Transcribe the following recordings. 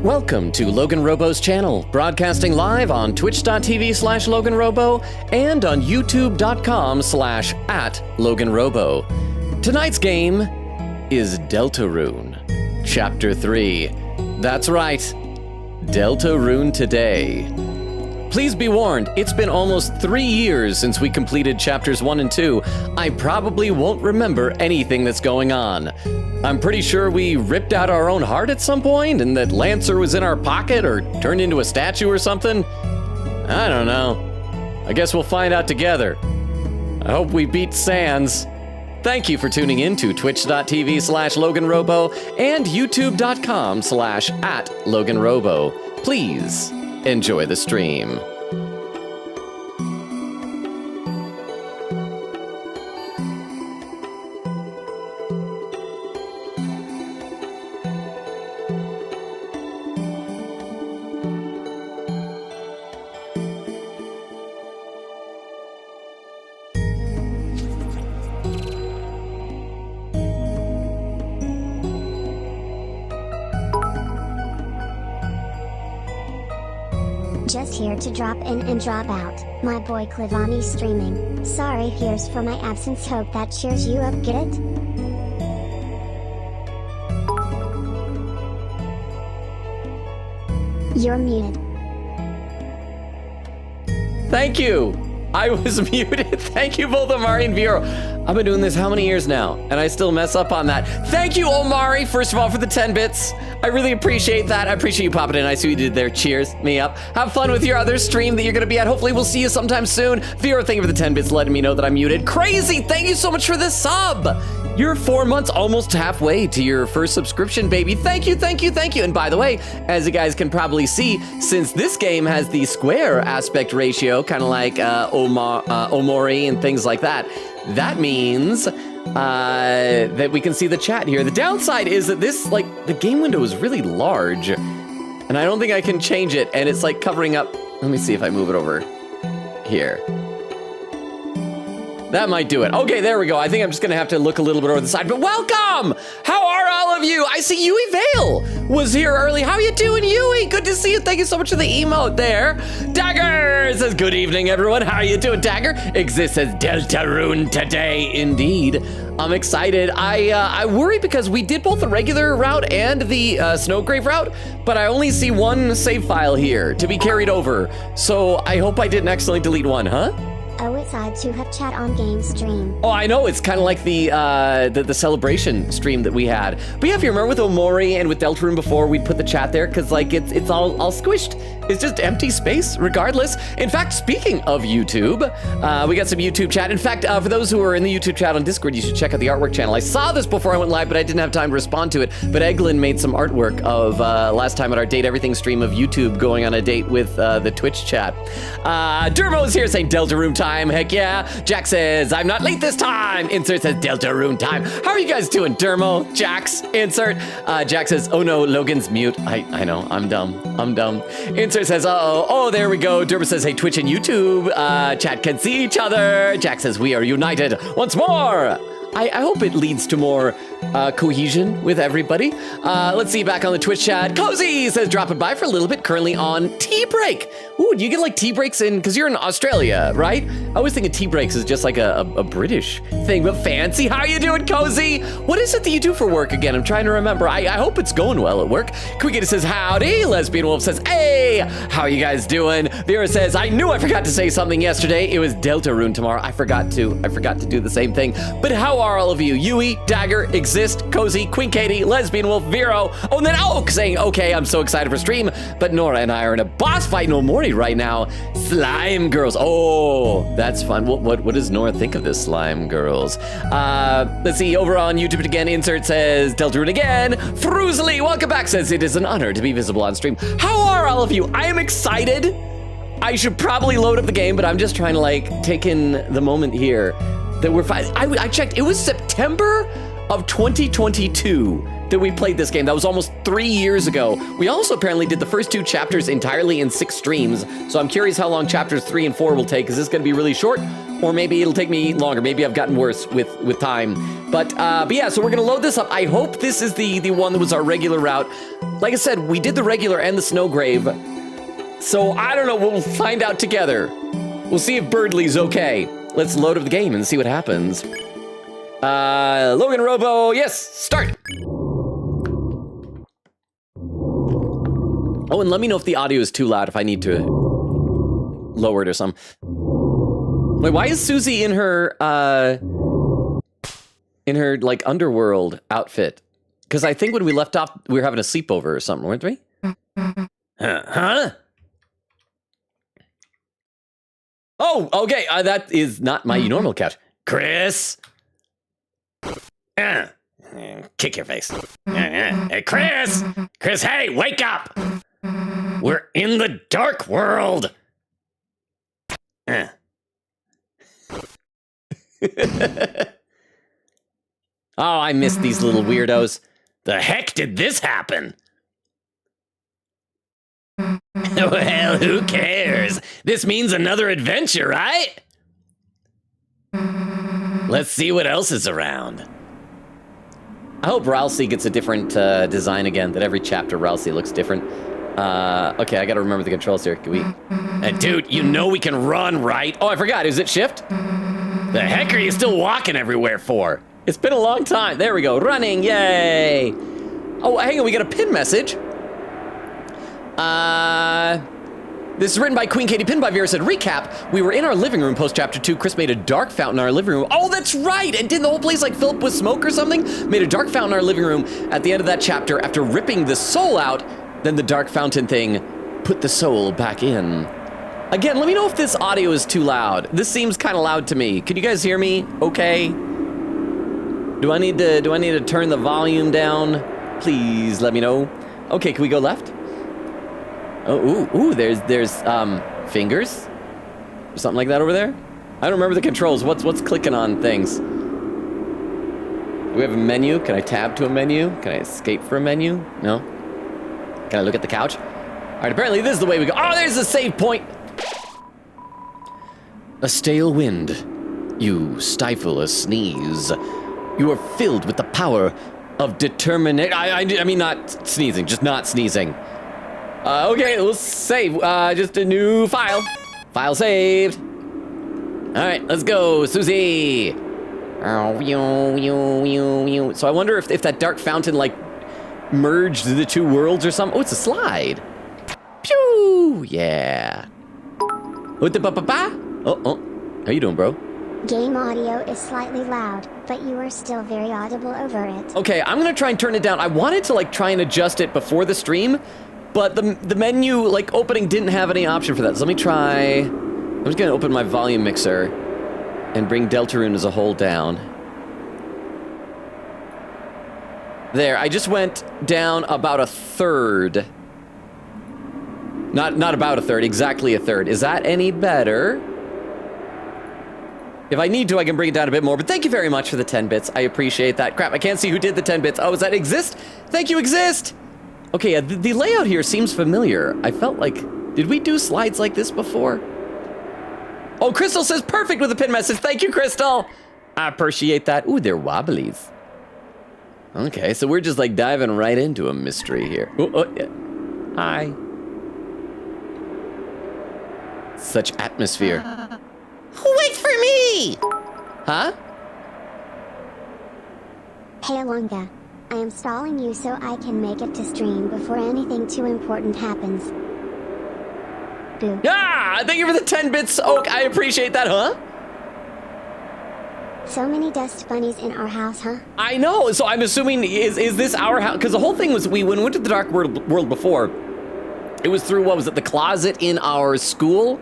Welcome to LoganRobo's channel, broadcasting live on twitch.tv/LoganRobo and on youtube.com/@LoganRobo. Tonight's game is Deltarune Chapter 3. That's right, Deltarune today. Please be warned, it's been almost 3 years since we completed chapters 1 and 2. I probably won't remember anything that's going on. I'm pretty sure we ripped out our own heart at some point and that Lancer was in our pocket or turned into a statue or something. I don't know. I guess we'll find out together. I hope we beat Sans. Thank you for tuning in to twitch.tv/LoganRobo and youtube.com/@LoganRobo. Please enjoy the stream. Just here to drop in and drop out. My boy Clivani's streaming. Sorry, here's for my absence. Hope that cheers you up. Get it? You're muted. Thank you. I was muted. Thank you both, Omari and Vero. I've been doing this how many years now, and I still mess up on that. Thank you, Omari, first of all, for the 10 bits. I really appreciate that. I appreciate you popping in. I see what you did there. Cheers me up. Have fun with your other stream that you're going to be at. Hopefully, we'll see you sometime soon. Vero, thank you for the 10 bits, letting me know that I'm muted. Crazy, thank you so much for this sub. You're 4 months, almost halfway to your first subscription, baby. Thank you, thank you, thank you. And by the way, as you guys can probably see, since this game has the square aspect ratio, kind of like Omori and things like that, that means that we can see the chat here. The downside is that this, the game window is really large, and I don't think I can change it, and it's covering up. Let me see if I move it over here. That might do it. Okay, there we go. I think I'm just gonna have to look a little bit over the side, but welcome! How are all of you? I see Yui Vale was here early. How are you doing, Yui? Good to see you. Thank you so much for the emote there. Dagger says, good evening, everyone. How are you doing, Dagger? Exists as Deltarune today, indeed. I'm excited. I worry because we did both the regular route and the Snowgrave route, but I only see one save file here to be carried over. So I hope I didn't accidentally delete one, huh? Oh, it's odd to have chat on game stream. Oh, I know. It's kind of like the celebration stream that we had. But yeah, if you remember with Omori and with Deltarune before, we'd put the chat there because it's all squished. It's just empty space regardless. In fact, speaking of YouTube, we got some YouTube chat. In fact, for those who are in the YouTube chat on Discord, you should check out the artwork channel. I saw this before I went live, but I didn't have time to respond to it. But Eglin made some artwork of last time at our Date Everything stream of YouTube going on a date with the Twitch chat. Dermo's here saying Deltarune time. Heck yeah. Jack says, I'm not late this time. Insert says Deltarune time. How are you guys doing, Dermo? Jax, insert. Jack says, oh no, Logan's mute. I know, I'm dumb. Insert says, uh-oh. Oh, there we go. Dermo says, hey, Twitch and YouTube. Chat can see each other. Jack says, we are united once more. I hope it leads to more cohesion with everybody. Let's see, back on the Twitch chat. Cozy says, dropping by for a little bit, currently on tea break. Ooh, do you get tea breaks because you're in Australia, right? I always think of tea breaks as just a British thing, but fancy. How are you doing, Cozy? What is it that you do for work again? I'm trying to remember. I hope it's going well at work. Quicket says, howdy. Lesbian Wolf says, hey, how are you guys doing? Vera says, I knew I forgot to say something yesterday. It was Deltarune tomorrow. I forgot to do the same thing. But how are all of you? Yui, Dagger, Exist, Cozy, Queen Katie, Lesbian Wolf, Vero, oh, and then Oak saying, okay, I'm so excited for stream, but Nora and I are in a boss fight in Omori right now. Slime Girls. Oh, that's fun. What does Nora think of this, Slime Girls? Let's see, over on YouTube again, insert says, Deltarune again. Fruzley, welcome back, says, it is an honor to be visible on stream. How are all of you? I am excited. I should probably load up the game, but I'm just trying to take in the moment here that we're fine. I checked, it was September of 2022 that we played this game. That was almost 3 years ago. We also apparently did the first 2 chapters entirely in 6 streams, so I'm curious how long chapters 3 and 4 will take. Is this gonna be really short, or maybe it'll take me longer. Maybe I've gotten worse with time. But yeah, so we're gonna load this up. I hope this is the one that was our regular route. Like I said, we did the regular and the snow grave. So I don't know, we'll find out together. We'll see if Birdley's okay. Let's load up the game and see what happens. LoganRobo, yes, start. Oh, and let me know if the audio is too loud, if I need to lower it or something. Wait, why is Susie in her like underworld outfit? Because I think when we left off, we were having a sleepover or something, weren't we? Huh? Oh, okay, that is not my normal couch. Chris! Kick your face. Hey, Chris! Chris, hey, wake up! We're in the dark world! Oh, I miss these little weirdos. The heck did this happen? Well, who cares? This means another adventure, right? Let's see what else is around. I hope Ralsei gets a different design again, that every chapter Ralsei looks different. Okay, I gotta remember the controls here. Can we... dude, you know we can run, right? Oh, I forgot, is it shift? The heck are you still walking everywhere for? It's been a long time. There we go, running, yay! Oh, hang on, we got a pin message. This is written by Queen Katie Pinbyvira, said, recap, we were in our living room post chapter 2. Chris made a dark fountain in our living room. Oh, that's right! And didn't the whole place like fill up with smoke or something? Made a dark fountain in our living room at the end of that chapter. After ripping the soul out, then the dark fountain thing put the soul back in. Again, let me know if this audio is too loud. This seems kind of loud to me. Can you guys hear me okay? Do I need to turn the volume down? Please let me know. Okay, can we go left? Oh, ooh, there's fingers? Or something like that over there? I don't remember the controls. What's clicking on things? Do we have a menu? Can I tab to a menu? Can I escape for a menu? No? Can I look at the couch? All right, apparently this is the way we go. Oh, there's a save point. A stale wind. You stifle a sneeze. You are filled with the power of determination. I mean, not sneezing, just not sneezing. Okay, let's save. Just a new file. File saved. All right, let's go, Susie. So I wonder if that dark fountain like merged the two worlds or something. Oh, it's a slide. Pew! Yeah. What the ba-ba-ba? Oh, how you doing, bro? Game audio is slightly loud, but you are still very audible over it. Okay, I'm gonna try and turn it down. I wanted to like try and adjust it before the stream, but the menu like opening didn't have any option for that. So let me try. I'm just gonna open my volume mixer and bring Deltarune as a whole down. There, I just went down about a third. Not about a third, exactly a third. Is that any better? If I need to, I can bring it down a bit more, but thank you very much for the 10 bits. I appreciate that. Crap, I can't see who did the 10 bits. Oh, is that Exist? Thank you, Exist! Okay, the layout here seems familiar. I felt like, did we do slides like this before? Oh, Crystal says perfect with a pin message. Thank you, Crystal! I appreciate that. Ooh, they're wobblies. Okay, so we're just like diving right into a mystery here. Oh, yeah. Hi. Such atmosphere. Wait for me! Huh? Hey Alonga, I am stalling you so I can make it to stream before anything too important happens. Boo. Ah! Thank you for the 10 bits, Oak. I appreciate that, huh? So many dust bunnies in our house, huh? I know, so I'm assuming, is this our house? Because the whole thing was, when we went to the Dark World before, it was through, what was it, the closet in our school?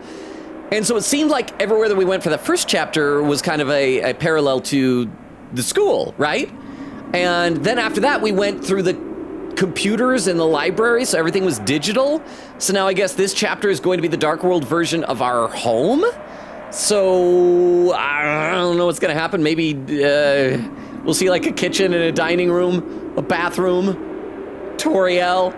And so it seemed like everywhere that we went for that first chapter was kind of a parallel to the school, right? And then after that, we went through the computers in the library, so everything was digital. So now I guess this chapter is going to be the Dark World version of our home? So, I don't know what's gonna happen. Maybe we'll see like a kitchen and a dining room, a bathroom, Toriel.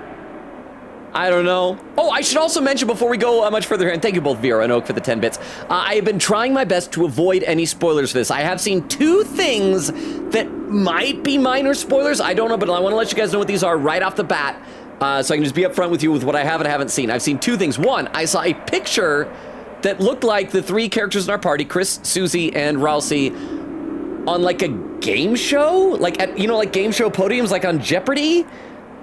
I don't know. Oh, I should also mention before we go much further here, and thank you both, Vera and Oak, for the 10 bits. I have been trying my best to avoid any spoilers for this. I have seen 2 things that might be minor spoilers. I don't know, but I want to let you guys know what these are right off the bat, so I can just be upfront with you with what I have and haven't seen. I've seen 2 things. One, I saw a picture that looked like the 3 characters in our party, Chris, Susie, and Ralsei, on like a game show, like at, you know, like game show podiums, like on Jeopardy.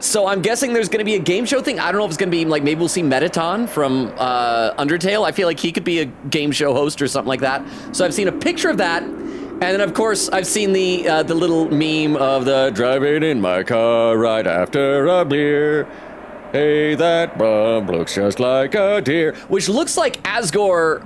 So I'm guessing there's going to be a game show thing. I don't know if it's going to be like, maybe we'll see Metaton from Undertale. I feel like he could be a game show host or something like that. So I've seen a picture of that. And then, of course, I've seen the little meme of the driving in my car right after a beer. Hey, that bum looks just like a deer. Which looks like Asgore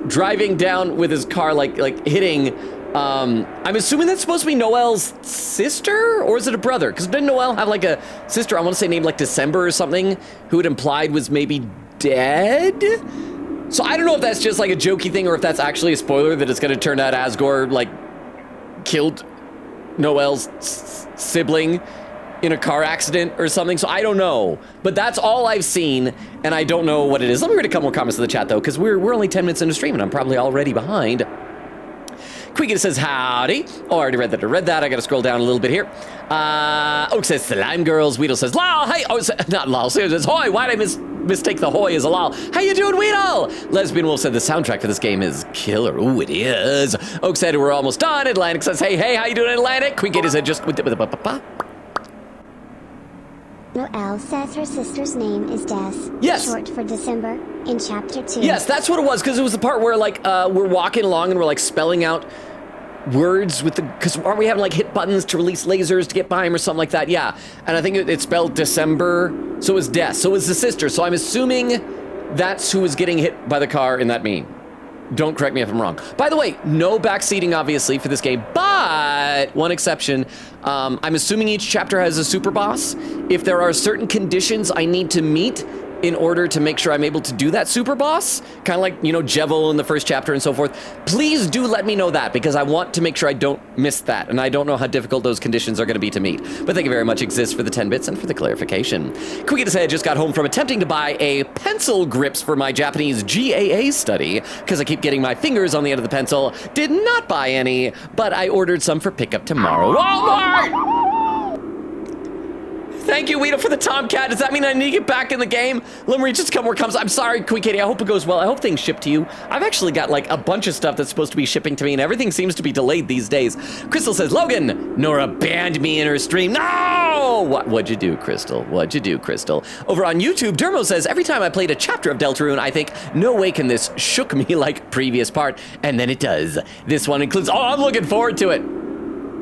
driving down with his car, like hitting... I'm assuming that's supposed to be Noelle's sister, or is it a brother? Because didn't Noelle have like a sister, I want to say named like December or something, who it implied was maybe dead? So I don't know if that's just like a jokey thing or if that's actually a spoiler that it's going to turn out Asgore like killed Noelle's sibling in a car accident or something. So I don't know, but that's all I've seen and I don't know what it is. Let me read a couple more comments in the chat though, because we're only 10 minutes into stream and I'm probably already behind. Quiggin says, howdy. Oh, I already read that. I gotta scroll down a little bit here. Oak says, Slime Girls. Weedle says, lol. Hey, oh, not lol. So it says, hoy. Why did I mistake the hoy as a lol? How you doing, Weedle? Lesbian Wolf said, the soundtrack for this game is killer. Ooh, it is. Oak said, we're almost done. Atlantic says, hey, how you doing, Atlantic? Quiggin said, just with the Noelle says her sister's name is Des. Yes. Short for December in chapter 2. Yes, that's what it was, because it was the part where, like, we're walking along and we're, like, spelling out words with the... Because aren't we having, like, hit buttons to release lasers to get by him or something like that? Yeah. And I think it spelled December, so it was Des. So it was the sister. So I'm assuming that's who was getting hit by the car in that meme. Don't correct me if I'm wrong. By the way, no backseating, obviously, for this game, but one exception. I'm assuming each chapter has a super boss. If there are certain conditions I need to meet in order to make sure I'm able to do that super boss, kind of like, you know, Jevil in the first chapter and so forth, please do let me know that, because I want to make sure I don't miss that, and I don't know how difficult those conditions are going to be to meet. But thank you very much, Exist, for the 10 bits and for the clarification. Quiggin said, just got home from attempting to buy a pencil grips for my Japanese GAA study, because I keep getting my fingers on the end of the pencil. Did not buy any, but I ordered some for pickup tomorrow. Walmart! Thank you, Weedle, for the Tomcat. Does that mean I need to get back in the game? Let me read just a couple more comments. I'm sorry, Queen Katie. I hope it goes well. I hope things ship to you. I've actually got like a bunch of stuff that's supposed to be shipping to me, and everything seems to be delayed these days. Crystal says, Logan, Nora banned me in her stream. No! What'd you do, Crystal? What'd you do, Crystal? Over on YouTube, Dermo says, every time I played a chapter of Deltarune, I think, no way can this shook me like previous part. And then it does. This one includes, oh, I'm looking forward to it.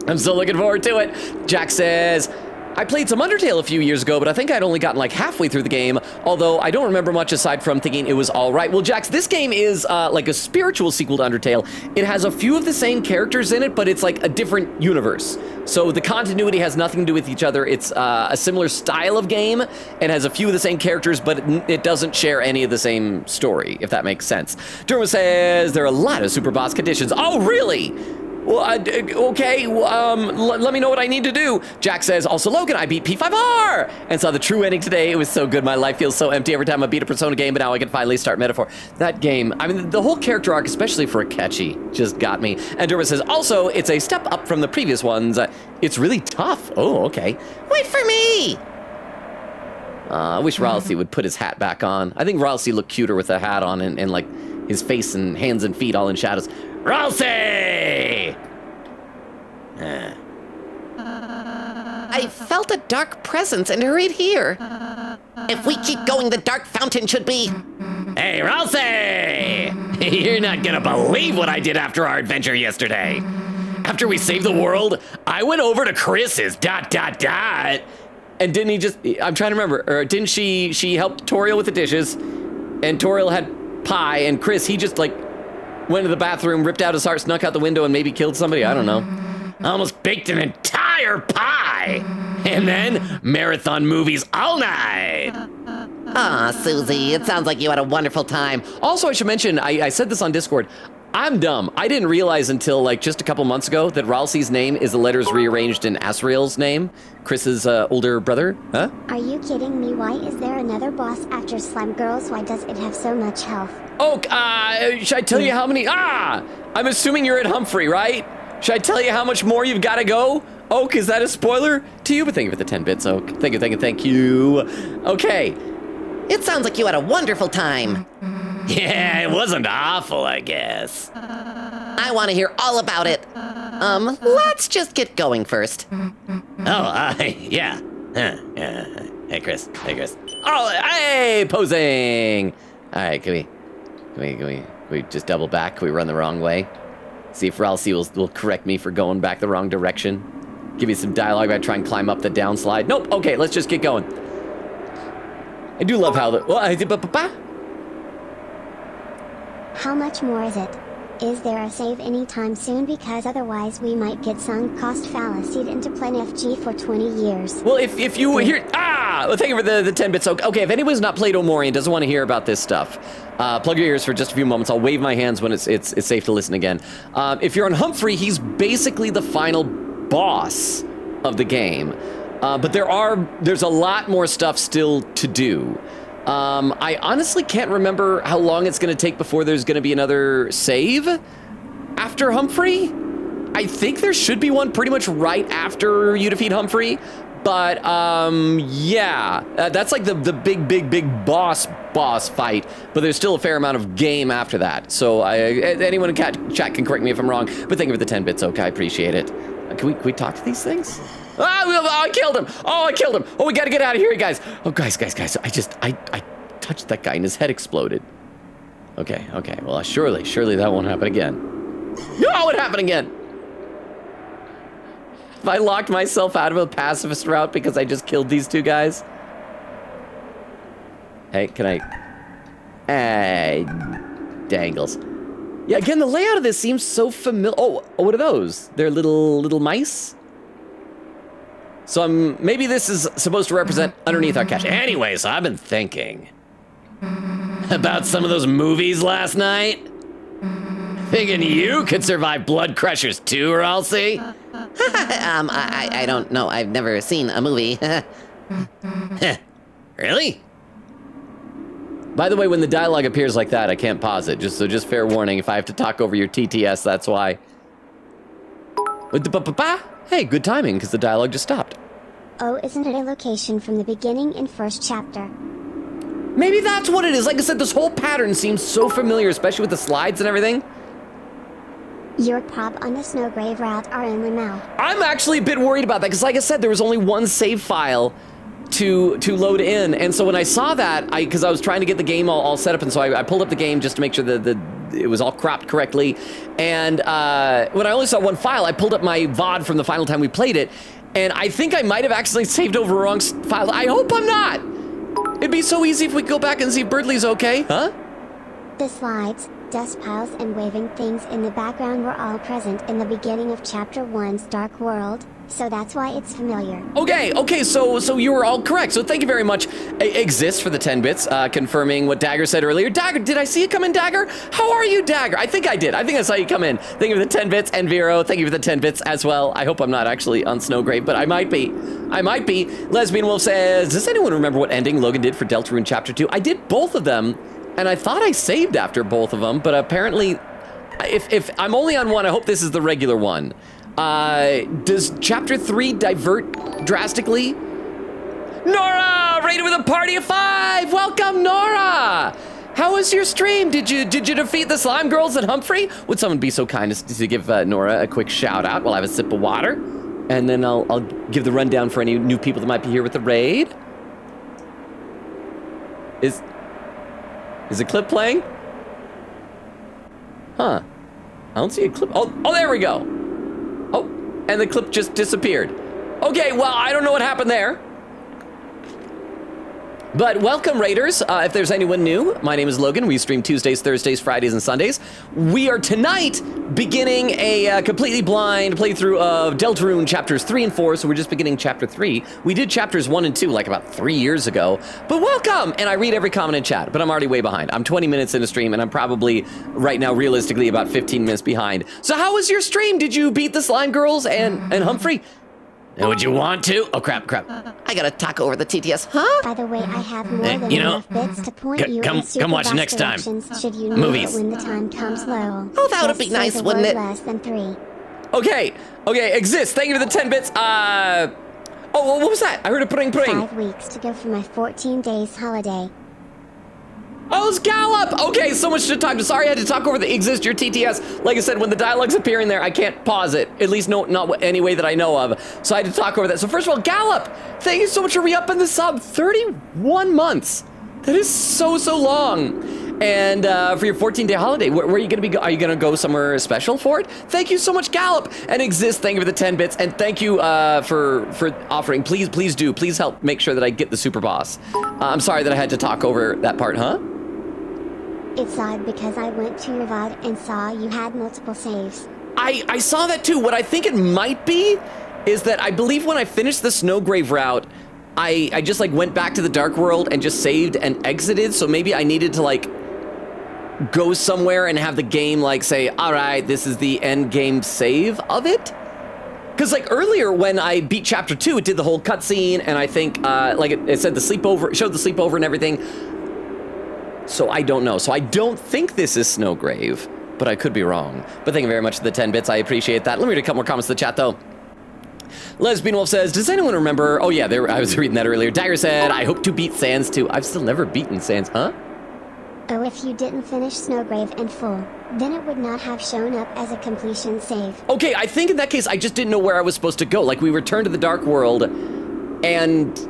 I'm still looking forward to it. Jack says, I played some Undertale a few years ago, but I think I'd only gotten like halfway through the game, although I don't remember much aside from thinking it was all right. Well, Jax, this game is like a spiritual sequel to Undertale. It has a few of the same characters in it, but it's like a different universe. So the continuity has nothing to do with each other. It's a similar style of game and has a few of the same characters, but it doesn't share any of the same story, if that makes sense. Dermo says there are a lot of super boss conditions. Oh, really? Well, okay, let me know what I need to do. Jack says, also, Logan, I beat P5R and saw the true ending today. It was so good. My life feels so empty every time I beat a Persona game, but now I can finally start Metaphor. That game, I mean, the whole character arc, especially for Akechi, just got me. And Derma says, also, it's a step up from the previous ones. It's really tough. Oh, okay. Wait for me. I wish Ralsei would put his hat back on. I think Ralsei looked cuter with a hat on and like his face and hands and feet all in shadows. Ralsei! I felt a dark presence and hurried here. If we keep going, the dark fountain should be... Hey, Ralsei! You're not gonna believe what I did after our adventure yesterday. After we saved the world, I went over to Chris's, ... And didn't he just... I'm trying to remember. Or didn't she helped Toriel with the dishes, and Toriel had pie, and Chris, he just, like, went to the bathroom, ripped out his heart, snuck out the window, and maybe killed somebody? I don't know. I almost baked an entire pie! And then, marathon movies all night! Aw, Susie, it sounds like you had a wonderful time. Also, I should mention, I said this on Discord, I'm dumb. I didn't realize until like just a couple months ago that Ralsei's name is the letters rearranged in Asriel's name, Chris's older brother. Huh? Are you kidding me? Why is there another boss after Slime Girls? Why does it have so much health? Oh, should I tell you how many? I'm assuming you're at Humphrey, right? Should I tell you how much more you've got to go? Oak, is that a spoiler to you? But thank you for the 10 bits, Oak. Thank you. Okay. It sounds like you had a wonderful time. Yeah, it wasn't awful, I guess. I want to hear all about it. Let's just get going first. Yeah. Hey, Chris. Oh, hey, posing. All right, can we just double back? Can we run the wrong way? See if Ralsei will correct me for going back the wrong direction. Give me some dialogue about trying to climb up the downslide. Nope. Okay, let's just get going. I do love how How much more is it? Is there a save anytime soon? Because otherwise we might get sunk cost fallacied into Plan FG for 20 years. Well, if you hear... Well, thank you for the 10 bits. Okay, if anyone's not played Omori and doesn't want to hear about this stuff, plug your ears for just a few moments. I'll wave my hands when it's safe to listen again. If you're on Humphrey, he's basically the final boss of the game. But there's a lot more stuff still to do. I honestly can't remember how long it's going to take before there's going to be another save after Humphrey. I think there should be one pretty much right after you defeat Humphrey. But, yeah, that's like the big boss fight. But there's still a fair amount of game after that. So anyone in chat can correct me if I'm wrong. But thank you for the 10 bits, okay? I appreciate it. Can we talk to these things? I killed him. Oh, I killed him. Oh, we got to get out of here, guys. Oh, guys. I touched that guy and his head exploded. Okay. Well, surely that won't happen again. No, it happened again. If I locked myself out of a pacifist route because I just killed these two guys. Hey, can I? Hey, dangles. Yeah, again, the layout of this seems so familiar. Oh, what are those? They're little mice? So maybe this is supposed to represent underneath our cache. Anyways, I've been thinking about some of those movies last night. Thinking you could survive Blood Crushers too, Ralsei? I don't know. I've never seen a movie. Really? By the way, when the dialogue appears like that, I can't pause it. Just fair warning, if I have to talk over your TTS, that's why. Hey, good timing, because the dialogue just stopped. Oh, isn't it a location from the beginning in first chapter? Maybe that's what it is. Like I said, this whole pattern seems so familiar, especially with the slides and everything. Your prop on the Snowgrave route are in the mouth. I'm actually a bit worried about that, because like I said, there was only one save file to load in, and so when I saw that, because I was trying to get the game all set up, and so I pulled up the game just to make sure that it was all cropped correctly, and when I only saw one file, I pulled up my VOD from the final time we played it, and I think I might have accidentally saved over a wrong file. I hope I'm not! It'd be so easy if we could go back and see if Birdley's okay, huh? The slides, dust piles, and waving things in the background were all present in the beginning of Chapter 1's Dark World, so that's why it's familiar. Okay, so you were all correct. So thank you very much. Exists for the 10 bits, confirming what Dagger said earlier. Dagger, did I see you come in, Dagger? How are you, Dagger? I think I did. I think I saw you come in. Thank you for the 10 bits, and Vero, thank you for the 10 bits as well. I hope I'm not actually on Snowgrave, but I might be. Lesbian Wolf says, does anyone remember what ending Logan did for Deltarune Chapter 2? I did both of them, and I thought I saved after both of them, but apparently, if I'm only on one, I hope this is the regular one. Does Chapter 3 divert drastically? Nora, rated with a party of 5. Welcome, Nora. How was your stream? Did you defeat the slime girls at Humphrey? Would someone be so kind as to give Nora a quick shout out while I have a sip of water? And then I'll give the rundown for any new people that might be here with the raid. Is a clip playing? Huh. I don't see a clip. Oh, there we go. Oh, and the clip just disappeared. Okay, well, I don't know what happened there. But welcome, Raiders. If there's anyone new, my name is Logan. We stream Tuesdays, Thursdays, Fridays, and Sundays. We are tonight beginning a completely blind playthrough of Deltarune Chapters 3 and 4, so we're just beginning Chapter 3. We did Chapters 1 and 2 like about 3 years ago, but welcome! And I read every comment in chat, but I'm already way behind. I'm 20 minutes into stream, and I'm probably, right now, realistically, about 15 minutes behind. So how was your stream? Did you beat the Slime Girls and Humphrey? Would you want to? Oh, crap. I gotta talk over the TTS, huh? By the way, I have more than you know, enough bits to point you in come watch super next time. directions should you need Movies. it when the time comes low. Oh, that would Just be say nice, the wouldn't word it? Less than 3. Okay, exists. Thank you for the 10 bits. Oh, what was that? I heard a pring. 5 weeks to go for my 14 days holiday. Oh, it's Gallop! Okay, so much to talk to. Sorry I had to talk over the exist your TTS. Like I said, when the dialogue's appearing there, I can't pause it. At least not any way that I know of. So I had to talk over that. So first of all, Gallop, thank you so much for re-upping the sub. 31 months. That is so long. And for your 14-day holiday, where are you going to be? Are you going to go somewhere special for it? Thank you so much, Gallop. And Exist, thank you for the 10 bits. And thank you for offering. Please do. Please help make sure that I get the super boss. I'm sorry that I had to talk over that part, huh? It's odd because I went to your VOD and saw you had multiple saves. I saw that too. What I think it might be is that I believe when I finished the Snowgrave route, I just like went back to the Dark World and just saved and exited. So maybe I needed to like go somewhere and have the game like say, all right, this is the end game save of it. Because like earlier when I beat Chapter 2, it did the whole cutscene and I think like it said the sleepover, it showed the sleepover and everything. So I don't know. So I don't think this is Snowgrave, but I could be wrong. But thank you very much for the 10 bits. I appreciate that. Let me read a couple more comments to the chat, though. Lesbian Wolf says, does anyone remember... Oh, yeah, I was reading that earlier. Dagger said, I hope to beat Sans, too. I've still never beaten Sans, huh? Oh, if you didn't finish Snowgrave in full, then it would not have shown up as a completion save. Okay, I think in that case, I just didn't know where I was supposed to go. Like, we returned to the Dark World, and...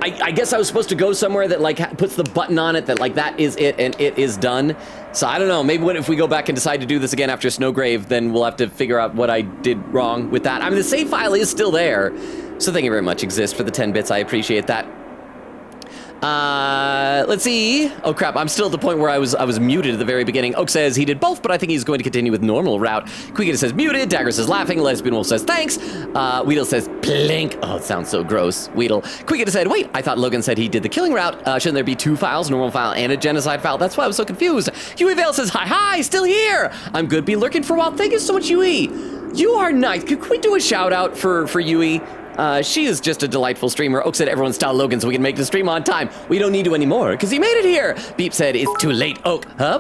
I guess I was supposed to go somewhere that like puts the button on it that like that is it and it is done. So I don't know, maybe if we go back and decide to do this again after Snowgrave, then we'll have to figure out what I did wrong with that. I mean, the save file is still there. So thank you very much, Exist, for the 10 bits. I appreciate that. Let's see. Oh crap, I'm still at the point where I was muted at the very beginning. Oak says he did both, but I think he's going to continue with normal route. Quiggita says muted, Dagger says laughing, Lesbian Wolf says thanks, Weedle says plink. Oh, it sounds so gross, Weedle. Quiggita said, wait, I thought Logan said he did the killing route. Shouldn't there be 2 files, normal file and a genocide file? That's why I was so confused. Huey Vale says, hi, still here. I'm good, be lurking for a while. Thank you so much, Huey. You are nice. Could we do a shout out for Huey? She is just a delightful streamer. Oak said everyone style Logan so we can make the stream on time. We don't need to anymore, because he made it here. Beep said it's too late, Oak. Huh?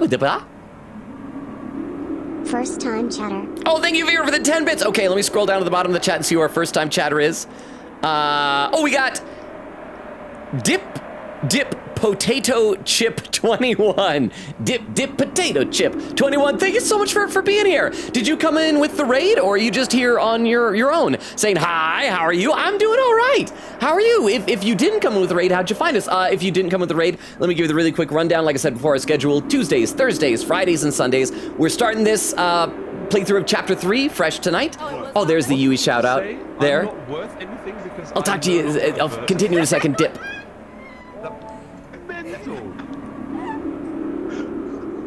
First time chatter. Oh, thank you, Vera, for the 10 bits. Okay, let me scroll down to the bottom of the chat and see who our first time chatter is. Oh, we got Dip Potato Chip 21. Dip Potato Chip 21. Thank you so much for being here. Did you come in with the raid or are you just here on your own? Saying hi, how are you? I'm doing all right. How are you? If you didn't come in with the raid, how'd you find us? If you didn't come with the raid, let me give you the really quick rundown. Like I said before, our schedule, Tuesdays, Thursdays, Fridays, and Sundays. We're starting this playthrough of Chapter 3 fresh tonight. Oh, there's the Yui shout out there. I'll talk to you. I'll continue in a second, Dip.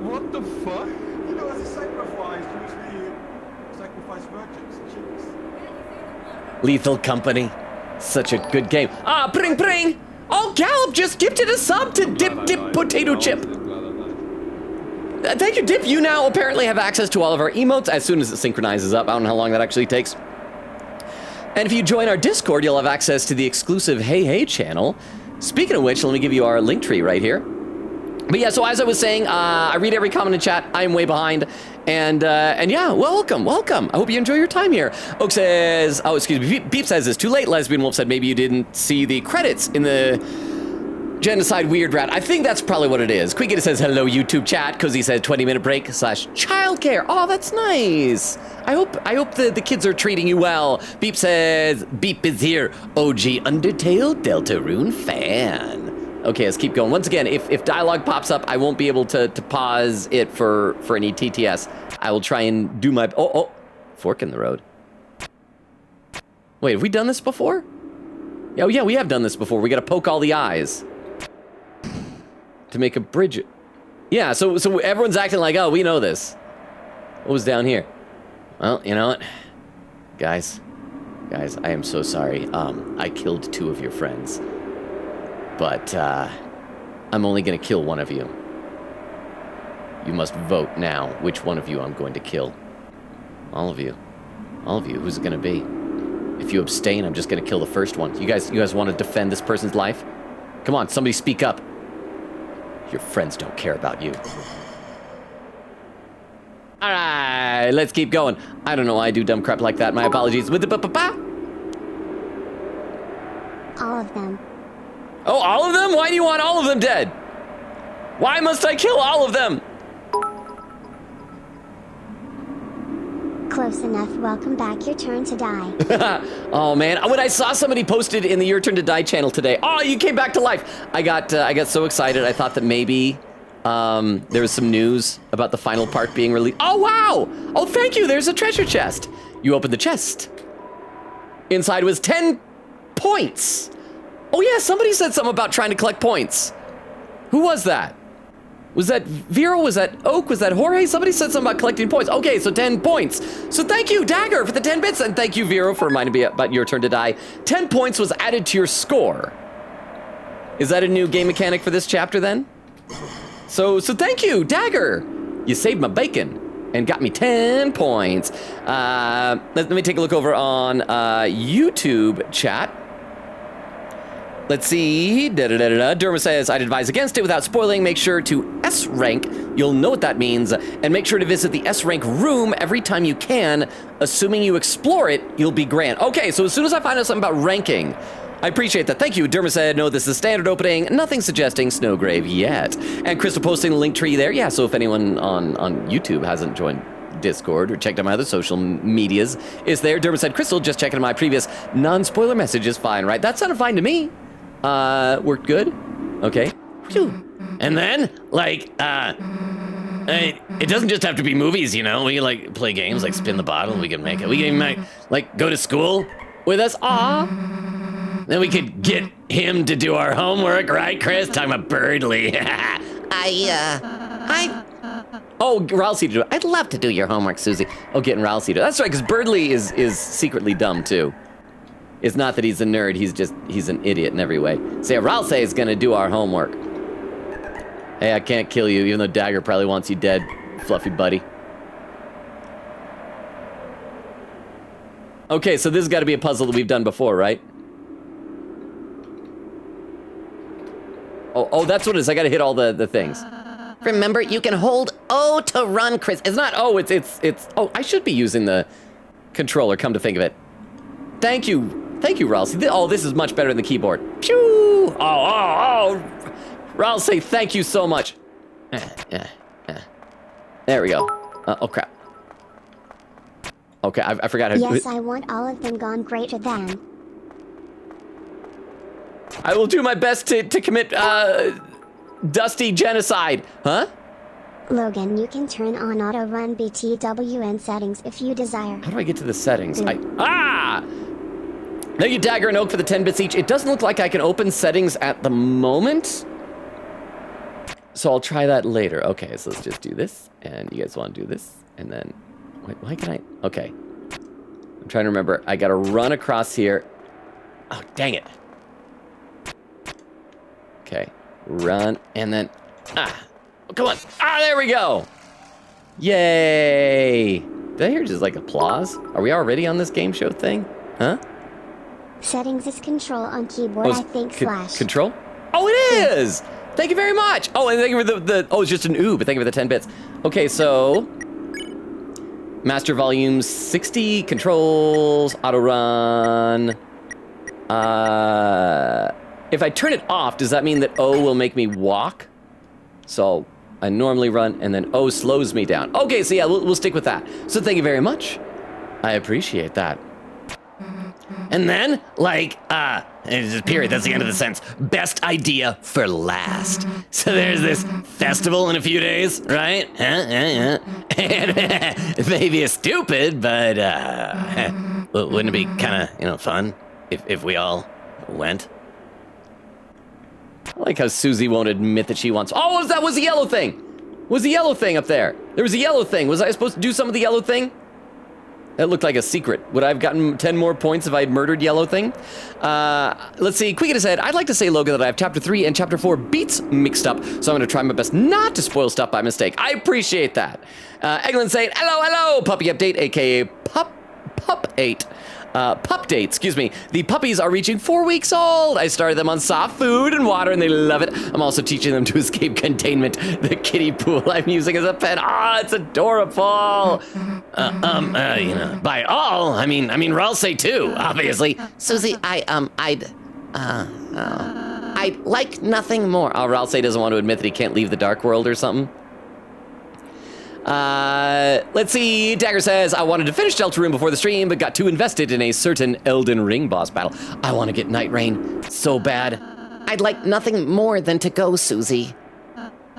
What the fuck? You know, as a sacrifice, usually sacrifice virgins and chicks. Lethal Company. Such a good game. Pring! Oh, Gallop just gifted a sub to Dip Potato Chip. Thank you, Dip. You now apparently have access to all of our emotes as soon as it synchronizes up. I don't know how long that actually takes. And if you join our Discord, you'll have access to the exclusive Hey channel. Speaking of which, let me give you our link tree right here. But yeah, so as I was saying, I read every comment in chat. I am way behind. And yeah, welcome. I hope you enjoy your time here. Oak says, oh, excuse me, Beep says it's too late. Lesbian Wolf said maybe you didn't see the credits in the genocide weird rat. I think that's probably what it is. Quiggita says, hello, YouTube chat. Cozy says 20-minute break / childcare. Oh, that's nice. I hope the kids are treating you well. Beep says, Beep is here. OG Undertale Deltarune fan. Okay, let's keep going. Once again, if dialogue pops up, I won't be able to pause it for any TTS. I will try and do my... Oh, fork in the road. Wait, have we done this before? Oh yeah, we have done this before. We gotta poke all the eyes to make a bridge. Yeah, so everyone's acting like, oh, we know this. What was down here? Well, you know what? Guys, I am so sorry. I killed 2 of your friends. But, I'm only gonna kill one of you. You must vote now which one of you I'm going to kill. All of you. All of you. Who's it gonna be? If you abstain, I'm just gonna kill the first one. You guys want to defend this person's life? Come on, somebody speak up. Your friends don't care about you. All right, let's keep going. I don't know why I do dumb crap like that. My apologies. With the ba-ba-ba. All of them. Oh, all of them? Why do you want all of them dead? Why must I kill all of them? Close enough. Welcome back. Your turn to die. Oh man, when I saw somebody posted in the Your Turn to Die channel today, oh, you came back to life. I got so excited. I thought that maybe there was some news about the final part being released. Oh wow! Oh, thank you. There's a treasure chest. You opened the chest. Inside was 10 points. Oh yeah, somebody said something about trying to collect points. Who was that? Was that Vero? Was that Oak? Was that Jorge? Somebody said something about collecting points. Okay, so 10 points. So thank you, Dagger, for the 10 bits. And thank you, Vero, for reminding me about Your Turn to Die. 10 points was added to your score. Is that a new game mechanic for this chapter then? So thank you, Dagger. You saved my bacon and got me 10 points. Let me take a look over on YouTube chat. Let's see. Derma says, I'd advise against it without spoiling. Make sure to S rank. You'll know what that means. And make sure to visit the S rank room every time you can. Assuming you explore it, you'll be grand. Okay, so as soon as I find out something about ranking, I appreciate that. Thank you. Derma said, no, this is standard opening. Nothing suggesting Snowgrave yet. And Crystal posting the link tree there. Yeah, so if anyone on YouTube hasn't joined Discord or checked out my other social medias, is there. Derma said, Crystal, just checking my previous non-spoiler message is fine, right? That sounded fine to me. Worked good. Okay. Phew. And then, like, it doesn't just have to be movies, you know? We can, like, play games, like Spin the Bottle. We can make it. We can, like, go to school with us. Aw. Then we could get him to do our homework, right, Chris? Talking about Birdly. Oh, Ralsei to do it. I'd love to do your homework, Susie. Oh, getting Ralsei to do it. That's right, because Birdly is secretly dumb, too. It's not that he's a nerd, he's an idiot in every way. Say, Ralsei is gonna do our homework. Hey, I can't kill you, even though Dagger probably wants you dead, fluffy buddy. Okay, so this has got to be a puzzle that we've done before, right? Oh, that's what it is. I got to hit all the things. Remember, you can hold O to run, Chris. It's not O, it's... Oh, I should be using the controller, come to think of it. Thank you, Ralsei. Oh, this is much better than the keyboard. Pew! Oh. Ralsei, thank you so much. There we go. Oh, crap. Okay, I forgot how to... Yes, I want all of them gone greater than. I will do my best to commit, Dusty genocide. Huh? Logan, you can turn on auto run BTWN settings if you desire. How do I get to the settings? Thank you, Dagger and Oak, for the 10 bits each. It doesn't look like I can open settings at the moment. So I'll try that later. Okay, so let's just do this. And you guys want to do this. And then, wait, why can I? Okay. I'm trying to remember. I got to run across here. Oh, dang it. Okay. Run. And then, oh, come on. There we go. Yay. Did I hear just like applause? Are we already on this game show thing? Huh? Settings is control on keyboard, I think, slash. Control? Oh, it is! Thank you very much! Oh, and thank you for the oh, it's just an ooh, but thank you for the 10 bits. Okay, so... Master volume 60, controls, auto run. If I turn it off, does that mean that O will make me walk? So, I normally run, and then O slows me down. Okay, so yeah, we'll stick with that. So thank you very much. I appreciate that. And then, like, period, that's the end of the sentence. Best idea for last. So there's this festival in a few days, right? And maybe it's stupid, but wouldn't it be kind of, fun if we all went. I like how Susie won't admit that she wants... Oh, that was the yellow thing! Was the yellow thing up there? There was a yellow thing. Was I supposed to do some of the yellow thing? That looked like a secret. Would I have gotten 10 more points if I had murdered yellow thing? Let's see. Quick said, I'd like to say, Logan, that I have Chapter 3 and Chapter 4 beats mixed up, so I'm going to try my best not to spoil stuff by mistake. I appreciate that. Eglin saying, hello, puppy update, aka Pup 8. Pup date, excuse me. The puppies are reaching 4 weeks old. I started them on soft food and water and they love it. I'm also teaching them to escape containment. The kiddie pool I'm using as a pet. Ah, it's adorable. You know, by all, I mean, Ralsei too, obviously. Susie, I'd like nothing more. Oh, Ralsei doesn't want to admit that he can't leave the dark world or something. Let's see. Dagger says, I wanted to finish Deltarune before the stream, but got too invested in a certain Elden Ring boss battle. I want to get Night Rain so bad. I'd like nothing more than to go, Susie.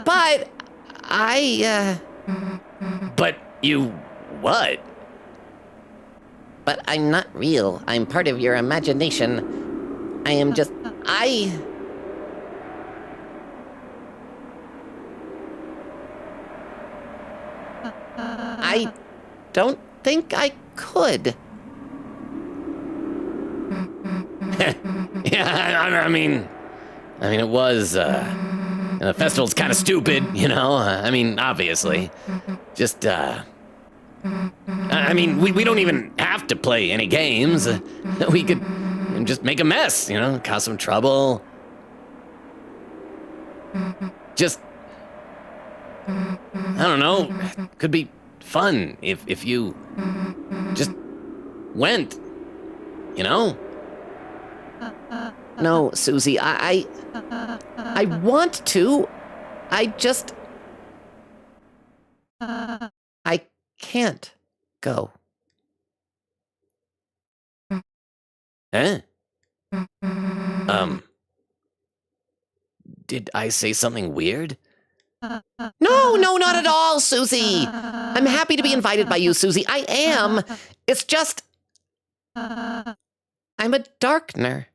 But But you what? But I'm not real. I'm part of your imagination. I am just... I don't think I could. Yeah, I mean, it was, the festival's kind of stupid, you know? I mean, obviously. Just, I mean, we don't even have to play any games. We could just make a mess, you know? Cause some trouble. Just... I don't know. Could be fun if you just went, you know? No, Susie, I want to. I just... I can't go. Eh? Did I say something weird? No, not at all, Susie. I'm happy to be invited by you, Susie. I am. It's just... I'm a darkner.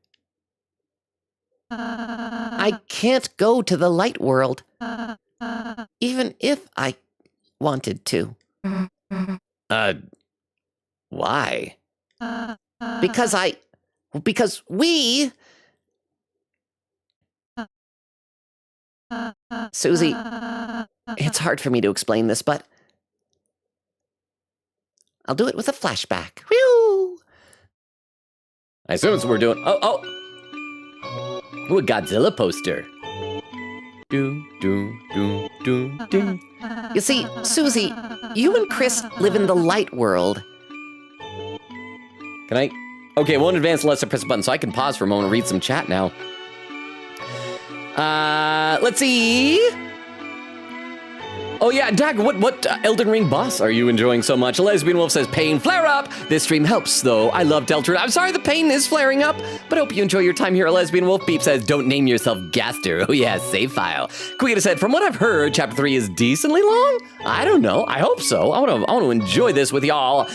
I can't go to the light world, even if I wanted to. Why? Because we... Susie, it's hard for me to explain this, but I'll do it with a flashback. Whew! I assume it's what we're doing. Oh! Ooh, a Godzilla poster. Do. You see, Susie, you and Chris live in the light world. Can I? Okay, it won't advance unless I press a button, so I can pause for a moment and read some chat now. Let's see. Oh yeah, Dag, what Elden Ring boss are you enjoying so much? Lesbian Wolf says, pain flare up. This stream helps, though. I love Deltarune. I'm sorry the pain is flaring up, but I hope you enjoy your time here at Lesbian Wolf. Beep says, don't name yourself Gaster. Oh yeah, save file. Quita said, from what I've heard, Chapter 3 is decently long? I don't know. I hope so. I want to enjoy this with y'all.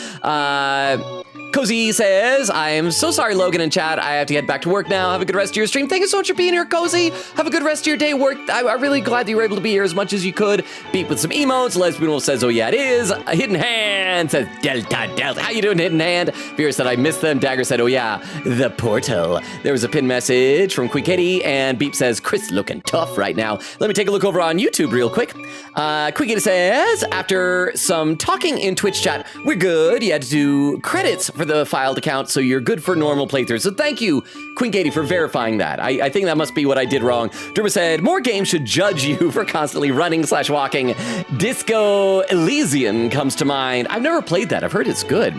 Cozy says, I am so sorry, Logan and Chad. I have to get back to work now. Have a good rest of your stream. Thank you so much for being here, Cozy. Have a good rest of your day. I'm really glad that you were able to be here as much as you could. Beep with some emotes. Lesbian Wolf says, oh yeah, it is. A Hidden Hand says, Delta. How you doing, Hidden Hand? Veer said, I missed them. Dagger said, oh yeah, the portal. There was a pin message from Quick Kitty, and Beep says, Chris looking tough right now. Let me take a look over on YouTube real quick. Quick Kitty says, after some talking in Twitch chat, we're good. You had to do credits for the filed account, so you're good for normal playthroughs. So thank you, Queen Katie, for verifying that. I think that must be what I did wrong. Derma said, more games should judge you for constantly running/walking. Disco Elysian comes to mind. I've never played that. I've heard it's good.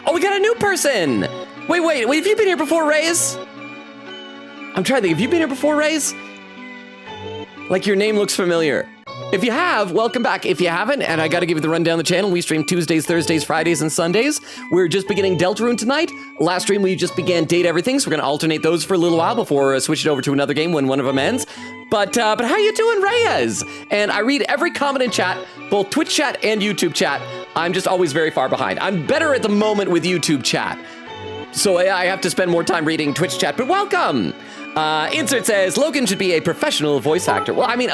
Oh, we got a new person. Wait, have you been here before, Raze? I'm trying to think. Have you been here before, Raze? Like your name looks familiar. If you have, welcome back. If you haven't, and I gotta give you the rundown of the channel, we stream Tuesdays, Thursdays, Fridays, and Sundays. We're just beginning Deltarune tonight. Last stream, we just began Date Everything, so we're gonna alternate those for a little while before switching over to another game when one of them ends. But how you doing, Reyes? And I read every comment in chat, both Twitch chat and YouTube chat. I'm just always very far behind. I'm better at the moment with YouTube chat. So I have to spend more time reading Twitch chat, but welcome! Insert says, Logan should be a professional voice actor. Well, I mean,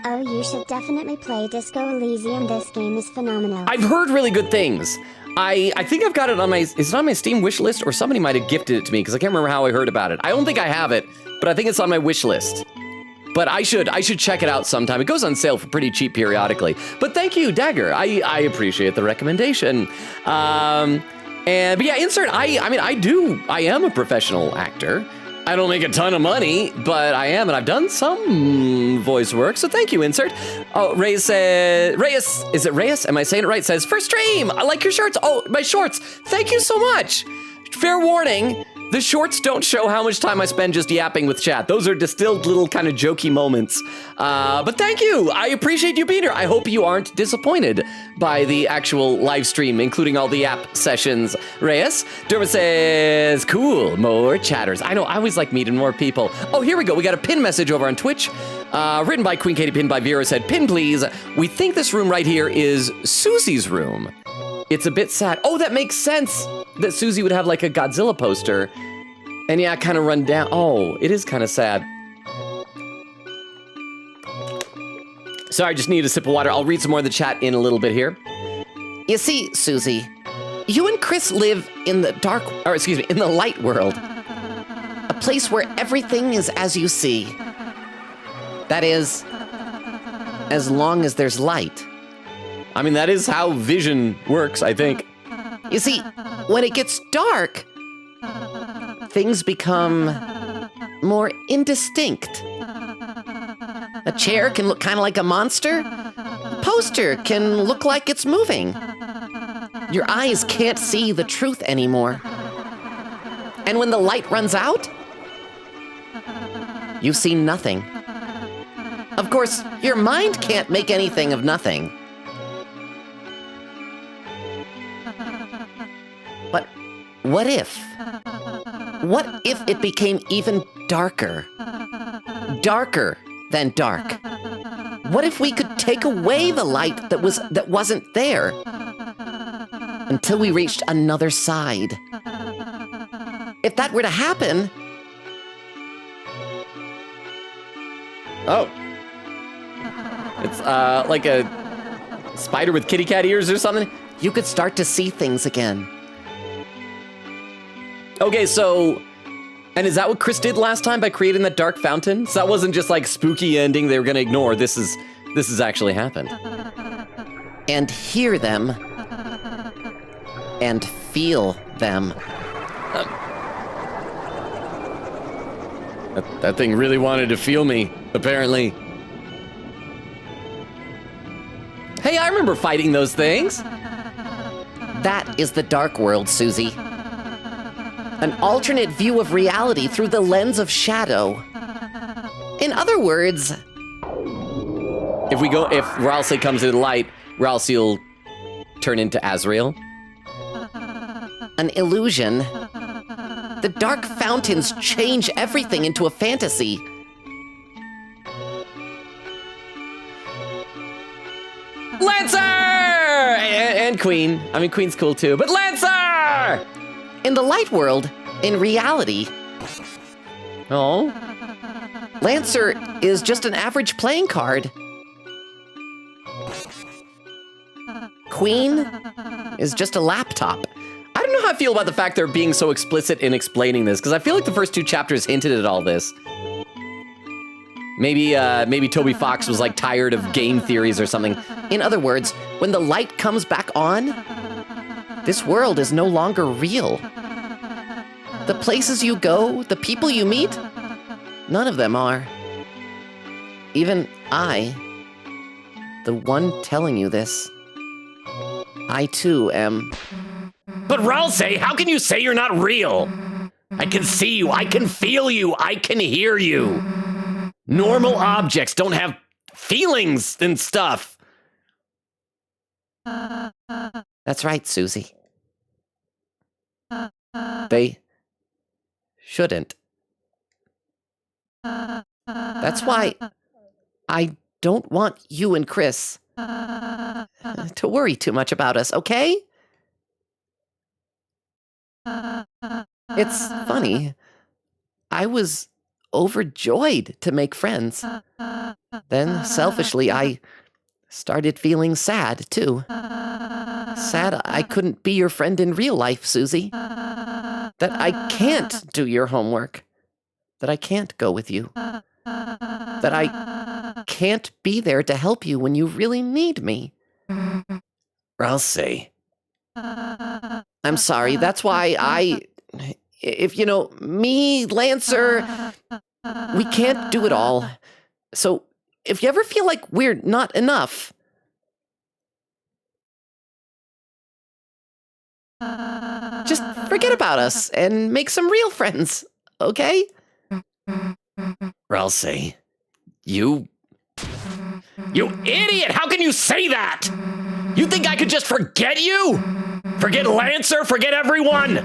Oh, you should definitely play Disco Elysium. This game is phenomenal. I've heard really good things. I think I've got it on my, is it on my Steam wish list, or somebody might have gifted it to me, because I can't remember how I heard about it. I don't think I have it, but I think it's on my wish list. But I should check it out sometime. It goes on sale for pretty cheap periodically. But thank you, Dagger. I appreciate the recommendation. But yeah, Insert, I am a professional actor. I don't make a ton of money, but I am, and I've done some voice work, so thank you, Insert. Oh, Reyes, is it Reyes? Am I saying it right? Says, first stream, I like your shorts. Oh, my shorts. Thank you so much. Fair warning, the shorts don't show how much time I spend just yapping with chat. Those are distilled little kind of jokey moments. But thank you. I appreciate you being here. I hope you aren't disappointed by the actual live stream, including all the yap sessions. Reyes, Dermot says, cool, more chatters. I know, I always like meeting more people. Oh, here we go. We got a pin message over on Twitch. Written by Queen Katie, pinned by Vera, said, pin please. We think this room right here is Susie's room. It's a bit sad. Oh, that makes sense that Susie would have like a Godzilla poster. And yeah, kind of run down. Oh, it is kind of sad. Sorry, I just need a sip of water. I'll read some more of the chat in a little bit here. You see, Susie, you and Chris live in the in the light world. A place where everything is as you see. That is, as long as there's light. I mean, that is how vision works, I think. You see, when it gets dark, things become more indistinct. A chair can look kind of like a monster. A poster can look like it's moving. Your eyes can't see the truth anymore. And when the light runs out, you see nothing. Of course, your mind can't make anything of nothing. But what if? What if it became even darker? Darker than dark? What if we could take away the light that wasn't there until we reached another side? If that were to happen... Oh. It's like a spider with kitty cat ears or something? You could start to see things again. Okay, so, and is that what Chris did last time by creating that dark fountain? So that wasn't just like spooky ending they were gonna ignore. This has actually happened. And hear them. And feel them. That thing really wanted to feel me, apparently. Hey, I remember fighting those things. That is the dark world, Susie. An alternate view of reality through the lens of shadow. In other words... If Ralsei comes to the light, Ralsei will turn into Azrael. An illusion. The dark fountains change everything into a fantasy. Lancer! And Queen. I mean, Queen's cool too, but Lancer! In the light world, in reality, Oh? Lancer is just an average playing card. Queen is just a laptop. I don't know how I feel about the fact they're being so explicit in explaining this, because I feel like the first two chapters hinted at all this. Maybe Toby Fox was like tired of game theories or something. In other words, when the light comes back on, this world is no longer real. The places you go, the people you meet, none of them are. Even I, the one telling you this, I too am. But Ralsei, how can you say you're not real? I can see you, I can feel you, I can hear you. Normal objects don't have feelings and stuff. That's right, Susie. They shouldn't. That's why I don't want you and Chris to worry too much about us, okay? It's funny. I was overjoyed to make friends. Then, selfishly, I started feeling sad, too. Sad I couldn't be your friend in real life, Susie. That I can't do your homework. That I can't go with you. That I can't be there to help you when you really need me. I'll say. I'm sorry, that's why if you know, me, Lancer, we can't do it all. So, if you ever feel like we're not enough, just forget about us and make some real friends, okay? I'll say. You idiot! How can you say that? You think I could just forget you? Forget Lancer? Forget everyone?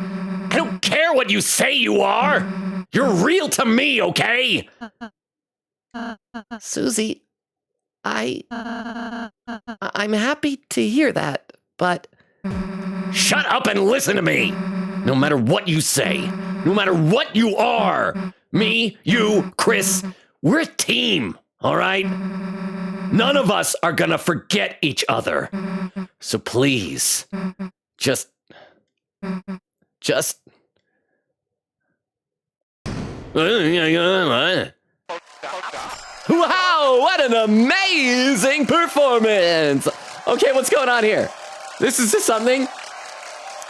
I don't care what you say you are. You're real to me, okay? Susie, I'm happy to hear that, but Shut up and listen to me. No matter what you say, no matter what you are, me, you, Chris, we're a team, all right? None of us are gonna forget each other. So please, just. Wow, what an amazing performance! Okay, what's going on here? This is something?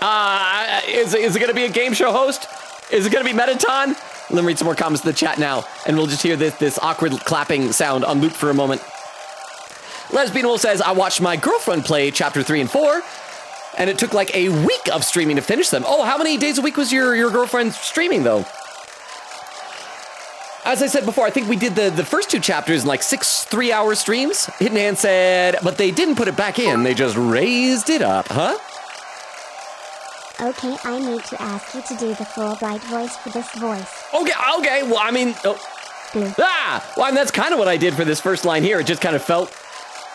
Is it going to be a game show host? Is it going to be Metaton? Let me read some more comments in the chat now, and we'll just hear this awkward clapping sound on loop for a moment. Lesbian Wolf says, I watched my girlfriend play Chapter 3 and 4, and it took like a week of streaming to finish them. Oh, how many days a week was your girlfriend streaming, though? As I said before, I think we did the first 2 chapters in like 6 3-hour streams. Hidden Hand said, but they didn't put it back in. They just raised it up, huh? Okay, I need to ask you to do the Fulbright voice for this voice. Okay, well, I mean... Oh. Blue. Well, and that's kind of what I did for this first line here. It just kind of felt,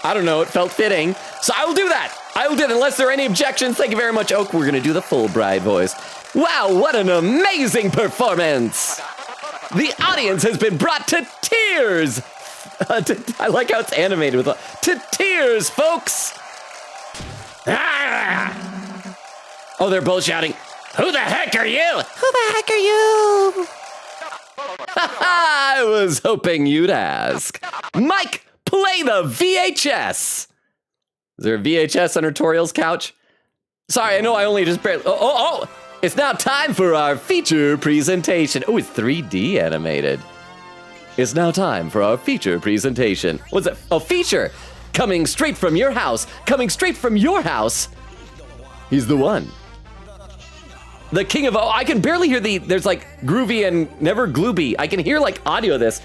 I don't know, it felt fitting. So I will do that. I will do it unless there are any objections. Thank you very much, Oak. We're going to do the Fulbright voice. Wow, what an amazing performance. The audience has been brought to tears. I like how it's animated with to tears, folks. Ah! Oh, they're both shouting, Who the heck are you? who the heck are you? I was hoping you'd ask. Mike, play the VHS. Is there a VHS under Toriel's couch? Sorry, I know I only just barely... Oh! It's now time for our feature presentation. Oh, it's 3D animated. It's now time for our feature presentation. What's it? Oh, feature! Coming straight from your house. Coming straight from your house. He's the one. The king of... Oh, I can barely hear there's like groovy and never glooby. I can hear like audio of this.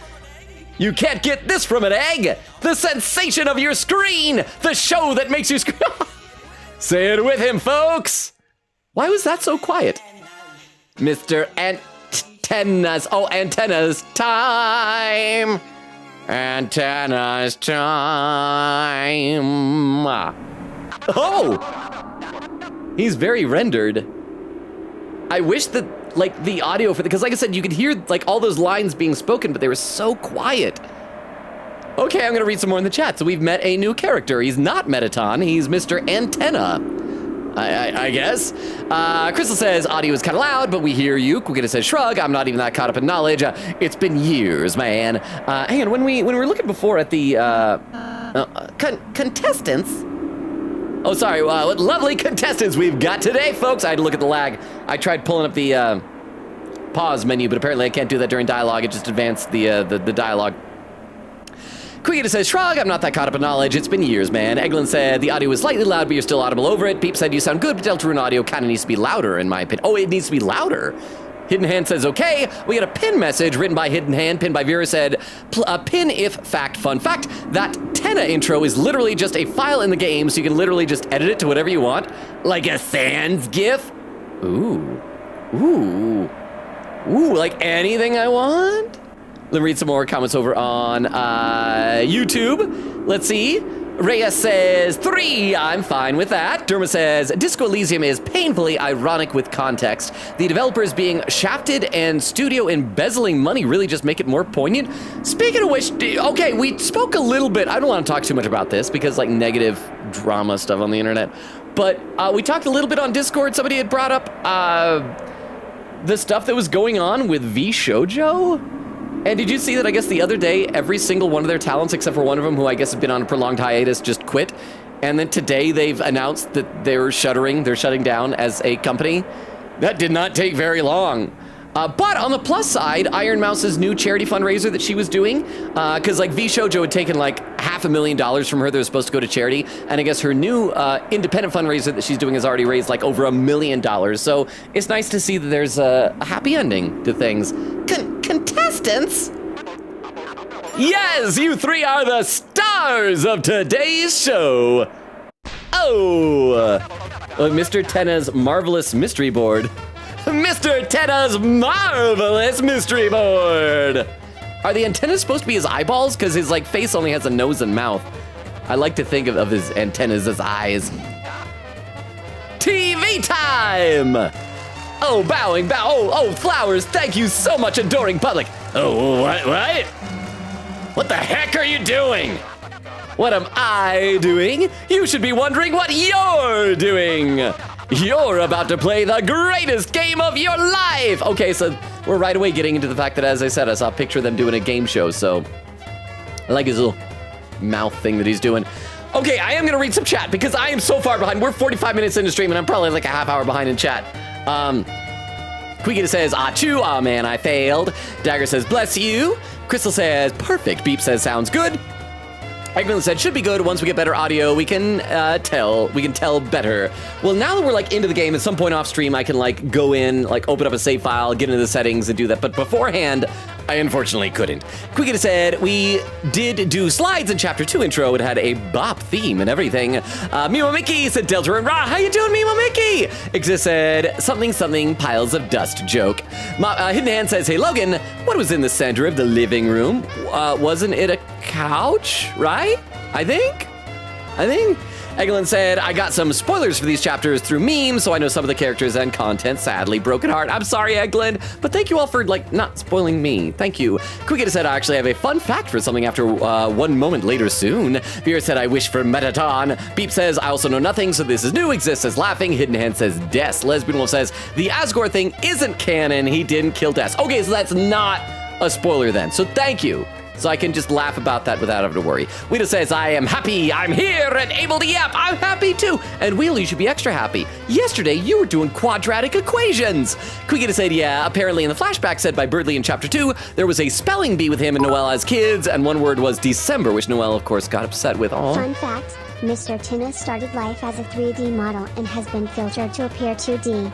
You can't get this from an egg. The sensation of your screen. The show that makes you scream. Say it with him, folks. Why was that so quiet? Mr. Antennas. Oh, Antennas time. Antennas time. Oh! He's very rendered. I wish that, like, the audio for because like I said, you could hear, like, all those lines being spoken, but they were so quiet. Okay, I'm gonna read some more in the chat. So we've met a new character. He's not Metaton, he's Mr. Antenna. I guess. Crystal says, audio is kind of loud, but we hear you. Kukita says, shrug, I'm not even that caught up in knowledge. It's been years, man. Hang on, when we were looking before at the, contestants. Oh, sorry, what lovely contestants we've got today, folks. I had to look at the lag. I tried pulling up the, pause menu, but apparently I can't do that during dialogue. It just advanced the dialogue. Quigita says, shrug, I'm not that caught up in knowledge. It's been years, man. Eglin said, the audio is slightly loud, but you're still audible over it. Peep said, you sound good, but Deltarune audio kind of needs to be louder, in my opinion. Oh, it needs to be louder. Hidden Hand says, okay. We got a pin message written by Hidden Hand. Pinned by Vera said, pin if fact, fun fact. That Tenna intro is literally just a file in the game, so you can literally just edit it to whatever you want. Like a Sans GIF. Ooh, like anything I want? Let me read some more comments over on YouTube. Let's see. Reyes says 3. I'm fine with that. Derma says Disco Elysium is painfully ironic with context. The developers being shafted and studio embezzling money really just make it more poignant. Speaking of which, okay, we spoke a little bit. I don't want to talk too much about this because like negative drama stuff on the internet. But we talked a little bit on Discord. Somebody had brought up the stuff that was going on with V Shoujo. And did you see that, I guess, the other day, every single one of their talents, except for one of them, who I guess has been on a prolonged hiatus, just quit? And then today they've announced that they're shutting down as a company. That did not take very long. But on the plus side, Iron Mouse's new charity fundraiser that she was doing, because like V Shoujo had taken like $500,000 from her that was supposed to go to charity, and I guess her new independent fundraiser that she's doing has already raised like over $1 million. So it's nice to see that there's a happy ending to things. Contestants? Yes, you 3 are the stars of today's show. Oh, Mr. Tenna's marvelous mystery board. Mr. Tenna's marvelous mystery board. Are the antennas supposed to be his eyeballs? Because his like face only has a nose and mouth. I like to think of his antennas as eyes. TV time! Oh, bowing, oh, flowers, thank you so much, adoring public. Oh, what? What the heck are you doing? What am I doing? You should be wondering what you're doing. You're about to play the greatest game of your life! Okay, so we're right away getting into the fact that, as I said, I saw a picture of them doing a game show, so I like his little mouth thing that he's doing. Okay, I am gonna read some chat because I am so far behind. We're 45 minutes into stream and I'm probably like a half hour behind in chat. Quigita says, achoo, aw man, I failed. Dagger says, bless you. Crystal says, perfect. Beep says, sounds good. Eggman said, should be good. Once we get better audio, we can tell better. Well, now that we're like into the game, at some point off stream, I can like go in, like open up a save file, get into the settings and do that. But beforehand, I unfortunately couldn't. Quigita said, we did do slides in Chapter 2 intro. It had a bop theme and everything. Mimo Mickey said, Deltarune Ra, how you doing, Mimo Mickey? Exist said, something, piles of dust joke. Hidden Hand says, hey, Logan, what was in the center of the living room? Wasn't it a couch, right? I think. Eglin said, I got some spoilers for these chapters through memes, so I know some of the characters and content. Sadly, broken heart. I'm sorry, Eglin, but thank you all for, like, not spoiling me. Thank you. Quigita said, I actually have a fun fact for something after 1 moment later soon. Vera said, I wish for Metaton. Beep says, I also know nothing, so this is new. Exist says, laughing. Hidden Hand says, Des. Lesbian Wolf says, the Asgore thing isn't canon. He didn't kill Des. Okay, so that's not a spoiler then. So thank you. So I can just laugh about that without having to worry. Wheeler says, I am happy, I'm here and able to yap. I'm happy too. And Wheel, you should be extra happy. Yesterday, you were doing quadratic equations. Quigita said, yeah, apparently in the flashback said by Birdley in Chapter 2, there was a spelling bee with him and Noelle as kids, and one word was December, which Noelle, of course, got upset with. Aww. Fun fact, Mr. Tenna started life as a 3D model and has been filtered to appear 2D.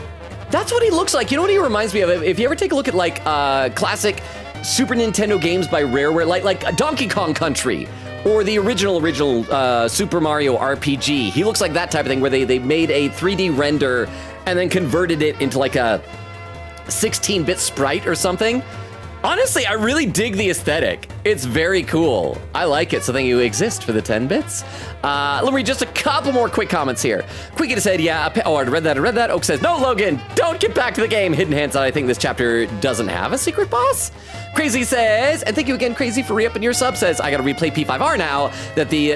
That's what he looks like. You know what he reminds me of? If you ever take a look at like classic Super Nintendo games by Rareware, like Donkey Kong Country, or the original Super Mario RPG. He looks like that type of thing where they made a 3D render and then converted it into like a 16-bit sprite or something. Honestly, I really dig the aesthetic. It's very cool. I like it, so thank you, Exist, for the 10 bits. Let me read just a couple more quick comments here. Quigita said, yeah, I read that. Oak says, no, Logan, don't get back to the game. Hidden Hand said, I think this chapter doesn't have a secret boss. Crazy says, and thank you again, Crazy, for re-upping your sub, says, I gotta replay P5R now that the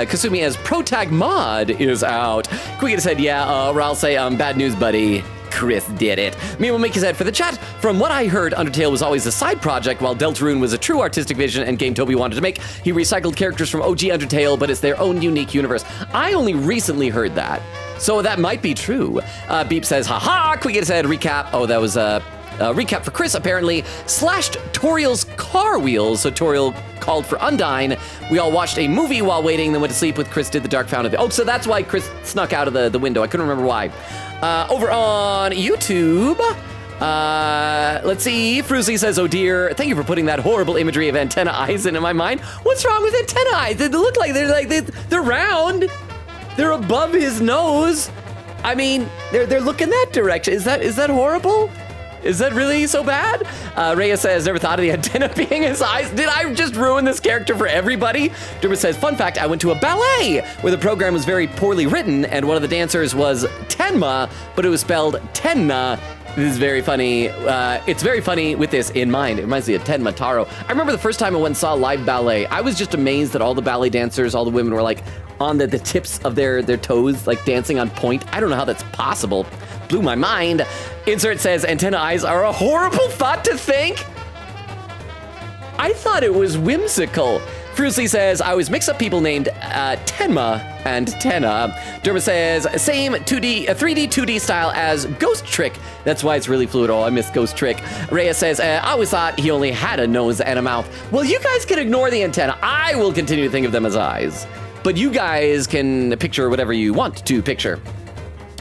Kasumi as Protag mod is out. Quigita said, yeah, or I'll say, bad news, buddy. Chris did it. Mimo Mickey said, for the chat, from what I heard, Undertale was always a side project, while Deltarune was a true artistic vision and game Toby wanted to make. He recycled characters from OG Undertale, but it's their own unique universe. I only recently heard that, so that might be true. Beep says, haha. Quigita said, recap. Oh, that was a recap for Chris, apparently. Slashed Toriel's car wheels, so Toriel called for Undyne. We all watched a movie while waiting, then went to sleep with Chris did the Dark Fountain. Oh, so that's why Chris snuck out of the window. I couldn't remember why. Over on YouTube, let's see. Fruzy says, oh dear, thank you for putting that horrible imagery of antenna eyes into my mind. What's wrong with antenna eyes? They look like they're round. They're above his nose. I mean, they're looking that direction. Is that horrible? Is that really so bad? Reyes says, never thought of the antenna being his eyes. Did I just ruin this character for everybody? Dermot says, fun fact, I went to a ballet where the program was very poorly written and one of the dancers was Tenma, but it was spelled Tenna. This is very funny. It's very funny with this in mind. It reminds me of Tenma Taro. I remember the first time I went and saw live ballet, I was just amazed that all the ballet dancers, all the women were like on the tips of their toes, like dancing on point. I don't know how that's possible. Blew my mind. Insert says, antenna eyes are a horrible thought to think. I thought it was whimsical. Frusley says, I always mix up people named Tenma and Tenna. Derma says, same 3D, 2D style as Ghost Trick. That's why it's really fluid. Oh, I miss Ghost Trick. Rhea says, I always thought he only had a nose and a mouth. Well, you guys can ignore the antenna. I will continue to think of them as eyes. But you guys can picture whatever you want to picture.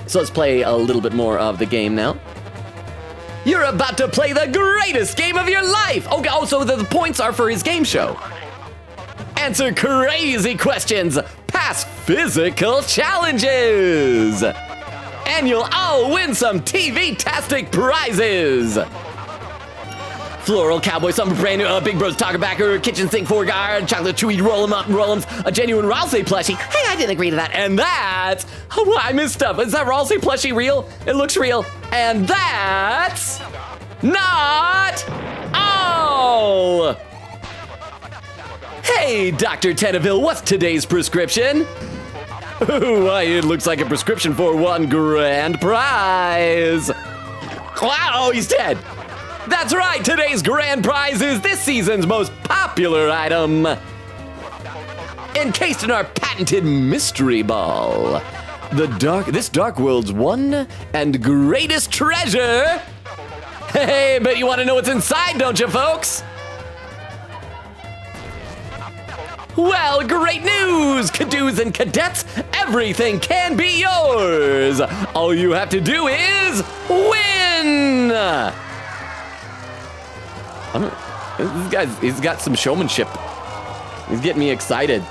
So let's play a little bit more of the game now. You're about to play the greatest game of your life. Okay, also the points are for his game show. Answer crazy questions. Pass physical challenges. And you'll all win some TV-tastic prizes. Floral cowboy, some brand new Big Bros Taco Backer, kitchen sink 4-guard, chocolate chewy roll-em-up, a genuine Ralsei plushie. Hey, I didn't agree to that. And that's, oh, I missed stuff. Is that Ralsei plushie real? It looks real. And that's not all. Hey, Dr. Tenneville, what's today's prescription? Ooh, why, it looks like a prescription for one grand prize. Wow, he's dead. That's right, today's grand prize is this season's most popular item. Encased in our patented mystery ball. This dark world's one and greatest treasure. Hey, but you want to know what's inside, don't you, folks? Well, great news, Cadoos and Cadets. Everything can be yours. All you have to do is win. This guy's, he's got some showmanship. He's getting me excited.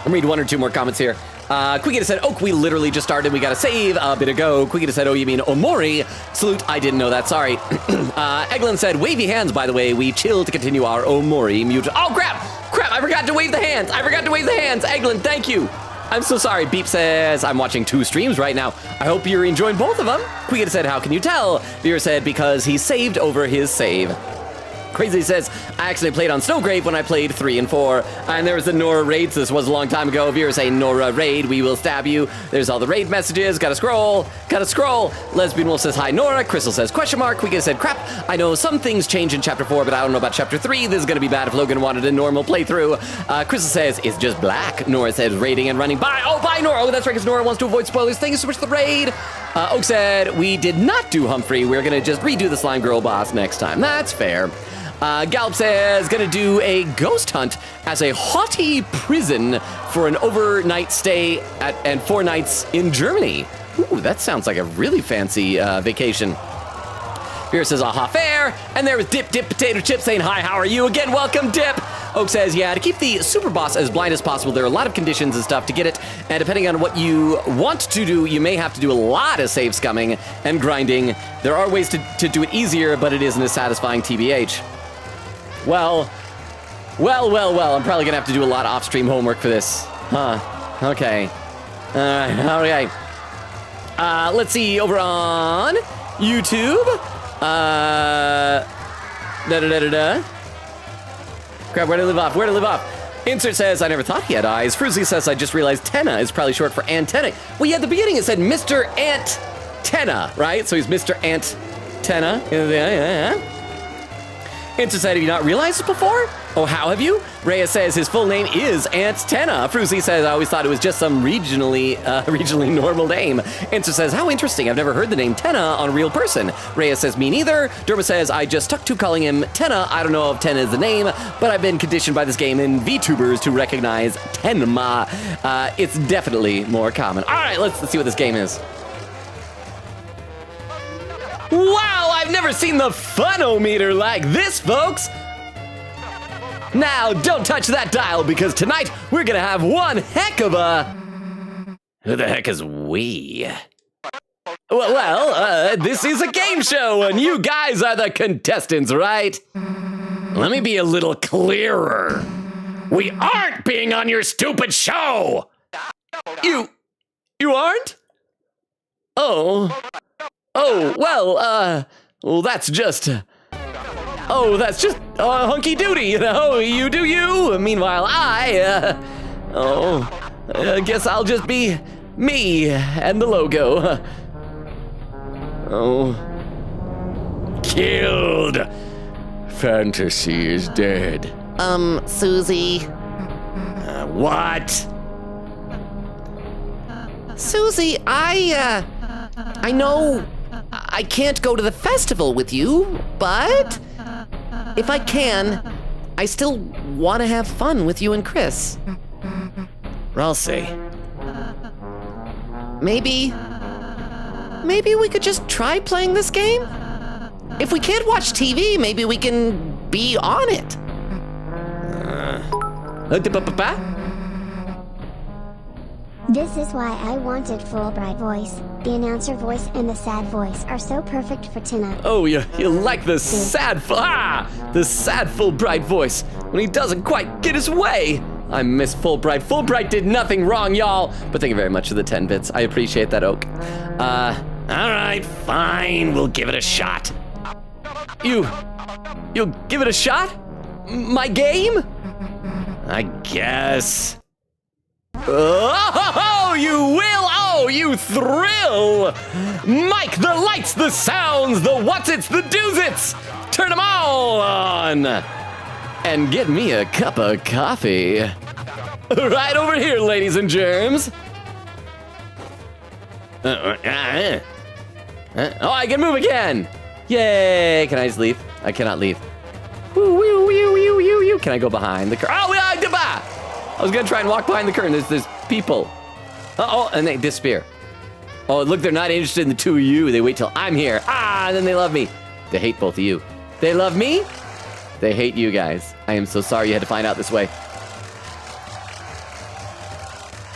I'll read one or two more comments here. Quigita said, Oak, we literally just started. We got to save a bit ago. Quigita said, oh, you mean Omori? Salute, I didn't know that. Sorry. Eglin said, wavy hands, by the way. We chill to continue our Omori mute. Oh, crap. Crap, I forgot to wave the hands. Eglin, thank you. I'm so sorry. Beep says, I'm watching 2 streams right now. I hope you're enjoying both of them. Quigita said, how can you tell? Vera said, because he saved over his save. Crazy says, I actually played on Snowgrave when I played 3 and 4. And there was the Nora raid, so this was a long time ago. Vera saying, Nora raid, we will stab you. There's all the raid messages, gotta scroll. Lesbian Wolf says, hi Nora. Crystal says, question mark. Quigita said, crap, I know some things change in Chapter 4, but I don't know about Chapter 3. This is gonna be bad if Logan wanted a normal playthrough. Crystal says, it's just black. Nora says, raiding and running. Bye, oh, bye Nora. Oh, that's right, because Nora wants to avoid spoilers. Thank you so much for the raid. Oak said, we did not do Humphrey. We're gonna just redo the Slime Girl boss next time. That's fair. Gallup says, gonna do a ghost hunt as a haughty prison for an overnight stay and 4 nights in Germany. Ooh, that sounds like a really fancy vacation. Vera says, aha, fair. And there was Dip Potato Chip saying, hi, how are you? Again, welcome, Dip. Oak says, yeah, to keep the super boss as blind as possible, there are a lot of conditions and stuff to get it. And depending on what you want to do, you may have to do a lot of save scumming and grinding. There are ways to do it easier, but it isn't as satisfying, TBH. Well, I'm probably gonna have to do a lot of off-stream homework for this. Huh, okay. Okay. Let's see, over on YouTube. Crap, where to live off? Insert says, I never thought he had eyes. Fruzy says, I just realized Tenna is probably short for antenna. Well, yeah, at the beginning it said Mr. Ant Tenna, right? So he's Mr. Ant Tenna. Yeah. Insert said, have you not realized this before? Oh, how have you? Rhea says his full name is Ant Tenna. Fruzy says, I always thought it was just some regionally normal name. Insert says, how interesting. I've never heard the name Tenna on a real person. Rhea says, me neither. Derma says, I just stuck to calling him Tenna. I don't know if Tenna is the name, but I've been conditioned by this game and VTubers to recognize Tenma. It's definitely more common. All right, let's see what this game is. Wow, I've never seen the funometer like this, folks! Now, don't touch that dial, because tonight we're gonna have one heck of a... Who the heck is we? Well, this is a game show, and you guys are the contestants, right? Let me be a little clearer. We aren't being on your stupid show! You aren't? Oh, well, that's just hunky doody, you know. You do you. Meanwhile, I guess I'll just be me and the logo. Oh, Killed. Fantasy is dead. Susie. What? Susie, I know I can't go to the festival with you, but if I can, I still want to have fun with you and Chris. Ralsei. Maybe we could just try playing this game? If we can't watch TV, maybe we can be on it. This is why I wanted Fulbright voice. The announcer voice and the sad voice are so perfect for Tina. oh, you like the sad Fulbright voice when he doesn't quite get his way. I miss Fulbright. Fulbright did nothing wrong, y'all. But thank you very much for the 10 bits. I appreciate that, Oak. All right, fine. We'll give it a shot. You'll give it a shot? My game? I guess. Oh, you will! Oh, you thrill! Mike, the lights, the sounds, the what's-its, the do's-its! Turn them all on! And get me a cup of coffee. Right over here, ladies and germs. Oh, I can move again! Yay! Can I just leave? I cannot leave. Can I go behind the curtain? Oh, I was gonna try and walk behind the curtain. There's people. Uh-oh, and they disappear. Oh, look, they're not interested in the two of you. They wait till I'm here. And then they love me. They hate both of you. They love me. They hate you guys. I am so sorry you had to find out this way.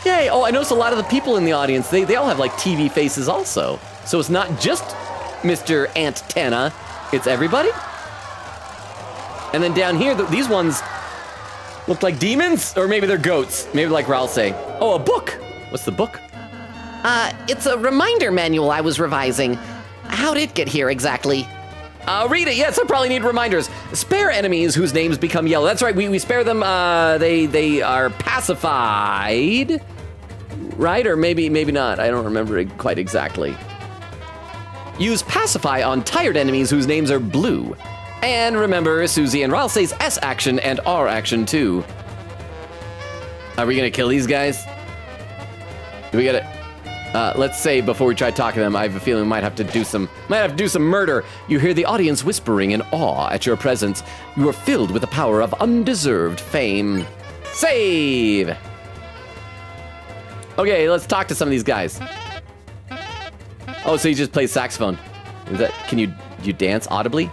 Yay! Oh, I noticed a lot of the people in the audience, they all have like TV faces also. So it's not just Mr. Antenna, it's everybody. And then down here, these ones look like demons, or maybe they're goats. Maybe like Ralsei. Oh, a book. What's the book? It's a reminder manual I was revising. How'd it get here exactly? Read it. Yes, I probably need reminders. Spare enemies whose names become yellow. That's right. We spare them. They are pacified, right? Or maybe not. I don't remember it quite exactly. Use pacify on tired enemies whose names are blue. And remember Susie and Ralsei's S action and R action too. Are we gonna kill these guys? We gotta. Let's say before we try talking to them, I have a feeling we might have to do some murder. You hear the audience whispering in awe at your presence. You are filled with the power of undeserved fame. Save! Okay, let's talk to some of these guys. Oh, so you just play saxophone. Can you dance audibly?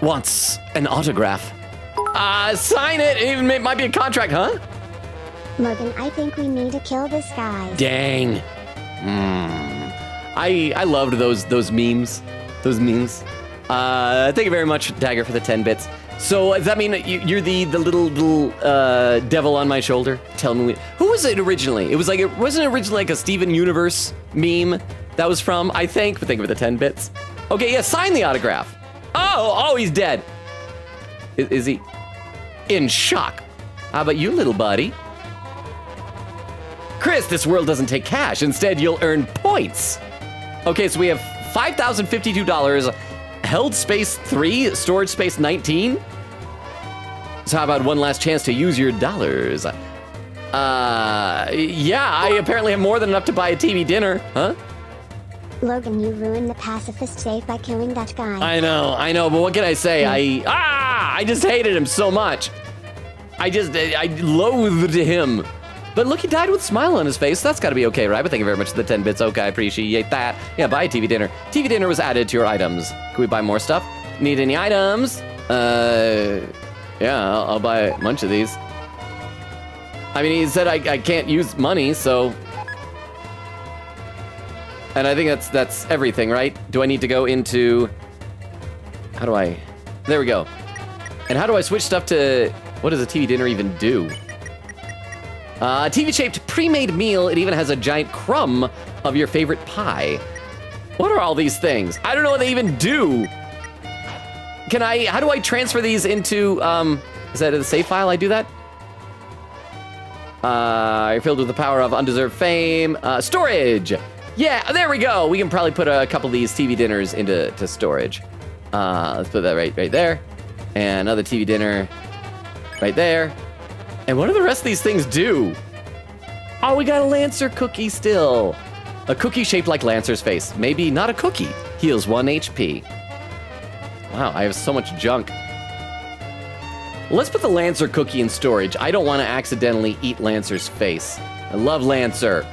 Wants an autograph. Sign it. It might be a contract, huh? Logan, I think we need to kill this guy. Dang. I loved those memes. Thank you very much, Dagger, for the 10 bits. So does that mean that you're the little devil on my shoulder? Tell me, who was it originally? It wasn't originally like a Steven Universe meme that was from, I think, but thank you for the 10 bits. Okay, yeah, sign the autograph. Oh, he's dead. Is he? In shock. How about you, little buddy? Chris, this world doesn't take cash. Instead, you'll earn points. Okay, so we have $5,052, held space 3, storage space 19. So how about one last chance to use your dollars? Yeah, I apparently have more than enough to buy a TV dinner, huh? Logan, you ruined the pacifist safe by killing that guy. I know, but what can I say? I just hated him so much. I loathed him. But look, he died with a smile on his face. That's got to be okay, right? But thank you very much for the 10 bits. Okay, I appreciate that. Yeah, buy a TV dinner. TV dinner was added to your items. Can we buy more stuff? Need any items? Yeah, I'll buy a bunch of these. I mean, he said I can't use money, so... And I think that's everything, right? Do I need to go into... How do I... There we go. And how do I switch stuff to... What does a TV dinner even do? A TV-shaped pre-made meal. It even has a giant crumb of your favorite pie. What are all these things? I don't know what they even do. Can I... How do I transfer these into... Is that a save file? I do that? You're filled with the power of undeserved fame. Storage! Yeah, there we go. We can probably put a couple of these TV dinners into storage. Let's put that right there. And another TV dinner right there. And what do the rest of these things do? Oh, we got a Lancer cookie still. A cookie shaped like Lancer's face. Maybe not a cookie. Heals 1 HP. Wow, I have so much junk. Let's put the Lancer cookie in storage. I don't want to accidentally eat Lancer's face. I love Lancer.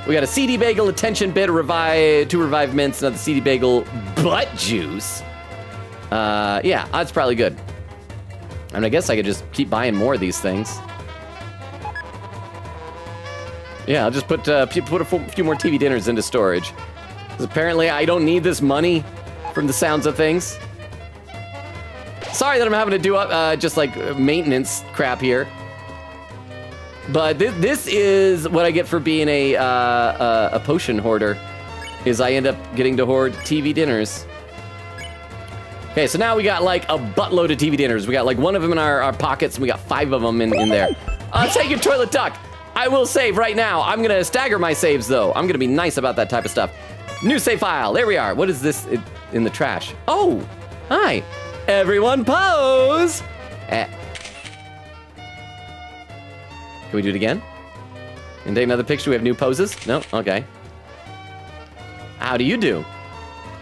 We got a CD bagel, a tension bit, 2 revived mints, another CD bagel, butt juice. Yeah, that's probably good. And I guess I could just keep buying more of these things. Yeah, I'll just put a few more TV dinners into storage. Because apparently I don't need this money from the sounds of things. Sorry that I'm having to do just like maintenance crap here. But this is what I get for being a potion hoarder, is I end up getting to hoard TV dinners. Okay, so now we got like a buttload of TV dinners. We got like one of them in our pockets, and we got 5 of them in there. Take your toilet duck. I will save right now. I'm gonna stagger my saves though. I'm gonna be nice about that type of stuff. New save file, there we are. What is this in the trash? Oh, hi. Everyone pose. Can we do it again? And take another picture. We have new poses? No? Okay. How do you do?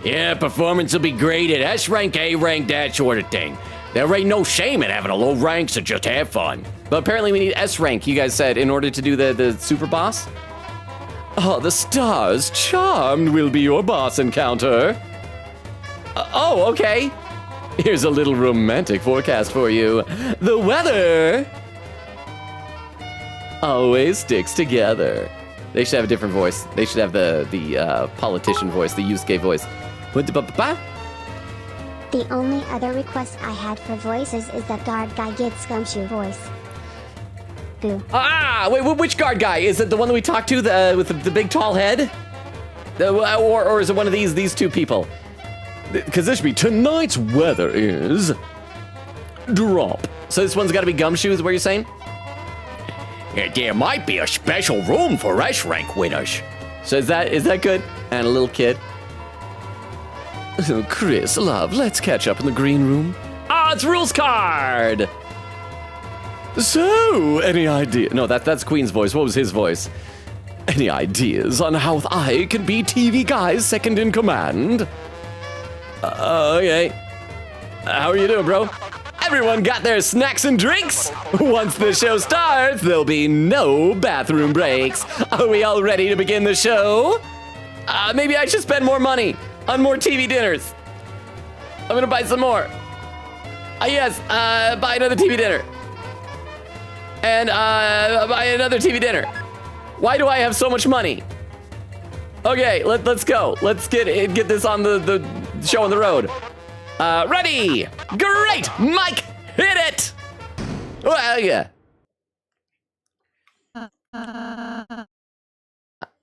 Yeah, performance will be great at S rank, A rank, that sort of thing. There ain't no shame in having a low rank, so just have fun. But apparently we need S rank, you guys said, in order to do the super boss? Oh, the stars charmed will be your boss encounter. Oh, okay. Here's a little romantic forecast for you. The weather always sticks together. They should have a different voice. They should have the politician voice, the Yusuke voice. The only other request I had for voices is that guard guy gets Gumshoe voice. Boo. Wait, which guard guy? Is it the one that we talked to, with the big tall head? Or is it one of these 2 people? Because this should be, tonight's weather is drop. So this one's got to be Gumshoe, is what you're saying? Yeah, there might be a special room for S rank winners. So is that good? And a little kid. Chris, love, let's catch up in the green room. It's rules card. So, any idea? No, that's Queen's voice. What was his voice? Any ideas on how I can be TV Guy's second in command? Okay. How are you doing, bro? Everyone got their snacks and drinks? Once the show starts, there'll be no bathroom breaks. Are we all ready to begin the show? Maybe I should spend more money on more TV dinners. I'm gonna buy some more. Yes, buy another TV dinner. And buy another TV dinner. Why do I have so much money? Okay, let's go. Let's get this on the show on the road. Ready? Great! Mike, hit it! Well, yeah.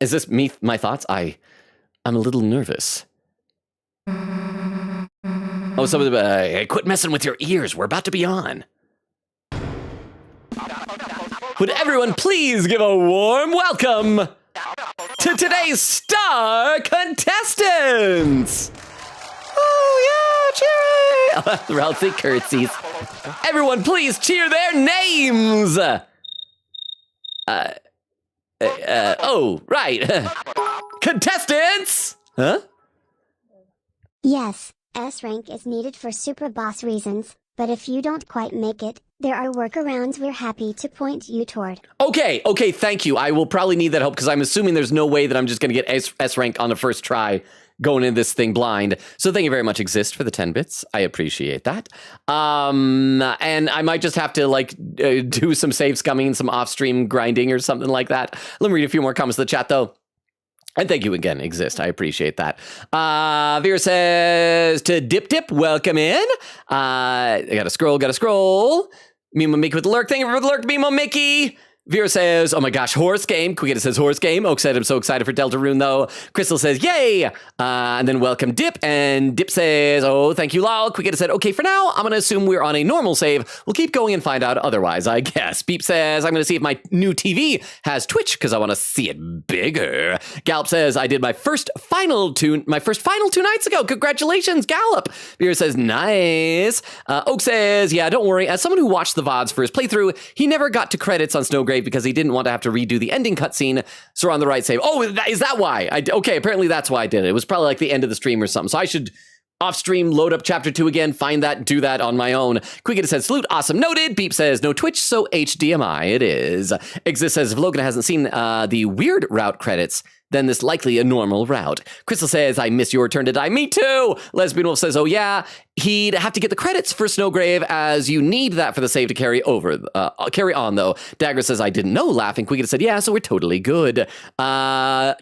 Is this my thoughts? I'm a little nervous. Oh, somebody, Hey, quit messing with your ears. We're about to be on. would everyone please give a warm welcome to today's star contestants? Oh, yeah, cheer! Ralphie curtsies. Everyone, please cheer their names! Oh, right. Contestants! Huh? Yes, S rank is needed for super boss reasons, but if you don't quite make it, there are workarounds we're happy to point you toward. Okay, thank you. I will probably need that help because I'm assuming there's no way that I'm just going to get S rank on the first try going into this thing blind. So thank you very much, Exist, for the 10 bits. I appreciate that. And I might just have to do some save scumming, some off-stream grinding or something like that. Let me read a few more comments in the chat, though. And thank you again, Exist. I appreciate that. Vera says to Dip, welcome in. I gotta scroll. Mimo Mickey with the lurk. Thank you for the lurk, Mimo Mickey. Vera says, oh my gosh, horse game. Quickita says horse game. Oak said, I'm so excited for Deltarune though. Crystal says, yay. And then welcome Dip. And Dip says, oh, thank you, Lal. Quickita said, okay, for now, I'm going to assume we're on a normal save. We'll keep going and find out otherwise, I guess. Beep says, I'm going to see if my new TV has Twitch because I want to see it bigger. Gallop says, I did my first final two nights ago. Congratulations, Gallop. Vera says, nice. Oak says, yeah, don't worry. As someone who watched the VODs for his playthrough, he never got to credits on Snowgrave because he didn't want to have to redo the ending cutscene, so we're on the right save. Oh, is that why? Okay, apparently that's why I did it. It was probably like the end of the stream or something. So I should off stream load up chapter 2 again, find that, do that on my own. Quickita says, salute, awesome, noted. Beep says, no Twitch, so HDMI it is. Exist says, if Logan hasn't seen the weird route credits, then this likely a normal route. Crystal says, I miss your turn to die. Me too. Lesbian Wolf says, oh yeah, he'd have to get the credits for Snowgrave as you need that for the save to carry on though. Dagger says, I didn't know, laughing. Quickita said, yeah, so we're totally good. Jacksonon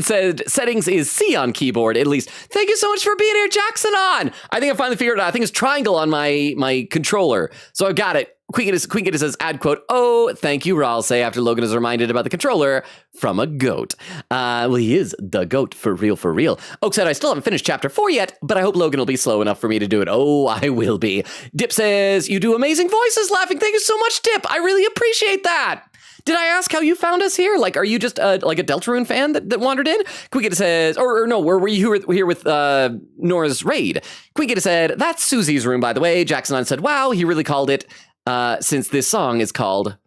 said, settings is C on keyboard, at least. Thank you so much for being here, Jacksonon. I think I finally figured it out. I think it's triangle on my controller. So I've got it. Quickita says, add quote, oh, thank you, Raul say, after Logan is reminded about the controller from a goat. Well, he is the goat, for real. Oak said, I still haven't finished chapter 4 yet, but I hope Logan will be slow enough for me to do it. Oh, I will be. Dip says, you do amazing voices, laughing. Thank you so much, Dip. I really appreciate that. Did I ask how you found us here? Like, are you just like a Deltarune fan that wandered in? Quickita says, or no, were you here with Nora's raid? Quickita said, that's Susie's room, by the way. Jackson said, wow, he really called it, since this song is called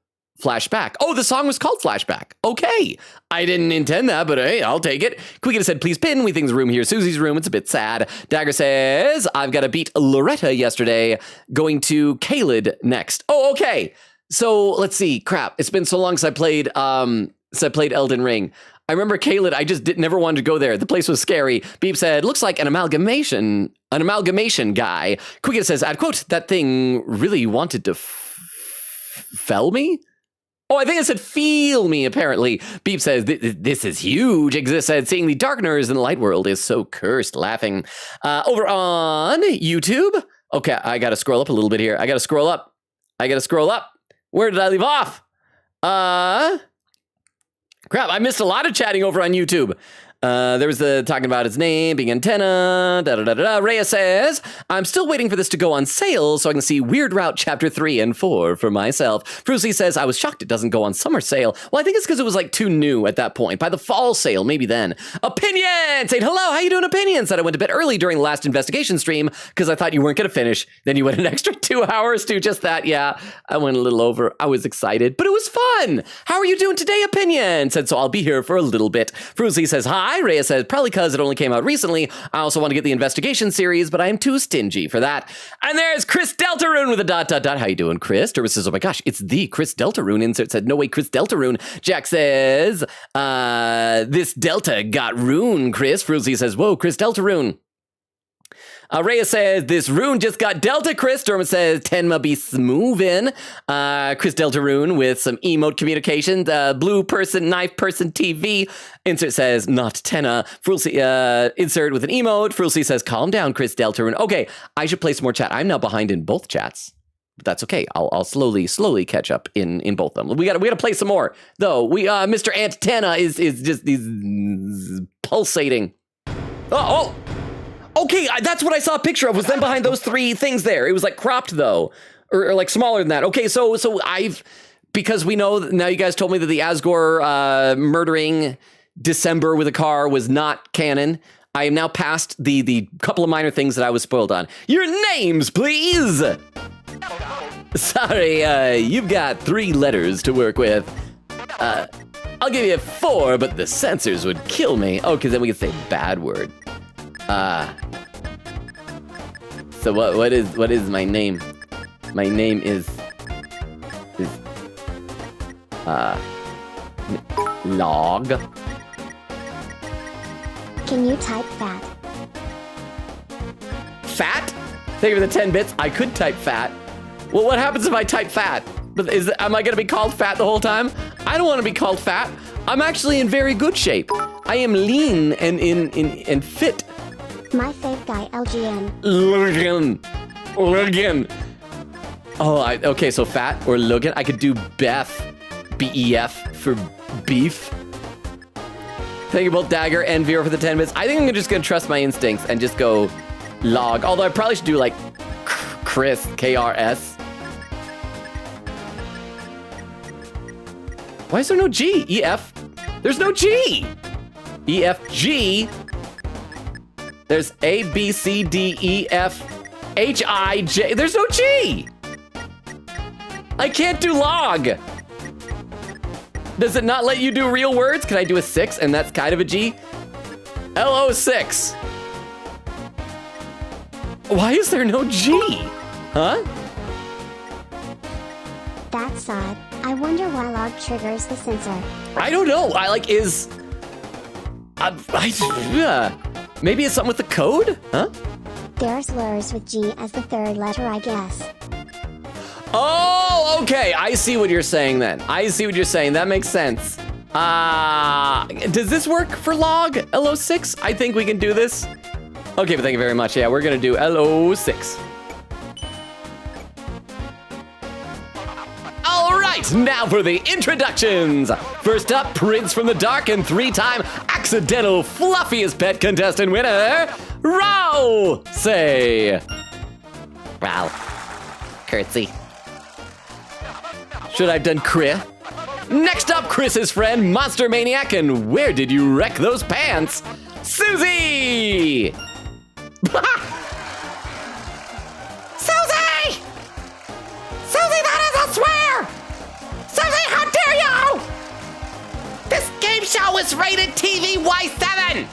Flashback. Oh, the song was called Flashback. Okay. I didn't intend that, but hey, I'll take it. Quickita said, please pin. We think the room here is Susie's room. It's a bit sad. Dagger says, I've got to beat Loretta yesterday. Going to Kaled next. Oh, okay. So let's see. Crap. It's been so long since I played Elden Ring. I remember Kaled. I just never wanted to go there. The place was scary. Beep said, looks like an amalgamation guy. Quickita says, add quote, that thing really wanted to fell me? Oh, I think it said feel me, apparently. Beep says, this is huge. Exist said, seeing the darkeners in the light world is so cursed, laughing. Over on YouTube. Okay, I got to scroll up a little bit here. I got to scroll up. Where did I leave off? Crap, I missed a lot of chatting over on YouTube. There was the talking about his name, being antenna, Rhea says, I'm still waiting for this to go on sale so I can see Weird Route Chapter 3 and 4 for myself. Brucey says, I was shocked it doesn't go on summer sale. Well, I think it's because it was like too new at that point. By the fall sale, maybe then. Opinion! Saying, hello, how you doing, Opinion? Said I went to bed early during the last investigation stream because I thought you weren't going to finish. Then you went an extra 2 hours to just that. Yeah, I went a little over. I was excited, but it was fun. How are you doing today, Opinion? Said, so I'll be here for a little bit. Brucey says, hi. Rhea says, probably because it only came out recently. I also want to get the investigation series, but I am too stingy for that. And there's Chris Deltarune with a ... How you doing, Chris? Dervis says, oh my gosh, it's the Chris Deltarune. Insert said, no way, Chris Deltarune. Jack says, this Delta got rune, Chris. Fruzy says, whoa, Chris Deltarune. Rhea says, this rune just got Delta, Chris. Dermot says, Tenma be smoothin'. Chris Deltarune with some emote communication. Blue person, knife person, TV. Insert says, not Tenna. Insert with an emote. Frulsey says, calm down, Chris Deltarune. Okay, I should play some more chat. I'm now behind in both chats. But that's okay. I'll slowly catch up in both of them. We gotta play some more. Though, Mr. Antenna is just he's pulsating. Oh! Okay, that's what I saw a picture of, was them behind those 3 things there. It was like cropped though, or like smaller than that. Okay, so because we know, now you guys told me that the Asgore murdering December with a car was not canon. I am now past the couple of minor things that I was spoiled on. Your names, please! Sorry, you've got 3 letters to work with. I'll give you 4, but the censors would kill me. Oh, because then we can say bad word. So what is my name? My name is Log. Can you type fat? Fat? Thank you for the 10 bits. I could type fat. Well, what happens if I type fat? But am I gonna be called fat the whole time? I don't want to be called fat. I'm actually in very good shape. I am lean and fit. My fave guy, LGN. Logan. Oh, okay, so fat or Logan. I could do Beth, B-E-F for beef. Thank you both, Dagger and Vera, for the 10 minutes. I think I'm just gonna trust my instincts and just go log. Although I probably should do like Chris, K-R-S. Why is there no G? E-F? There's no G! E-F-G. There's A, B, C, D, E, F, H, I, J. There's no G! I can't do log. Does it not let you do real words? Can I do a 6 and that's kind of a G? L-O-6. Why is there no G? Huh? That's odd. I wonder why log triggers the sensor. I don't know. Maybe it's something with the code? Huh? There's slurs with G as the third letter, I guess. Oh, okay. I see what you're saying then. I see what you're saying. That makes sense. Does this work for log LO6? I think we can do this. Okay, but thank you very much. Yeah, we're gonna do LO6. All right, now for the introductions. First up, Prince from the Dark and 3-time accidental fluffiest pet contestant winner, Rao Say. Wow. Curtsy. Should I have done Chris? Next up, Chris's friend, Monster Maniac, and where did you wreck those pants? Susie! Susie! Susie, that is a swear! Susie, how dare you! This game show is rated TV Y7!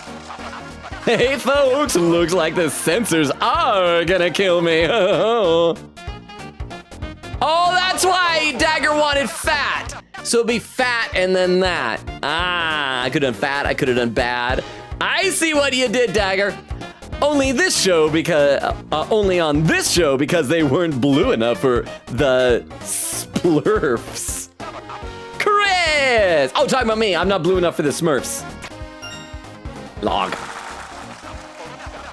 Hey folks, looks like the censors are gonna kill me. Oh, that's why Dagger wanted fat. So it'd be fat and then that. I could have done fat, I could have done bad. I see what you did, Dagger. Only on this show because they weren't blue enough for the Splurfs. Chris! Oh, talking about me. I'm not blue enough for the Smurfs. Log.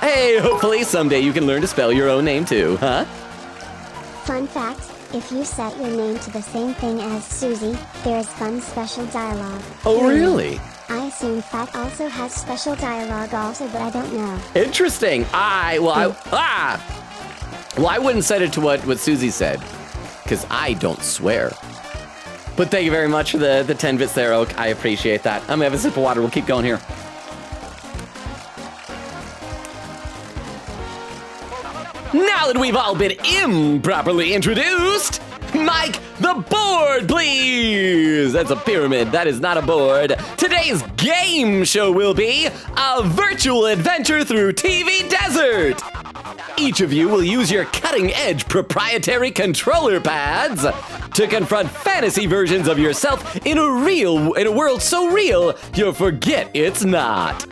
Hey, hopefully someday you can learn to spell your own name too, huh? Fun fact, if you set your name to the same thing as Susie, there is fun special dialogue. Oh, really? I assume fat also has special dialogue also, but I don't know. Interesting. I wouldn't set it to what Susie said, because I don't swear. But thank you very much for the 10 bits there, Oak. I appreciate that. I'm gonna have a sip of water. We'll keep going here. Now that we've all been improperly introduced, Mike, the board, please! That's a pyramid, that is not a board. Today's game show will be a virtual adventure through TV Desert. Each of you will use your cutting-edge proprietary controller pads to confront fantasy versions of yourself in a world so real you'll forget it's not.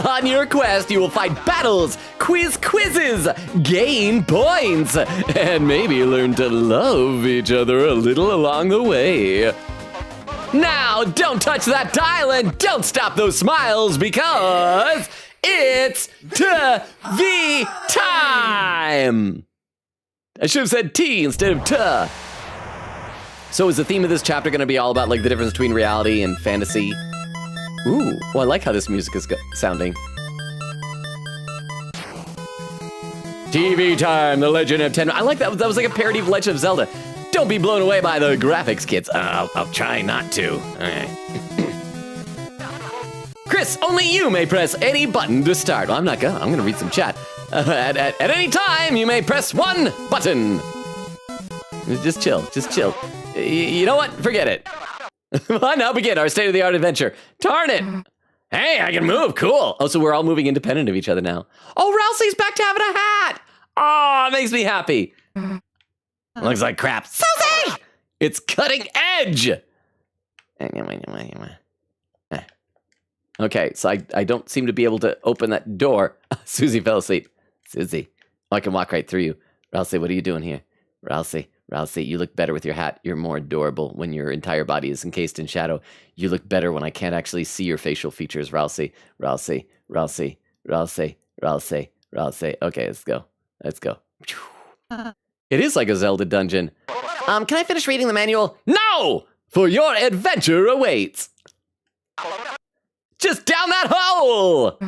On your quest, you will fight battles, quizzes, gain points, and maybe learn to love each other a little along the way. Now, don't touch that dial and don't stop those smiles because it's TV time! I should have said T instead of T. So is the theme of this chapter going to be all about like the difference between reality and fantasy? Ooh, well, I like how this music is sounding. TV time, The Legend of 10. I like that. That was like a parody of Legend of Zelda. Don't be blown away by the graphics, kids. I'll try not to. All right. Chris, only you may press any button to start. Well, I'm not gonna. I'm gonna read some chat. At any time, you may press one button. Just chill. Just chill. You know what? Forget it. Now begin our state-of-the-art adventure. Darn it! Hey, I can move. Cool. Oh, so we're all moving independent of each other now. Oh, Ralsei's back to having a hat. Oh, it makes me happy. Looks like crap. Susie! It's cutting edge. Okay, so I don't seem to be able to open that door. Susie fell asleep. Susie. Oh, I can walk right through you. Ralsei, what are you doing here? Ralsei. Ralsei, you look better with your hat. You're more adorable when your entire body is encased in shadow. You look better when I can't actually see your facial features, Ralsei. Ralsei, Ralsei, Ralsei, Ralsei, Ralsei. Okay, let's go. Let's go. It is like a Zelda dungeon. Can I finish reading the manual? No! For your adventure awaits. Just down that hole!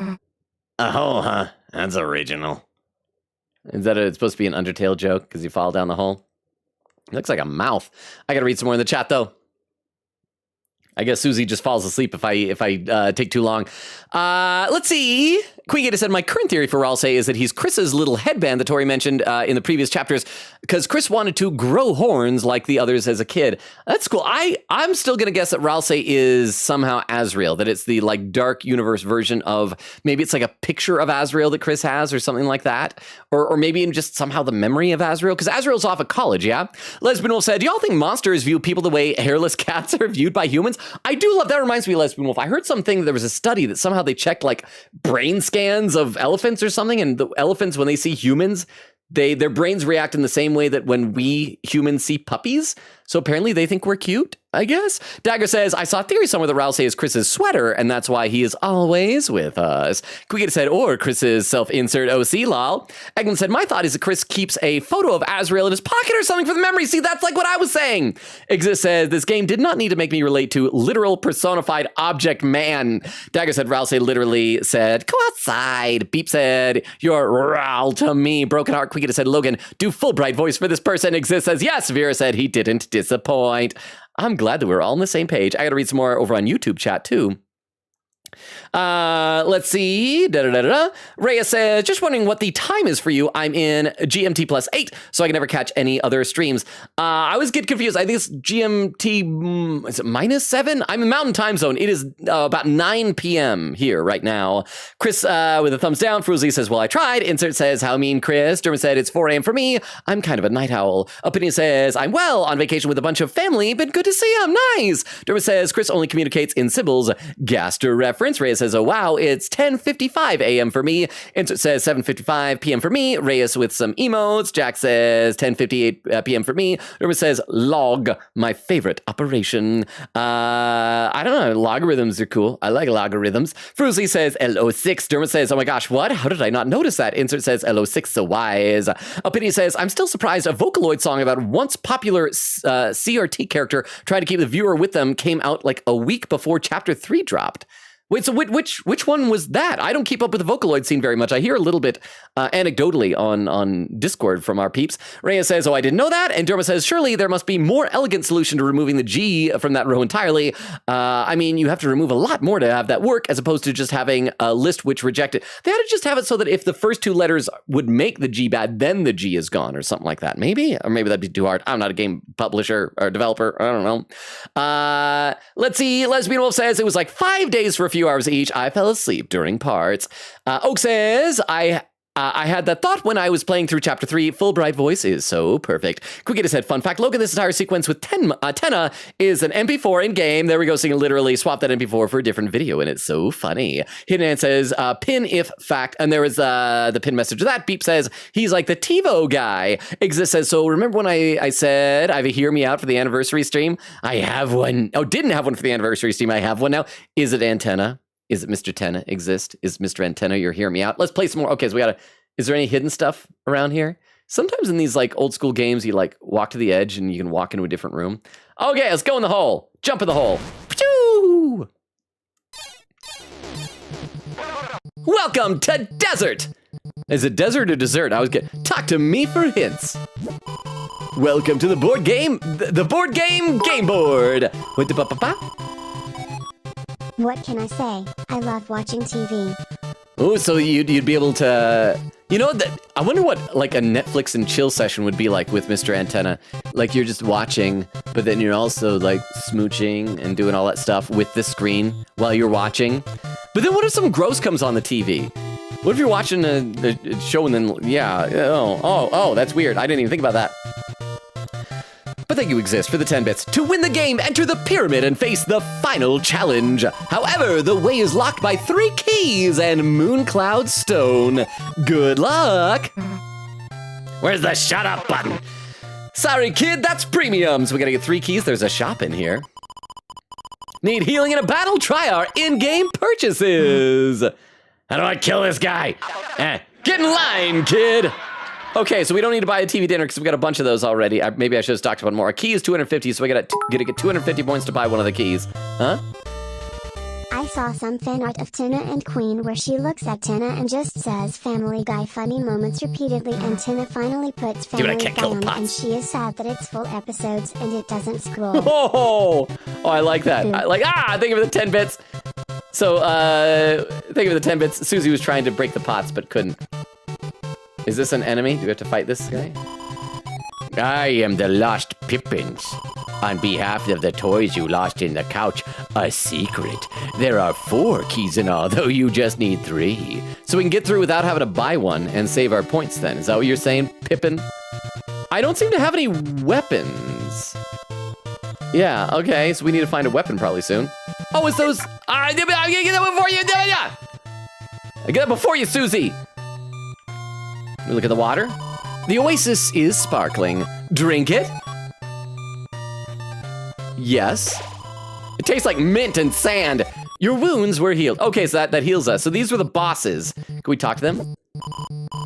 A hole, huh? That's original. Is that it's supposed to be an Undertale joke because you fall down the hole? It looks like a mouth. I gotta read some more in the chat though. I guess Susie just falls asleep if I take too long. Let's see. Queegata said, my current theory for Ralsei is that he's Chris's little headband that Tori mentioned in the previous chapters because Chris wanted to grow horns like the others as a kid. That's cool. I'm still going to guess that Ralsei is somehow Asriel, that it's the like dark universe version of, maybe it's like a picture of Asriel that Chris has or something like that. Or maybe in just somehow the memory of Asriel, because Asriel's off at college, yeah? Lesbian Wolf said, do y'all think monsters view people the way hairless cats are viewed by humans? I do love, that reminds me of Lesbian Wolf. I heard something, there was a study that somehow they checked like brain scans of elephants or something, and the elephants, when they see humans, their brains react in the same way that when we humans see puppies. So apparently they think we're cute, I guess. Dagger says, I saw a theory somewhere that Ralsei is Chris's sweater, and that's why he is always with us. Quigita said, or Chris's self-insert OC lol. Eglin said, my thought is that Chris keeps a photo of Asriel in his pocket or something for the memory. See, that's like what I was saying. Exist says, this game did not need to make me relate to literal personified object man. Dagger said, Ralsei literally said, go outside. Beep said, you're Ral to me. Broken Heart. Quigita said, Logan, do Fulbright voice for this person. Exist says, yes. Vera said, he didn't disappoint. I'm glad that we're all on the same page. I got to read some more over on YouTube chat too. Let's see. Rhea says, just wondering what the time is for you. I'm in GMT +8, so I can never catch any other streams. I always get confused. I think it's GMT, is it -7? I'm in Mountain Time Zone. It is about 9 p.m. here right now. Chris with a thumbs down. Fruzy says, well, I tried. Insert says, how mean, Chris. Dermot said, it's 4 a.m. for me. I'm kind of a night owl. Opinion says, I'm well on vacation with a bunch of family, but good to see him. Nice. Dermot says, Chris only communicates in symbols. Gaster reference. Reyes says, oh wow, it's 10:55 a.m. for me. Insert says 7:55 p.m. for me. Reyes with some emotes. Jack says 10:58 p.m. for me. Dermot says log, my favorite operation. I don't know, logarithms are cool. I like logarithms. Fruzy says LO6. Dermot says, oh my gosh, what? How did I not notice that? Insert says LO6 so wise. Opinion says, I'm still surprised a Vocaloid song about once popular CRT character trying to keep the viewer with them came out like a week before Chapter 3 dropped. Wait, so which one was that? I don't keep up with the Vocaloid scene very much. I hear a little bit anecdotally on Discord from our peeps. Rhea says, oh, I didn't know that. And Derma says, surely there must be more elegant solution to removing the G from that row entirely. I mean, you have to remove a lot more to have that work as opposed to just having a list which reject it. They had to just have it so that if the first two letters would make the G bad, then the G is gone or something like that. Maybe? Or maybe that'd be too hard. I'm not a game publisher or developer. I don't know. Let's see. Lesbian Wolf says, it was like 5 days for a few hours each. I fell asleep during parts. Oak says, I had that thought when I was playing through Chapter 3. Fulbright voice is so perfect. Quigita said, fun fact, Logan, this entire sequence with Tenna is an MP4 in-game. There we go, so you can literally swap that MP4 for a different video, and it's so funny. Hidden Ant says, pin if fact, and there was the pin message of that. Beep says, he's like the TiVo guy. Exist says, so remember when I said I have a Hear Me Out for the anniversary stream? I have one. Oh, didn't have one for the anniversary stream. I have one now. Is it Antenna? Is it Mr. Tenna exist? Is Mr. Antenna, you're hearing me out? Let's play some more. Okay, so we gotta, is there any hidden stuff around here? Sometimes in these like old school games, you like walk to the edge and you can walk into a different room. Okay, let's go in the hole. Jump in the hole. Pachoo! Welcome to Desert. Is it desert or dessert? I was getting, talk to me for hints. Welcome to the board game, the board game game board. What the ba-ba-ba? What can I say? I love watching TV. Oh, so you'd be able to, you know, that I wonder what like a Netflix and chill session would be like with Mr. Antenna. Like you're just watching, but then you're also like smooching and doing all that stuff with the screen while you're watching. But then what if some gross comes on the TV? What if you're watching a show and then, yeah, oh, that's weird. I didn't even think about that. But thank you, Exist, for the 10 bits. To win the game, enter the pyramid and face the final challenge. However, the way is locked by 3 keys and Mooncloud Stone. Good luck. Where's the shut up button? Sorry, kid, that's premium. So we gotta get 3 keys. There's a shop in here. Need healing in a battle? Try our in-game purchases. How do I kill this guy? Get in line, kid. Okay, so we don't need to buy a TV dinner because we got a bunch of those already. Maybe I should have stocked up on more. A key is 250, so we gotta get 250 points to buy one of the keys. Huh? I saw some fan art of Tina and Queen where she looks at Tina and just says Family Guy funny moments repeatedly, and Tina finally puts Dude, I Family can't Guy kill on, pots. and she is sad that it's full episodes and it doesn't scroll. Oh, I like that. Think of the 10 bits. So, think of the 10 bits. Susie was trying to break the pots, but couldn't. Is this an enemy? Do we have to fight this guy? I am the lost Pippins. On behalf of the toys you lost in the couch, a secret. There are 4 keys in all, though you just need 3. So we can get through without having to buy one and save our points then. Is that what you're saying, Pippin? I don't seem to have any weapons. Yeah, okay, so we need to find a weapon probably soon. Oh, it's those... I'm gonna get that before you... I get that before you, Susie! We look at the water. The oasis is sparkling. Drink it. Yes. It tastes like mint and sand. Your wounds were healed. Okay, so that heals us. So these were the bosses. Can we talk to them?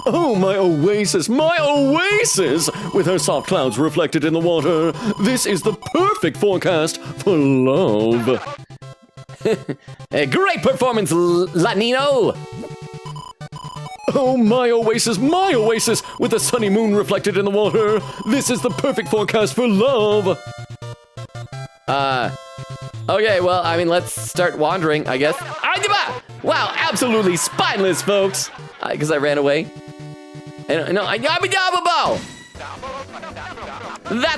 Oh, my oasis, my oasis! With her soft clouds reflected in the water, this is the perfect forecast for love. A great performance, Latino! Oh, my oasis, with the sunny moon reflected in the water, this is the perfect forecast for love. Okay, well, I mean, let's start wandering, I guess. Wow, absolutely spineless, folks! Because I ran away. That's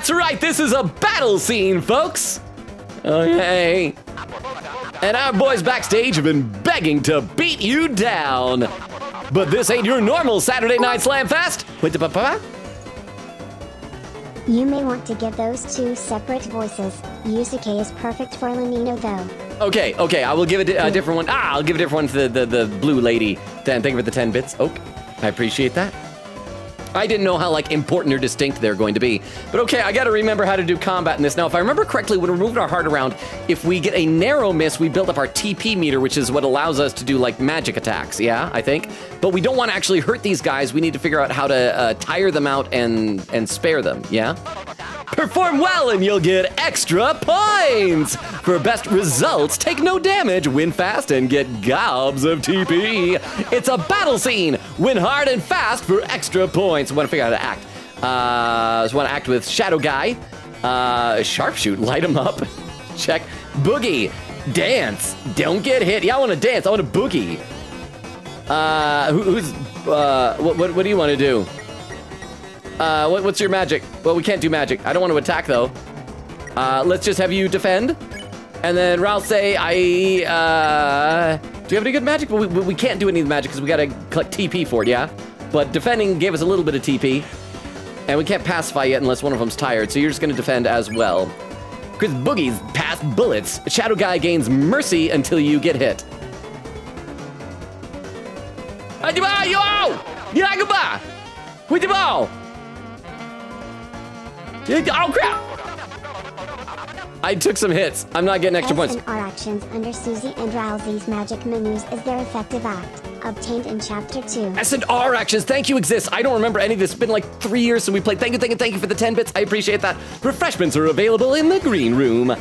right, this is a battle scene, folks! Okay. And our boys backstage have been begging to beat you down. But this ain't your normal Saturday Night Slam Fest. You may want to get those 2 separate voices. Yusuke is perfect for Lenino though. Okay, I will give it a different one. I'll give a different one to the blue lady. Then thank you for the 10 bits. Oh, I appreciate that. I didn't know how important or distinct they're going to be. But okay, I gotta remember how to do combat in this. Now, if I remember correctly, when we're moving our heart around, if we get a narrow miss, we build up our TP meter, which is what allows us to do magic attacks, yeah, I think. But we don't want to actually hurt these guys. We need to figure out how to tire them out and spare them, yeah? Perform well and you'll get extra points! For best results, take no damage, win fast, and get gobs of TP. It's a battle scene! Win hard and fast for extra points. I want to figure out how to act. Just want to act with Shadow Guy. Sharpshoot, light him up. Check. Boogie. Dance. Don't get hit. Yeah, I want to dance. I want to boogie. What do you want to do? What's your magic? Well, we can't do magic. I don't want to attack, though. Let's just have you defend. And then Ralph say, do you have any good magic? Well, we can't do any of the magic because we got to collect TP for it, yeah? But defending gave us a little bit of TP. And we can't pacify yet unless one of them's tired, so you're just going to defend as well. Chris Boogie's pass bullets. Shadow Guy gains mercy until you get hit. Oh, crap! I took some hits. I'm not getting extra points. S&R actions under Susie and Ralsei's magic menus is their effective act, obtained in Chapter 2. S&R actions, thank you, exists. I don't remember any of this. It's been like 3 years since we played. Thank you for the 10 bits. I appreciate that. Refreshments are available in the green room.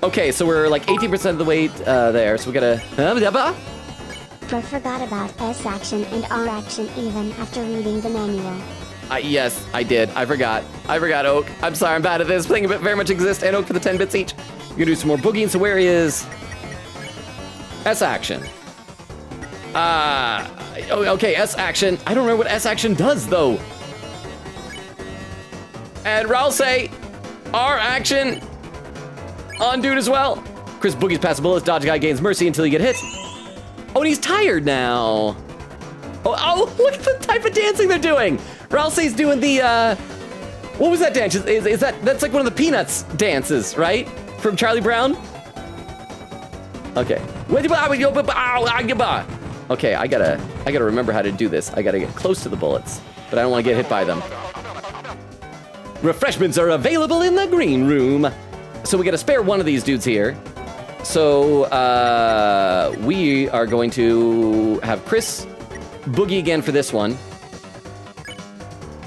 Okay, so we're like 18% of the way there, so we gotta... But forgot about S action and R action even after reading the manual. Yes, I did. I forgot, Oak. I'm sorry, I'm bad at this. Thank you very much, exist, and Oak for the 10 bits each. We're gonna do some more boogieing, so where is... S action. Okay, S action. I don't remember what S action does, though. And Raul say, R action. On dude as well. Chris Boogie's pass bullets, dodge guy gains mercy until you get hit. Oh, and he's tired now. Oh, look at the type of dancing they're doing. Ralsei's doing the, what was that dance? Is that's like one of the Peanuts dances, right? From Charlie Brown? Okay. Okay, I gotta remember how to do this. I gotta get close to the bullets, but I don't want to get hit by them. refreshments are available in the green room. So we got to spare one of these dudes here. So we are going to have Chris boogie again for this one.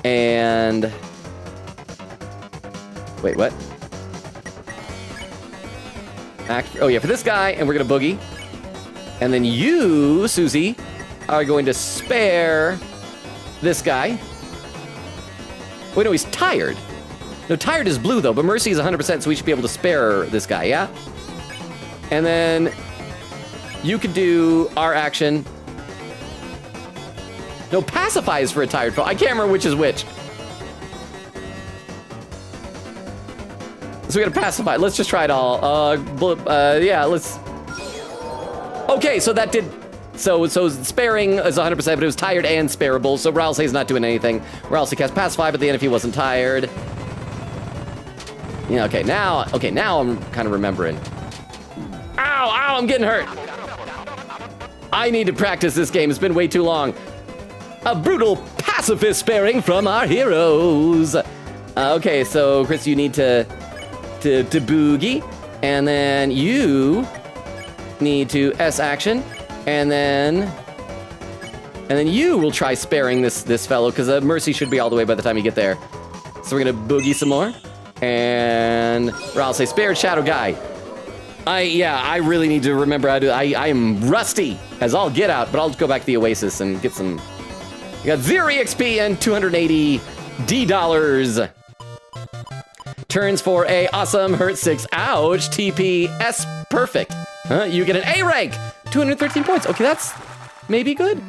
And wait, what? Oh yeah, for this guy, and we're gonna boogie. And then you, Susie, are going to spare this guy. Wait, no, he's tired. No, tired is blue though, but Mercy is 100%, so we should be able to spare this guy, yeah? And then you could do our action. No, pacify is for a tired foe. I can't remember which is which. So we gotta pacify. Let's just try it all. Yeah, let's. Okay, so that did. So sparing is 100%, but it was tired and sparable. So Ralsei's not doing anything. Ralsei cast pacify, but at the end if he wasn't tired. Yeah. Okay. Now I'm kind of remembering. Ow! I'm getting hurt. I need to practice this game. It's been way too long. A brutal pacifist sparing from our heroes. Okay, so Chris, you need to boogie, and then you need to S action, and then you will try sparing this fellow because Mercy should be all the way by the time you get there. So we're gonna boogie some more, and I'll say spare Shadow Guy. I really need to remember how to. I am rusty as all get out, but I'll go back to the Oasis and get some. We got 0 EXP and 280 D dollars. Turns for a awesome hurt 6. Ouch. TPS perfect. You get an A rank. 213 points. Okay, that's maybe good.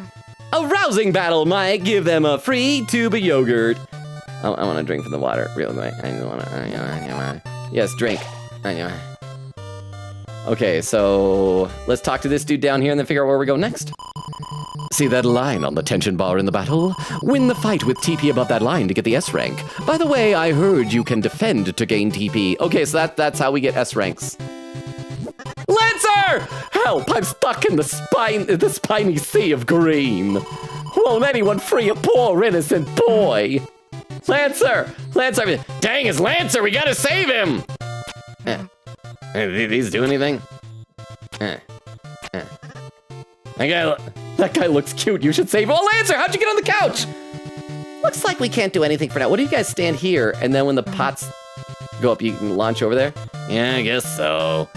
A rousing battle might give them a free tube of yogurt. I want to drink from the water real quick. Yes, drink. Okay, so let's talk to this dude down here and then figure out where we go next. See that line on the tension bar in the battle? Win the fight with TP above that line to get the S rank. By the way, I heard you can defend to gain TP. Okay, so that's how we get S ranks. Lancer! Help! I'm stuck in the spiny sea of green. Won't anyone free a poor innocent boy? Lancer! Dang, it's Lancer! We gotta save him! Did these do anything? That guy looks cute. You should save him. Oh, Lancer, how'd you get on the couch? Looks like we can't do anything for now. What do you guys stand here, and then when the pots go up, you can launch over there? Yeah, I guess so.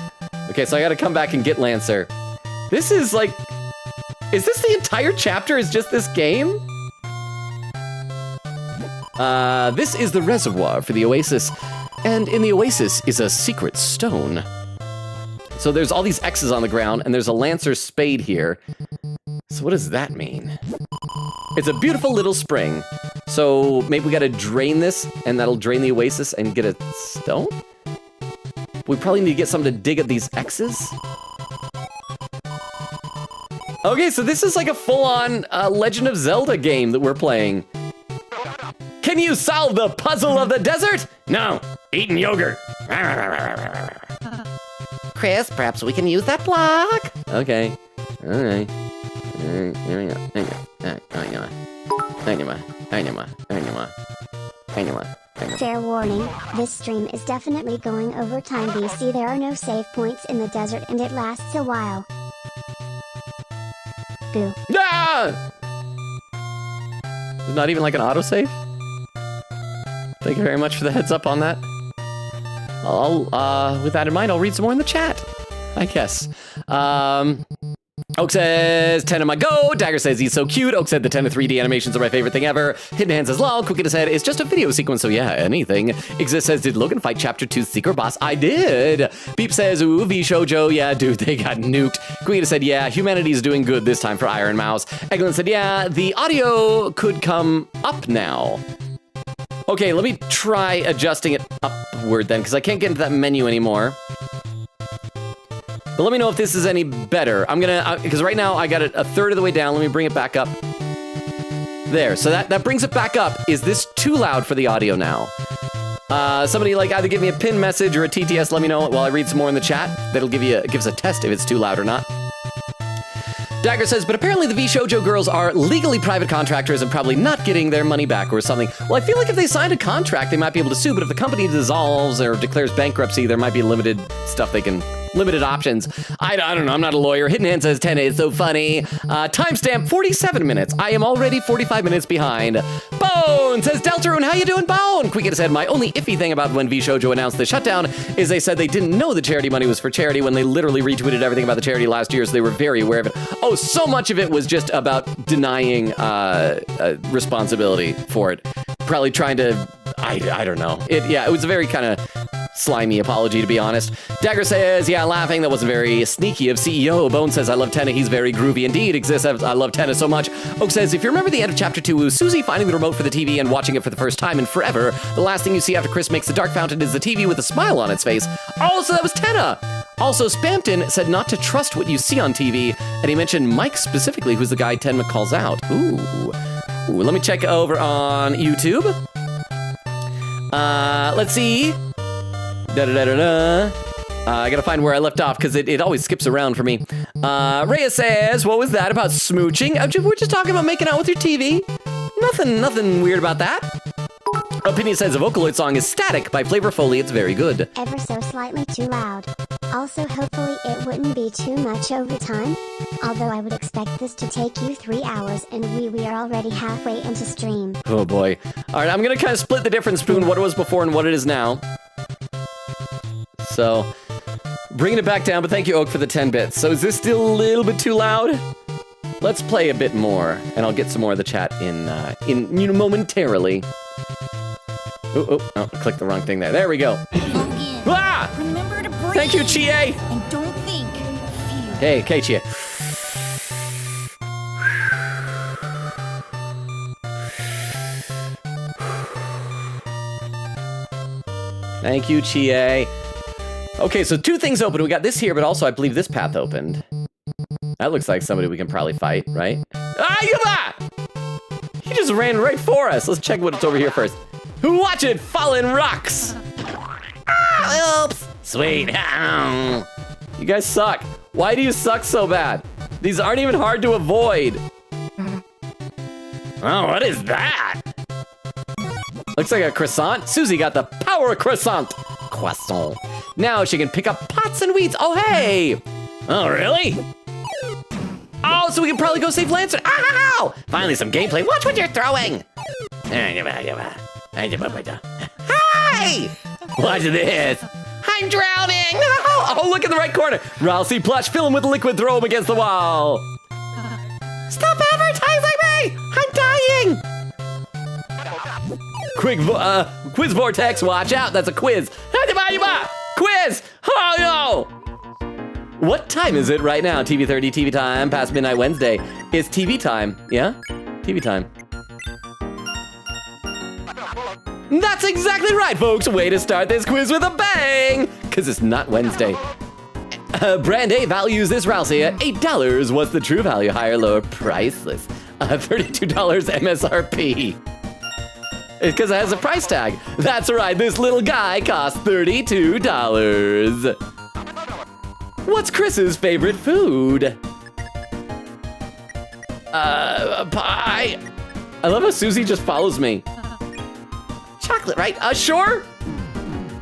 Okay, so I gotta come back and get Lancer. This is like... Is this the entire chapter? Is just this game? This is the reservoir for the Oasis. And in the Oasis is a secret stone. So there's all these X's on the ground, and there's a Lancer spade here. So what does that mean? It's a beautiful little spring. So maybe we gotta drain this, and that'll drain the Oasis and get a stone? We probably need to get something to dig at these X's. Okay, so this is like a full-on Legend of Zelda game that we're playing. Can you solve the puzzle of the desert? No, eating yogurt. Chris, perhaps we can use that block. Okay, all right. Fair warning, this stream is definitely going over time. BC, there are no save points in the desert and it lasts a while. Boo. Ah! There's not even like an autosave? Thank you very much for the heads up on that. With that in mind, I'll read some more in the chat, I guess. Oak says, 10 on my go. Dagger says he's so cute. Oak said the 10 to 3D animations are my favorite thing ever. Hidden Hand says, lol. Quick in his head, it's just a video sequence, so yeah, anything. Exist says, did Logan fight Chapter 2's secret boss? I did. Beep says, ooh, V Shoujo, yeah, dude, they got nuked. Queen said, yeah, humanity's doing good this time for Iron Mouse. Eglin said, yeah, the audio could come up now. Okay, let me try adjusting it upward then, because I can't get into that menu anymore. But let me know if this is any better. I'm gonna, because right now I got it a third of the way down. Let me bring it back up. There, so that brings it back up. Is this too loud for the audio now? Somebody like either give me a pin message or a TTS, let me know while I read some more in the chat. That'll give us a test if it's too loud or not. Dagger says, but apparently the V-Shoujo girls are legally private contractors and probably not getting their money back or something. Well, I feel like if they signed a contract, they might be able to sue, but if the company dissolves or declares bankruptcy, there might be limited stuff they can... limited options. I don't know. I'm not a lawyer. Hidden Hand says 10 is so funny. Timestamp 47 minutes. I am already 45 minutes behind. Bone says, Deltarune, how you doing, Bone? Quicket said, my only iffy thing about when V-Shoujo announced the shutdown is they said they didn't know the charity money was for charity when they literally retweeted everything about the charity last year, so they were very aware of it. Oh, so much of it was just about denying responsibility for it. Probably trying to, I don't know. It was a very kind of slimy apology, to be honest. Dagger says, yeah, laughing. That wasn't very sneaky of CEO. Bone says, I love Tenna. He's very groovy indeed. Exists. I love Tenna so much. Oak says, if you remember the end of chapter 2, Susie finding the remote for the TV and watching it for the first time in forever, the last thing you see after Chris makes the dark fountain is the TV with a smile on its face. Oh, so that was Tenna. Also, Spampton said not to trust what you see on TV, and he mentioned Mike specifically, who's the guy Tenma calls out. Ooh, let me check over on YouTube. Let's see. I gotta find where I left off because it always skips around for me. Rhea says, what was that about smooching? We're just talking about making out with your TV. Nothing weird about that. Opinion says a Vocaloid song is Static by Flavor Foley. It's very good. Ever so slightly too loud. Also, hopefully it wouldn't be too much overtime. Although I would expect this to take you 3 hours and we are already halfway into stream. Oh boy. All right, I'm gonna kind of split the difference between what it was before and what it is now. So, bringing it back down, but thank you, Oak, for the 10 bits. So is this still a little bit too loud? Let's play a bit more, and I'll get some more of the chat in momentarily. Oh, click the wrong thing there. There we go. Ah! Remember to breathe. Thank you, Chie. And don't think. Feel. Hey, Chie. Thank you, Chie. Okay, so 2 things open. We got this here, but also I believe this path opened. That looks like somebody we can probably fight, right? Ah, Yuba! He just ran right for us. Let's check what's over here first. Watch it, fallen rocks! Ah, oops! Sweet. You guys suck. Why do you suck so bad? These aren't even hard to avoid. Oh, what is that? Looks like a croissant. Susie got the power croissant. Croissant. Now she can pick up pots and weeds. Oh, hey! Oh, really? Oh, so we can probably go save Lancer. Ow! Finally, some gameplay. Watch what you're throwing. Hi! Watch this. I'm drowning. Oh, look in the right corner. Ralsei plush. Fill him with liquid. Throw him against the wall. Stop advertising me! I'm dying. Quick, quiz vortex. Watch out. That's a quiz. Quiz! Oh no! What time is it right now? TV 30, TV time, past midnight Wednesday. It's TV time, yeah? TV time. That's exactly right, folks. Way to start this quiz with a bang! Because it's not Wednesday. Brand A values this Ralsei at $8. What's the true value? Higher, lower, priceless. $32 MSRP. It's because it has a price tag. That's right, this little guy costs $32. What's Chris's favorite food? Pie. I love how Susie just follows me. Chocolate, right? Sure?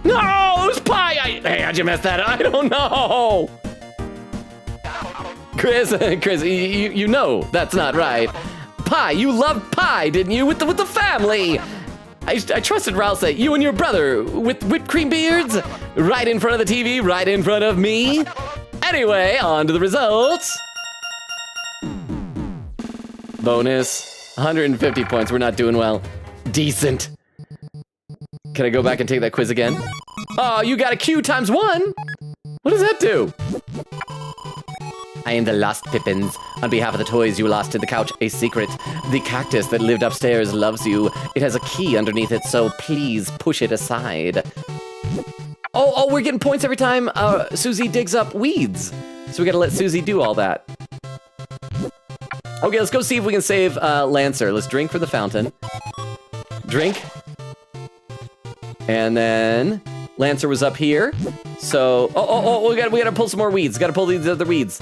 No, it was pie. Hey, how'd you mess that up? I don't know. Chris, you know that's not right. Pie, you loved pie, didn't you? With the family. I trusted Ralsei, you and your brother, with whipped cream beards, right in front of the TV, right in front of me. Anyway, on to the results. Bonus, 150 points, we're not doing well. Decent. Can I go back and take that quiz again? Oh, you got a Q times 1? What does that do? I am the Lost Pippins. On behalf of the toys you lost in the couch, a secret. The cactus that lived upstairs loves you. It has a key underneath it, so please push it aside. Oh, we're getting points every time Susie digs up weeds. So we gotta let Susie do all that. Okay, let's go see if we can save Lancer. Let's drink for the fountain. Drink. And then Lancer was up here. So, we gotta pull some more weeds. Gotta pull these other weeds.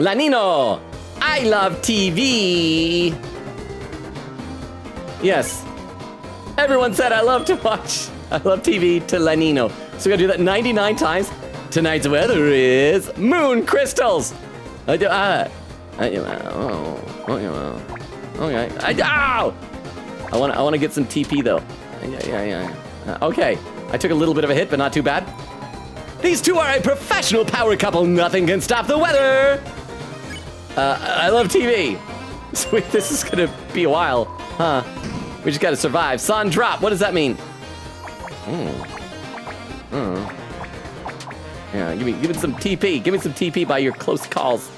Lanino, I love TV. Yes. Everyone said I love TV to Lanino. So we gotta do that 99 times. Tonight's weather is moon crystals. Okay. I want to get some TP though. Yeah. Okay. I took a little bit of a hit, but not too bad. These two are a professional power couple. Nothing can stop the weather. I love TV. Sweet, this is gonna be a while, huh? We just gotta survive. Sun drop, what does that mean? Yeah, give me some TP. Give me some TP by your close calls.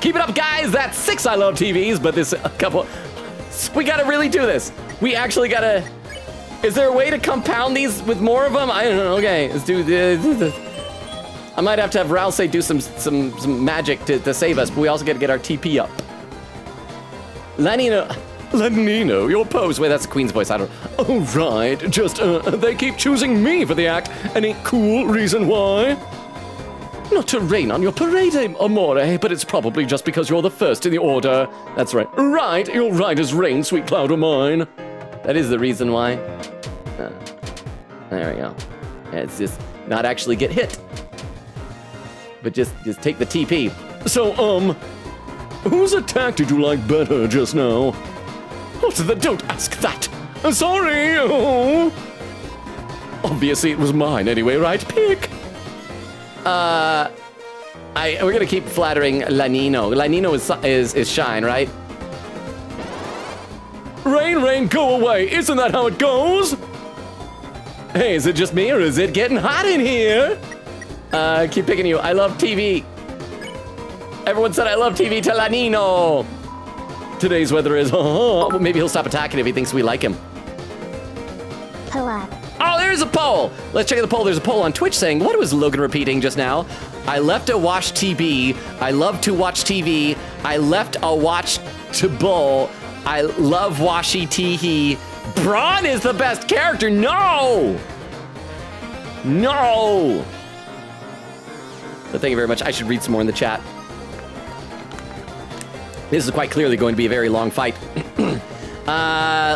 Keep it up, guys. That's 6 I love TVs, but this a couple. We gotta really do this. We actually gotta. Is there a way to compound these with more of them? I don't know. Okay, let's do this. I might have to have Ralsei do some magic to save us, but we also gotta get our TP up. Lanino, your pose. Wait, that's a queen's voice. I don't. Oh, right. Just, they keep choosing me for the act. Any cool reason why? Not to rain on your parade, amore, but it's probably just because you're the first in the order. That's right. Right, you're right as rain, sweet cloud of mine. That is the reason why. There we go. Yeah, it's just not actually get hit, but just take the TP. So, whose attack did you like better just now? Don't ask that. Sorry. Oh. Obviously, it was mine anyway, right? Pick. We're gonna keep flattering Lanino. Lanino is shine, right? Rain, go away. Isn't that how it goes? Hey, is it just me or is it getting hot in here? Keep picking you. I love TV. Everyone said I love TV to Lanino. Today's weather is, well, maybe he'll stop attacking if he thinks we like him. Pull up. Oh, there's a poll. Let's check the poll. There's a poll on Twitch saying, what was Logan repeating just now? I left a watch TV. I love to watch TV. I left a watch to bowl. I love washy teehee. Braun is the best character. No. But thank you very much. I should read some more in the chat. This is quite clearly going to be a very long fight.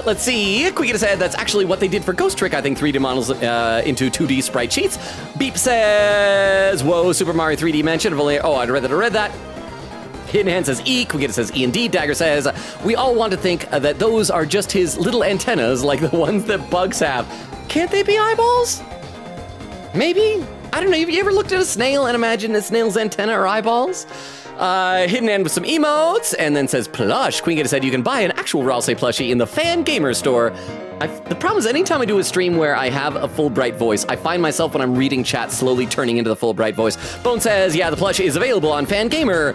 Let's see. Quickita said that's actually what they did for Ghost Trick. I think 3D models into 2D sprite sheets. Beep says, whoa, Super Mario 3D mention. I read that. Hidden Hand says E. Quickita says E indeed. Dagger says, we all want to think that those are just his little antennas like the ones that bugs have. Can't they be eyeballs? Maybe? I don't know. Have you ever looked at a snail and imagined a snail's antenna or eyeballs? Hidden Hand with some emotes, and then says plush. Queen Gita said you can buy an actual Ralsei plushie in the Fan Gamer store. The problem is anytime I do a stream where I have a full bright voice, I find myself when I'm reading chat slowly turning into the full bright voice. Bone says, yeah, the plushie is available on Fan Gamer.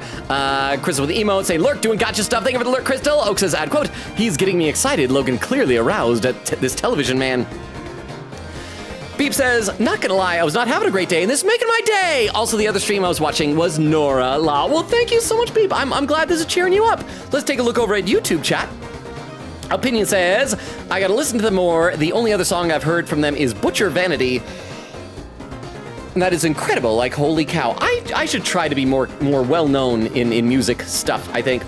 Crystal with the emote saying, Lurk doing gotcha stuff. Thank you for the Lurk, Crystal. Oak says, add quote, he's getting me excited. Logan clearly aroused at this television man. Beep says, not gonna lie, I was not having a great day, and this is making my day. Also, the other stream I was watching was Nora La. Well, thank you so much, Beep. I'm glad this is cheering you up. Let's take a look over at YouTube chat. Opinion says, I gotta listen to them more. The only other song I've heard from them is Butcher Vanity. And that is incredible, like, holy cow. I should try to be more well-known in music stuff, I think.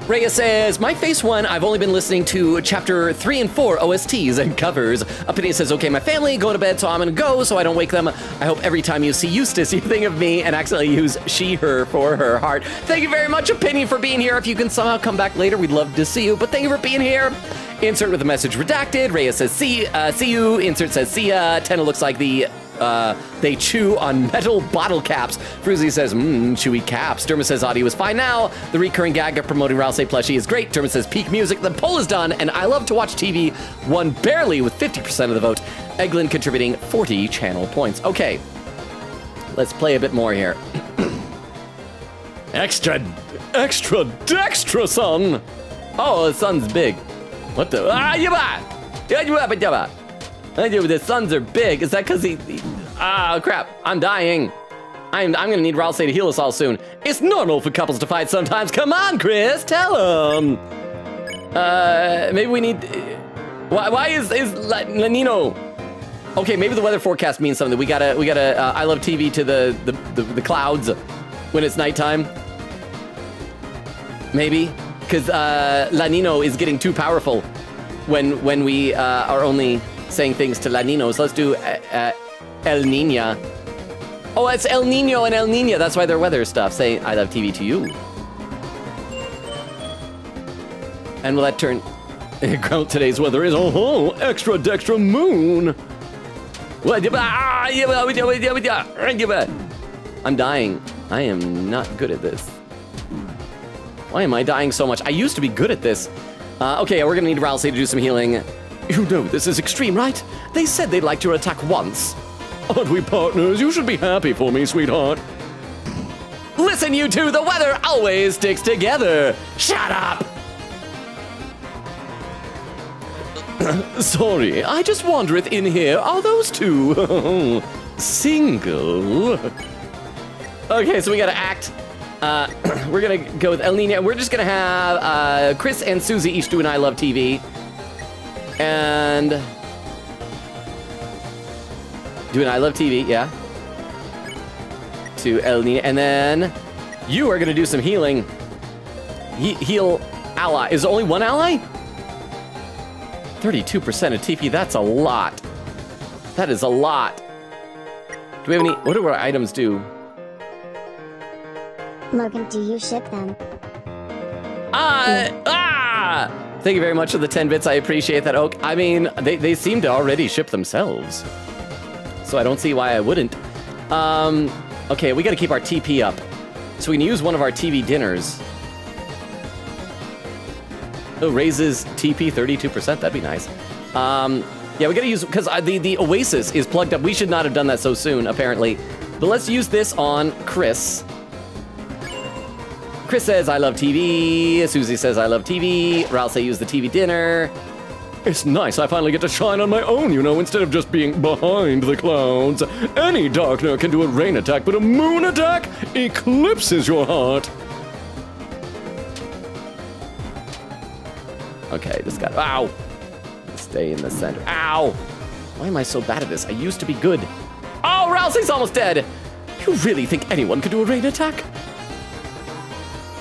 Rhea says, my face one, I've only been listening to chapter 3 and 4 OSTs and covers. Opinion says, okay, my family going to bed, so I'm gonna go so I don't wake them. I hope every time you see Eustace, you think of me and accidentally use she, her for her heart. Thank you very much, Opinion, for being here. If you can somehow come back later, we'd love to see you, but thank you for being here. Insert with a message redacted. Rhea says, see you. Insert says, see ya. Tenna looks like they chew on metal bottle caps. Fruzy says, chewy caps. Derma says, audio is fine now. The recurring gag of promoting Ralsei plushie is great. Derma says, peak music. The poll is done, and I love to watch TV won barely with 50% of the vote. Eglin contributing 40 channel points. Okay, let's play a bit more here. Extra dextra, son. Oh, the sun's big. What the? The suns are big. Is that because he crap. I'm dying. I'm gonna need Ralsei to heal us all soon. It's normal for couples to fight sometimes. Come on, Chris, tell him. Maybe we need. Why is Lanino? Okay, maybe the weather forecast means something. We gotta. I love TV to the clouds. when it's nighttime. Maybe because La Nino is getting too powerful when we are only saying things to La Nino. So let's do El Nina. Oh, it's El Nino and El Nina. That's why they're weather stuff. Say I love TV to you. And will that turn? Today's weather is extra dextra moon. I'm dying. I am not good at this. Why am I dying so much? I used to be good at this. Okay, we're gonna need Ralsei to do some healing. You know this is extreme, right? They said they'd like your attack once. Aren't we partners? You should be happy for me, sweetheart. Listen, you two, the weather always sticks together. Shut up! Sorry, I just wonder if in here are those two single. Okay, so we gotta act. We're gonna go with El Nino. We're just gonna have Chris and Susie each do an I Love TV. And do an I Love TV, yeah. To El Nino. And then you are gonna do some healing. Heal ally. Is there only one ally? 32% of TP, that's a lot. That is a lot. Do we have any, what do our items do? Logan, do you ship them? Thank you very much for the 10 bits, I appreciate that, Oak. I mean, they seem to already ship themselves. So I don't see why I wouldn't. Okay, we gotta keep our TP up. So we can use one of our TV dinners. Oh, raises TP 32%. That'd be nice. Yeah, we gotta use, because the Oasis is plugged up. We should not have done that so soon, apparently. But let's use this on Chris. Chris says, I love TV. Susie says, I love TV. Ralsei used the TV dinner. It's nice I finally get to shine on my own, you know, instead of just being behind the clouds. Any Darkner can do a rain attack, but a moon attack eclipses your heart. Okay, just got, ow. Stay in the center. Ow. Why am I so bad at this? I used to be good. Oh, Ralsei's almost dead. You really think anyone could do a rain attack?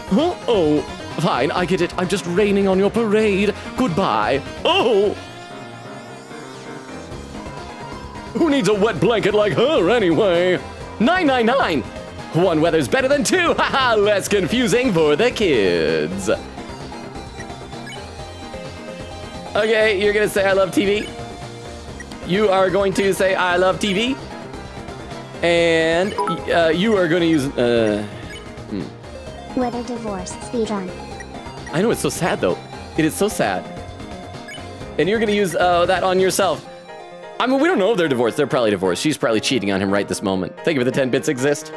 Huh? Oh, fine, I get it. I'm just raining on your parade. Goodbye. Oh! Who needs a wet blanket like her anyway? 999. One weather's better than two. Haha, less confusing for the kids. Okay, you're gonna say I love TV. You are going to say I love TV. And you are gonna use, Weather divorce speedrun. I know, it's so sad though. It is so sad. And you're gonna use that on yourself. I mean, we don't know if they're divorced. They're probably divorced. She's probably cheating on him right this moment. Thank you for the 10 bits exist.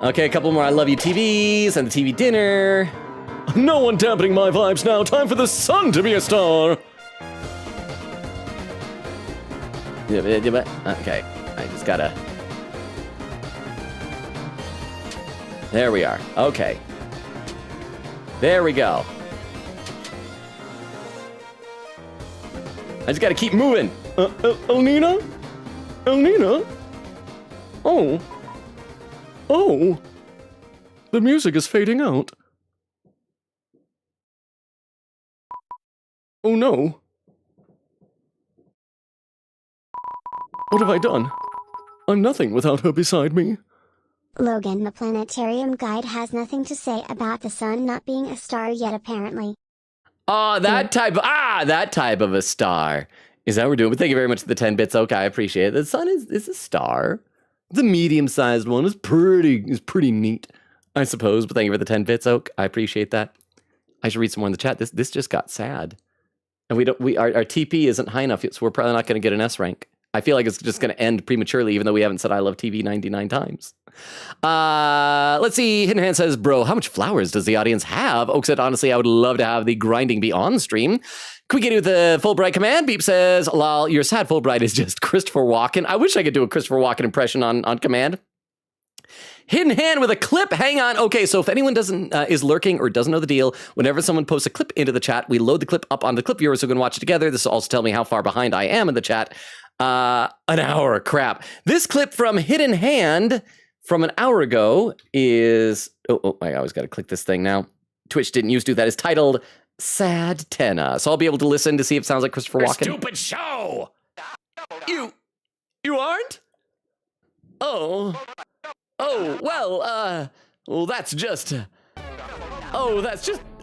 Okay, a couple more I love you TVs and the TV dinner. No one dampening my vibes now. Time for the sun to be a star. Okay, I just gotta. There we are. Okay. There we go. I just gotta keep moving. El Nina? El Nina? Oh. Oh. The music is fading out. Oh no. What have I done? I'm nothing without her beside me. Logan, the planetarium guide has nothing to say about the sun not being a star yet, apparently. Oh, that type of a star. Is that what we're doing? But thank you very much for the 10 bits, Oak. I appreciate it. The sun is a star. The medium-sized one is pretty neat, I suppose. But thank you for the 10 bits, Oak. I appreciate that. I should read some more in the chat. This just got sad. And our TP isn't high enough yet, so we're probably not going to get an S rank. I feel like it's just going to end prematurely, even though we haven't said I love TV 99 times. Let's see. Hidden Hand says, bro, how much flowers does the audience have? Oak said, honestly, I would love to have the grinding be on stream. Can we get you the Fulbright command? Beep says, lol, your sad Fulbright is just Christopher Walken. I wish I could do a Christopher Walken impression on command. Hidden Hand with a clip. Hang on. Okay, so if anyone is lurking or doesn't know the deal, whenever someone posts a clip into the chat, we load the clip up on the clip viewer so we can watch it together. This will also tell me how far behind I am in the chat. An hour. Crap. This clip from Hidden Hand from an hour ago is... Oh, I always got to click this thing now. Twitch didn't used to do that. It's titled Sad Tenna. So I'll be able to listen to see if it sounds like Christopher Walken. Stupid show! You aren't? Oh, well, that's just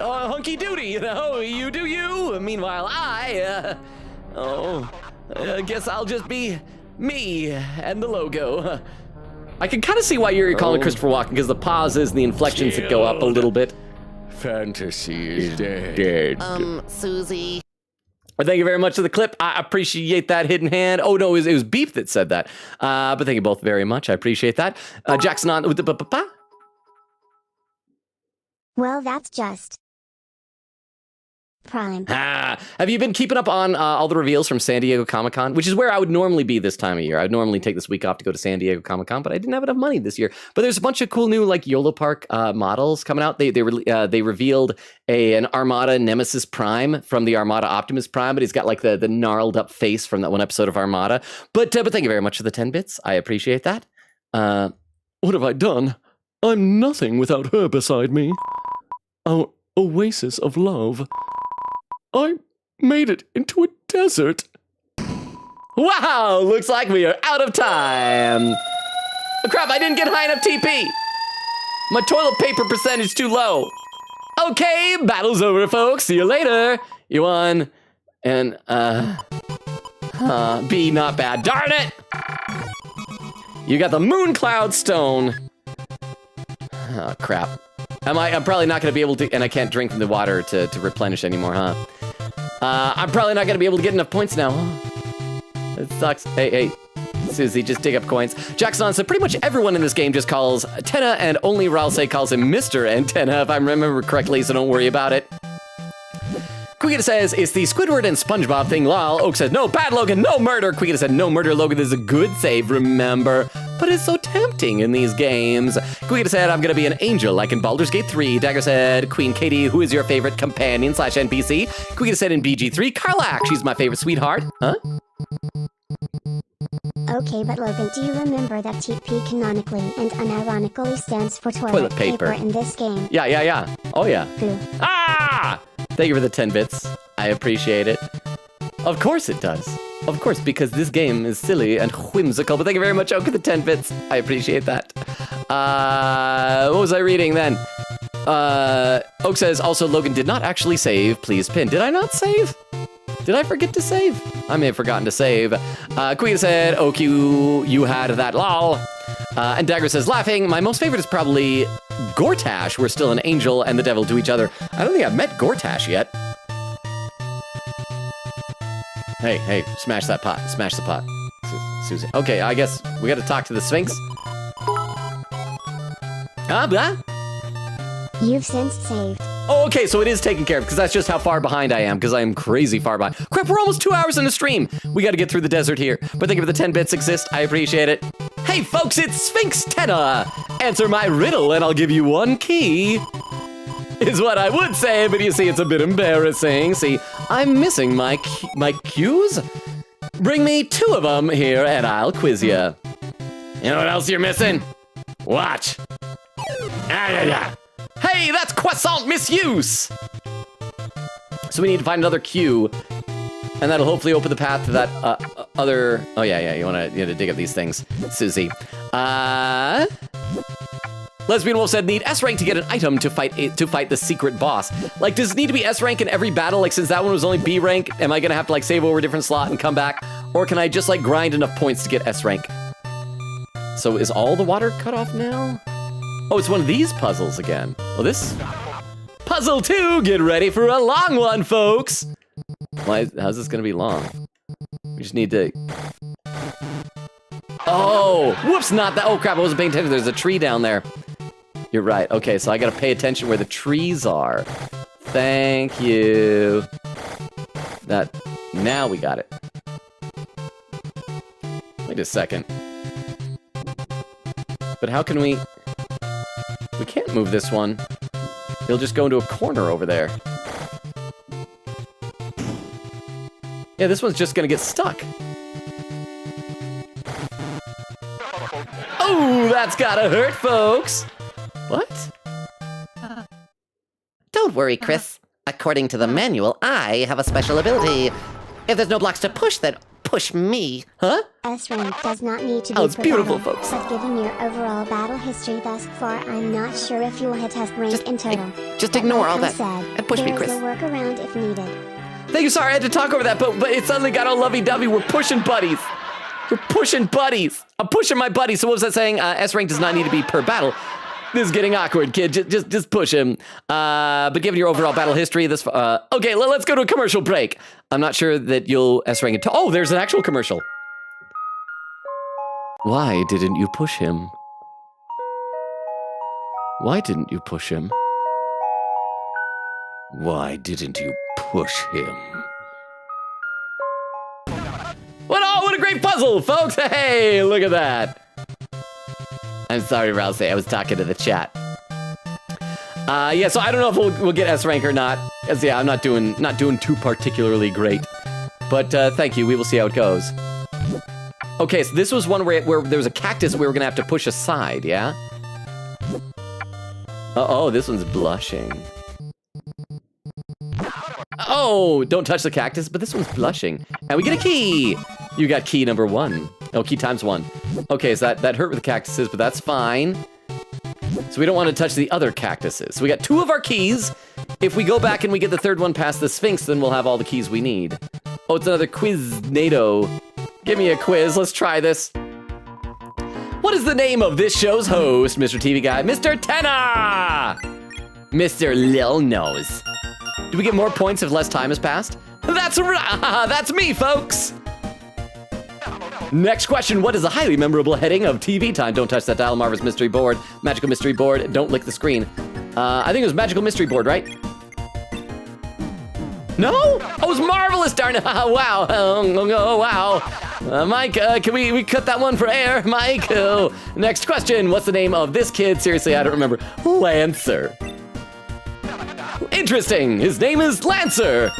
hunky doody, you know, you do you. Meanwhile, I guess I'll just be me and the logo. I can kind of see why you're calling Christopher Walken, because the pauses and the inflections that go up a little bit. Fantasy is dead. Susie. Thank you very much for the clip. I appreciate that hidden hand. Oh, no, it was Beef that said that. But thank you both very much. I appreciate that. Jackson on with the Well, that's just Prime. Have you been keeping up on all the reveals from San Diego Comic-Con? Which is where I would normally be this time of year. I'd normally take this week off to go to San Diego Comic-Con, but I didn't have enough money this year. But there's a bunch of cool new like YOLO Park models coming out. They revealed an Armada Nemesis Prime from the Armada Optimus Prime, but he's got like the gnarled up face from that one episode of Armada. But thank you very much for the 10 bits. I appreciate that. What have I done? I'm nothing without her beside me. Our oasis of love. I made it into a desert. Wow, looks like we are out of time. Oh, crap, I didn't get high enough TP. My toilet paper percentage too low. Okay, battle's over, folks. See you later. You won. And, B, not bad. Darn it! You got the Moon Cloud Stone. Oh, crap. I'm probably not going to be able to, and I can't drink from the water to replenish anymore, huh? I'm probably not going to be able to get enough points now. It sucks. Hey, Susie, just dig up coins. Jackson said pretty much everyone in this game just calls Tenna, and only Ralsei calls him Mr. Antenna, if I remember correctly, so don't worry about it. Quiggita says, it's the Squidward and SpongeBob thing, lol. Oak says, no, bad Logan, no murder. Quiggita said, no murder, Logan, this is a good save, remember. But it's so tempting in these games. Quiggita said, I'm gonna be an angel, like in Baldur's Gate 3. Dagger said, Queen Katie, who is your favorite companion / NPC? Quiggita said in BG3, Karlak, she's my favorite sweetheart. Huh? Okay, but Logan, do you remember that TP canonically and unironically stands for toilet paper in this game? Yeah. Oh, yeah. Boo. Ah! Thank you for the 10 bits. I appreciate it. Of course it does. Of course, because this game is silly and whimsical. But thank you very much, Oak, for the 10 bits. I appreciate that. What was I reading then? Oak says, also, Logan did not actually save. Please pin. Did I not save? Did I forget to save? I may have forgotten to save. Queen said, Oak, you had that lol. And Dagger says, laughing, my most favorite is probably Gortash. We're still an angel and the devil to each other. I don't think I've met Gortash yet. Hey, smash that pot. Smash the pot. Susie. Okay, I guess we gotta talk to the Sphinx. Blah. You've since saved. Oh, okay, so it is taken care of, because that's just how far behind I am, because I am crazy far behind. Crap, we're almost 2 hours in the stream. We gotta get through the desert here. But thank you for the 10 bits exist. I appreciate it. Hey, folks, it's Sphinx Tenna. Answer my riddle, and I'll give you one key. Is what I would say, but you see, it's a bit embarrassing. See, I'm missing my cues. Bring me 2 of them here, and I'll quiz you. You know what else you're missing? Watch. Hey, that's croissant misuse! So we need to find another cue, and that'll hopefully open the path to that other... Oh, yeah, you want to dig up these things, Susie. Lesbian Wolf said, need S rank to get an item to fight the secret boss. Like, does it need to be S rank in every battle? Like, since that one was only B rank, am I gonna have to like save over a different slot and come back? Or can I just like grind enough points to get S rank? So is all the water cut off now? Oh, it's one of these puzzles again. Well, this... Puzzle 2, get ready for a long one, folks! How's this gonna be long? We just need to... Oh, whoops, not that. Oh, crap, I wasn't paying attention. There's a tree down there. You're right. Okay, so I gotta pay attention where the trees are. Thank you. Now we got it. Wait a second. But how can we... We can't move this one. He'll just go into a corner over there. Yeah, this one's just gonna get stuck. Oh, that's gotta hurt, folks. What? Don't worry, Chris. According to the manual, I have a special ability. If there's no blocks to push, then push me. Huh? S rank does not need to be Oh, it's per beautiful, battle, folks. But given your overall battle history thus far, I'm not sure if you'll hit S rank in total. Just But ignore like all I that said, and push me, there's Chris. a workaround if needed. Thank you, sorry, I had to talk over that, but it suddenly got all lovey-dovey. We're pushing buddies. We're pushing buddies. I'm pushing my buddies. So what was that saying? S rank does not need to be per battle. This is getting awkward, kid. Just push him. But given your overall battle history, this okay. Let's go to a commercial break. I'm not sure that you'll S rank it. Oh, there's an actual commercial. Why didn't you push him? Why didn't you push him? Why didn't you push him? What a great puzzle, folks! Hey, look at that. I'm sorry, Rouse. I was talking to the chat. Yeah, so I don't know if we'll get S rank or not. As yeah, I'm not doing too particularly great. But thank you. We will see how it goes. Okay, so this was one where there was a cactus we were gonna have to push aside. Yeah. Oh, this one's blushing. Oh, don't touch the cactus, but this one's blushing. And we get a key. You got key number 1. Oh, key times 1. Okay, so that hurt with the cactuses, but that's fine. So we don't want to touch the other cactuses. So we got 2 of our keys. If we go back and we get the 3rd one past the Sphinx, then we'll have all the keys we need. Oh, it's another quiz-nado. Give me a quiz. Let's try this. What is the name of this show's host, Mr. TV Guy? Mr. Tenna! Mr. Lil Nose. Do we get more points if less time has passed? That's right. That's me, folks. Next question. What is the highly memorable heading of TV time? Don't touch that dial. Marvelous Mystery Board. Magical Mystery Board. Don't lick the screen. I think it was Magical Mystery Board, right? No? Oh, it was Marvelous, darn it. Wow. Oh, wow. Mike, can we cut that one for air? Mike. Oh. Next question. What's the name of this kid? Seriously, I don't remember. Lancer. Interesting. His name is Lancer.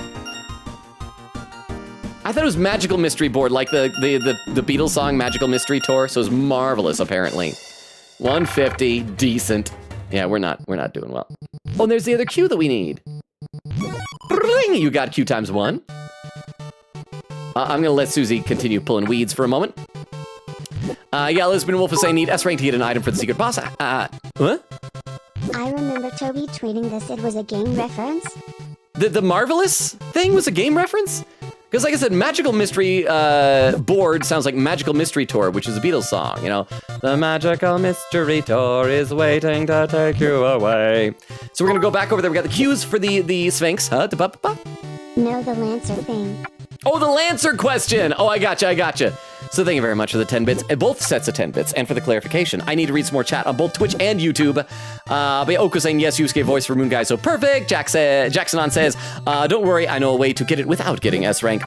I thought it was Magical Mystery Board, like the Beatles song Magical Mystery Tour. So it's Marvelous, apparently. 150, decent. Yeah, we're not doing well. Oh, and there's the other Q that we need. Bring! You got Q times 1. I'm gonna let Susie continue pulling weeds for a moment. Yeah, Lisbon Wolf is saying need S rank to get an item for the secret boss. What? I remember Toby tweeting this. It was a game reference. The Marvelous thing was a game reference? Because like I said, Magical Mystery Board sounds like Magical Mystery Tour, which is a Beatles song, you know? The Magical Mystery Tour is waiting to take you away. So we're gonna go back over there. We got the cues for the Sphinx. No, the Lancer thing. Oh, the Lancer question. Oh, I gotcha. So thank you very much for the 10 bits, both sets of 10 bits, and for the clarification. I need to read some more chat on both Twitch and YouTube. But yeah, Oko saying, yes, Yusuke voice for Moon Guy, so perfect. Jackson says, don't worry, I know a way to get it without getting S rank.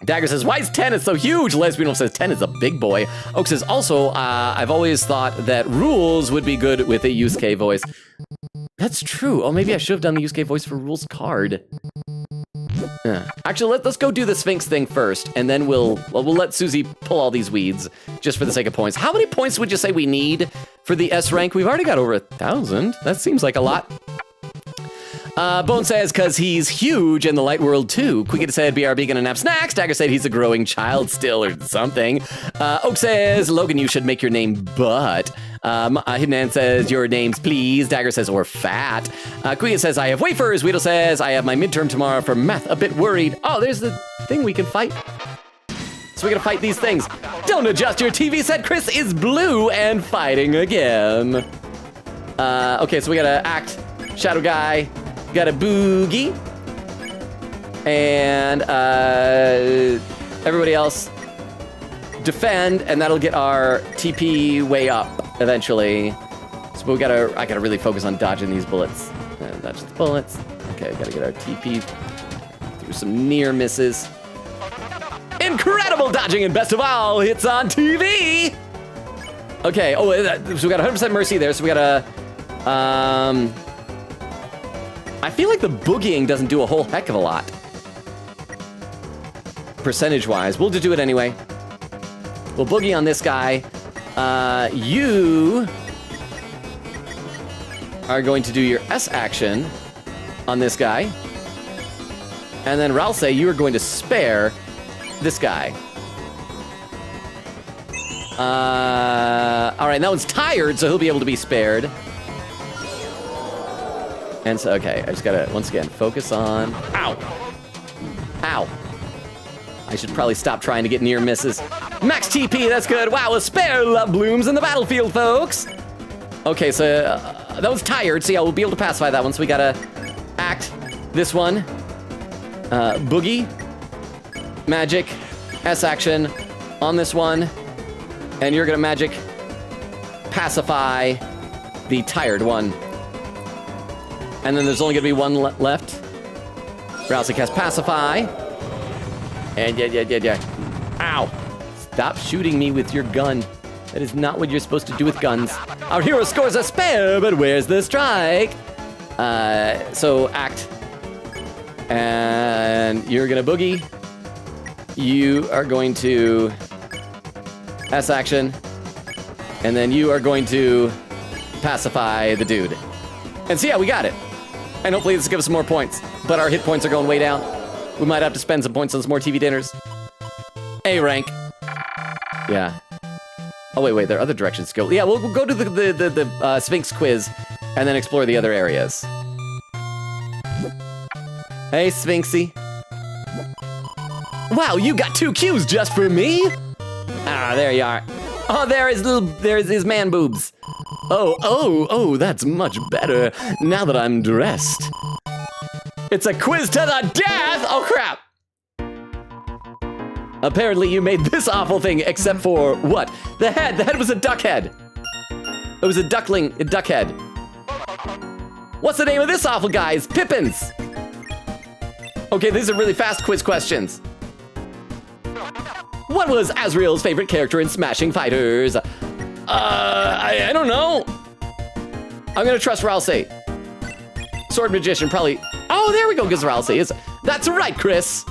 Dagger says, why is 10? It's so huge. Lesbian Wolf says 10 is a big boy. Oak says, also, I've always thought that Rules would be good with a Yusuke voice. That's true. Oh, maybe I should have done the Yusuke voice for Rules card. Actually, let's go do the Sphinx thing first, and then we'll let Susie pull all these weeds, just for the sake of points. How many points would you say we need for the S rank? We've already got over 1,000. That seems like a lot. Bone says, cause he's huge in the light world too. Quicket said, BRB gonna nap snacks. Dagger said he's a growing child still or something. Oak says, Logan, you should make your name Butt. Hidden Ant says, your name's please. Dagger says, or fat. Quicket says, I have wafers. Weedle says, I have my midterm tomorrow for math. A bit worried. Oh, there's the thing we can fight. So we gotta fight these things. Don't adjust your TV set. Chris is blue and fighting again. Okay, so we gotta act Shadow Guy. Got a boogie. And everybody else defend, and that'll get our TP way up eventually. So I gotta really focus on dodging these bullets. And dodge the bullets. Okay, gotta get our TP through some near misses. Incredible dodging, and best of all, hits on TV. Okay, so we got 100% mercy there, so we gotta, I feel like the boogieing doesn't do a whole heck of a lot. Percentage-wise. We'll just do it anyway. We'll boogie on this guy. You are going to do your S action on this guy. And then Ralsei, you are going to spare this guy. All right, that one's tired, so he'll be able to be spared. And so, okay, I just gotta, once again, focus on... Ow! Ow! I should probably stop trying to get near misses. Max TP, that's good. Wow, a spare love blooms in the battlefield, folks. Okay, so that one's tired, so yeah, we'll be able to pacify that one. So we gotta act this one. Boogie, magic, S action on this one. And you're gonna magic pacify the tired one. And then there's only gonna be one left. Rousey cast pacify. And yeah. Ow. Stop shooting me with your gun. That is not what you're supposed to do with guns. Our hero scores a spare, but where's the strike? So act. And you're gonna boogie. You are going to S action. And then you are going to pacify the dude. And so yeah, we got it. And hopefully this will give us some more points. But our hit points are going way down. We might have to spend some points on some more TV dinners. A rank. Yeah. Oh, wait, there are other directions to go. Yeah, we'll go to the Sphinx quiz and then explore the other areas. Hey, Sphinxy. Wow, you got 2 Qs just for me? Ah, there you are. Oh, there's his man boobs. Oh, that's much better now that I'm dressed. It's a quiz to the death! Oh, crap! Apparently you made this awful thing except for what? The head! The head was a duck head! It was a duck head. What's the name of this awful guy? It's Pippins! Okay, these are really fast quiz questions. What was Azrael's favorite character in Smashing Fighters? I don't know. I'm gonna trust Ralsei. Sword Magician, probably. Oh, there we go, because Ralsei is. That's right, Chris.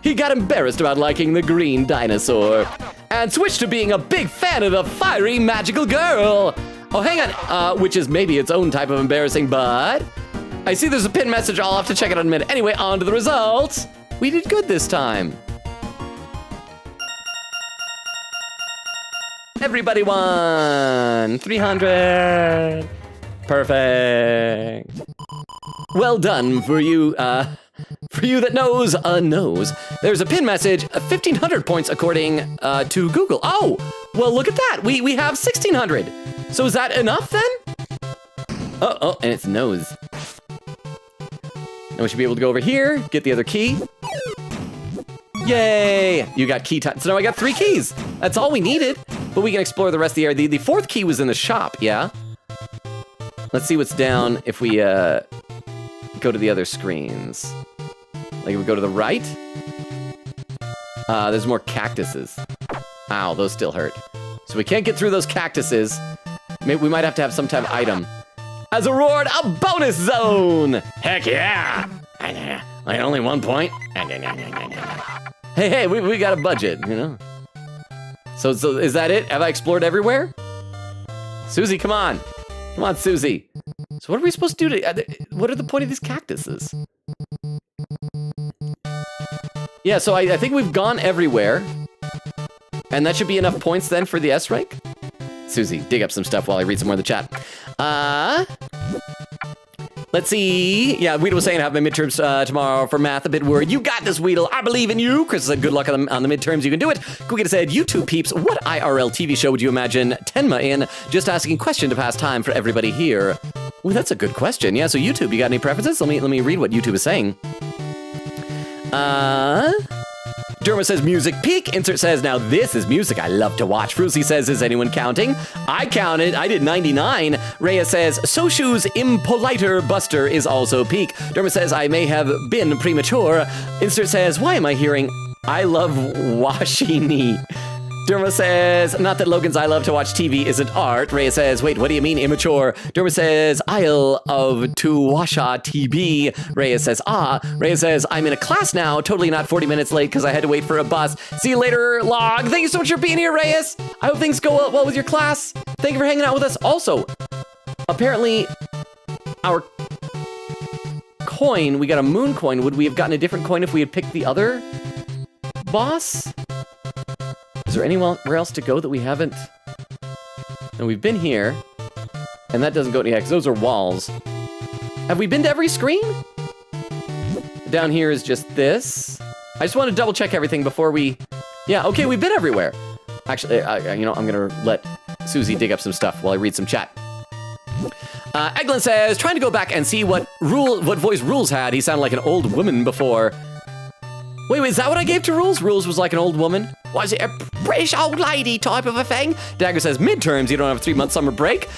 He got embarrassed about liking the green dinosaur and switched to being a big fan of the fiery magical girl. Oh, hang on, which is maybe its own type of embarrassing, but I see there's a pin message. I'll have to check it out in a minute. Anyway, on to the results. We did good this time. Everybody won 300. Perfect. Well done for you. For you that knows, knows. There's a pin message, 1,500 points according to Google. Oh, well, look at that. We have 1,600. So is that enough then? Oh, and it's nose. Now we should be able to go over here, get the other key. Yay! You got key time. So now I got 3 keys. That's all we needed. But we can explore the rest of the area. The 4th key was in the shop, yeah? Let's see what's down if we go to the other screens. Like if we go to the right. There's more cactuses. Ow, those still hurt. So we can't get through those cactuses. Maybe we might have to have some type of item. As a reward, a bonus zone! Heck yeah! Like only 1 point? Hey, we got a budget, you know? So is that it? Have I explored everywhere? Susie, come on. Come on, Susie. So what are we supposed to do what are the point of these cactuses? Yeah, so I think we've gone everywhere. And that should be enough points then for the S rank? Susie, dig up some stuff while I read some more in the chat. Let's see. Yeah, Weedle was saying I have my midterms tomorrow for math. A bit worried. You got this, Weedle. I believe in you. Chris said good luck on the midterms. You can do it. Kukita said, YouTube peeps, what IRL TV show would you imagine Tenma in? Just asking question to pass time for everybody here. Ooh, that's a good question. Yeah, so YouTube, you got any preferences? Let me read what YouTube is saying. Derma says music peak. Insert says, now this is music I love to watch. Fruzy says, is anyone counting? I counted. I did 99. Rhea says, Soshu's impoliter buster is also peak. Derma says, I may have been premature. Insert says, why am I hearing I love Washini? Derma says, not that Logan's I love to watch TV isn't art. Rhea says, wait, what do you mean immature? Derma says, Isle of Tuwasha TB. Rhea says, ah. Rhea says, I'm in a class now, totally not 40 minutes late because I had to wait for a bus. See you later, Log. Thank you so much for being here, Reyes. I hope things go well with your class. Thank you for hanging out with us. Also, apparently, our coin, we got a moon coin. Would we have gotten a different coin if we had picked the other boss? Is there anywhere else to go that we haven't? And we've been here, and that doesn't go to because those are walls. Have we been to every screen? Down here is just this. I just want to double check everything before we... Yeah, okay, we've been everywhere. Actually, you know, I'm gonna let Susie dig up some stuff while I read some chat. Eglin says, trying to go back and see what voice Rules had. He sounded like an old woman before. Wait, is that what I gave to Rules? Rules was like an old woman? Was it a British old lady type of a thing? Dagger says, midterms, you don't have a 3-month summer break.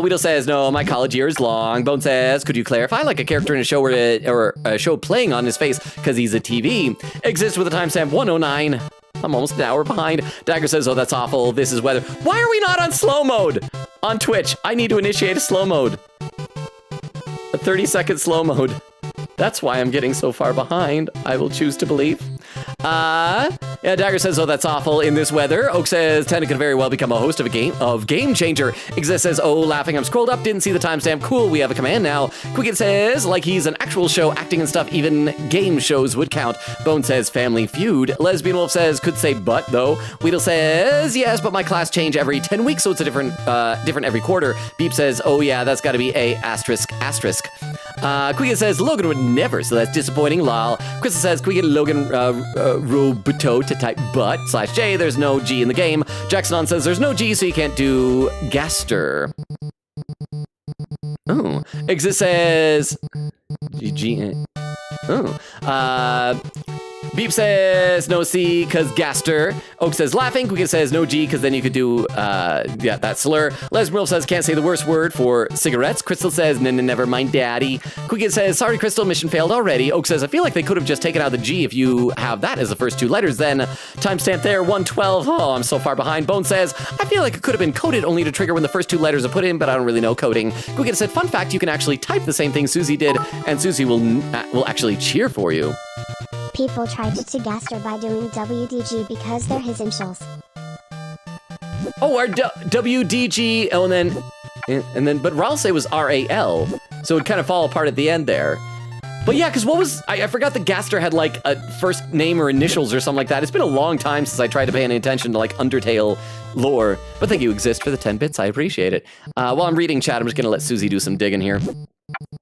Weedle says, no, my college year is long. Bone says, could you clarify, like a character in a show or a show playing on his face because he's a TV, exists with a timestamp 109. I'm almost an hour behind. Dagger says, oh, that's awful. This is weather. Why are we not on slow mode on Twitch? I need to initiate a slow mode. A 30-second slow mode. That's why I'm getting so far behind, I will choose to believe. Yeah, Dagger says, oh, that's awful in this weather. Oak says, Tana could very well become a host of Game Changer. Exist says, oh, laughing, I'm scrolled up, didn't see the timestamp. Cool, we have a command now. Quicket says, like he's an actual show, acting and stuff, even game shows would count. Bone says, Family Feud. Lesbian Wolf says, could say but, though. Weedle says, yes, but my class change every 10 weeks, so it's a different every quarter. Beep says, oh, yeah, that's gotta be a asterisk. Quicket says, Logan would never, so that's disappointing, lol. Crystal says, can we get LoganRobo's to type but /J, there's no G in the game. Jackson says, there's no G, so you can't do Gaster. Oh. Exist says, G. Oh. Beep says no C because Gaster. Oak says laughing. Quicket says no G because then you could do that slur. Lesbro says can't say the worst word for cigarettes. Crystal says never mind daddy. Quicket says sorry Crystal, mission failed already. Oak says I feel like they could have just taken out the G if you have that as the first 2 letters then. Timestamp there 112. Oh, I'm so far behind. Bone says I feel like it could have been coded only to trigger when the first 2 letters are put in, but I don't really know coding. Quicket said fun fact, you can actually type the same thing Susie did and Susie will actually cheer for you. People tried to Gaster by doing WDG because they're his initials. Oh, our WDG. Oh, and then, but Ralse was RAL, so it'd kind of fall apart at the end there. But yeah, because what was, I forgot that Gaster had like a first name or initials or something like that. It's been a long time since I tried to pay any attention to like Undertale lore. But thank you, Exist, for the 10 bits. I appreciate it. While I'm reading chat, I'm just going to let Susie do some digging here.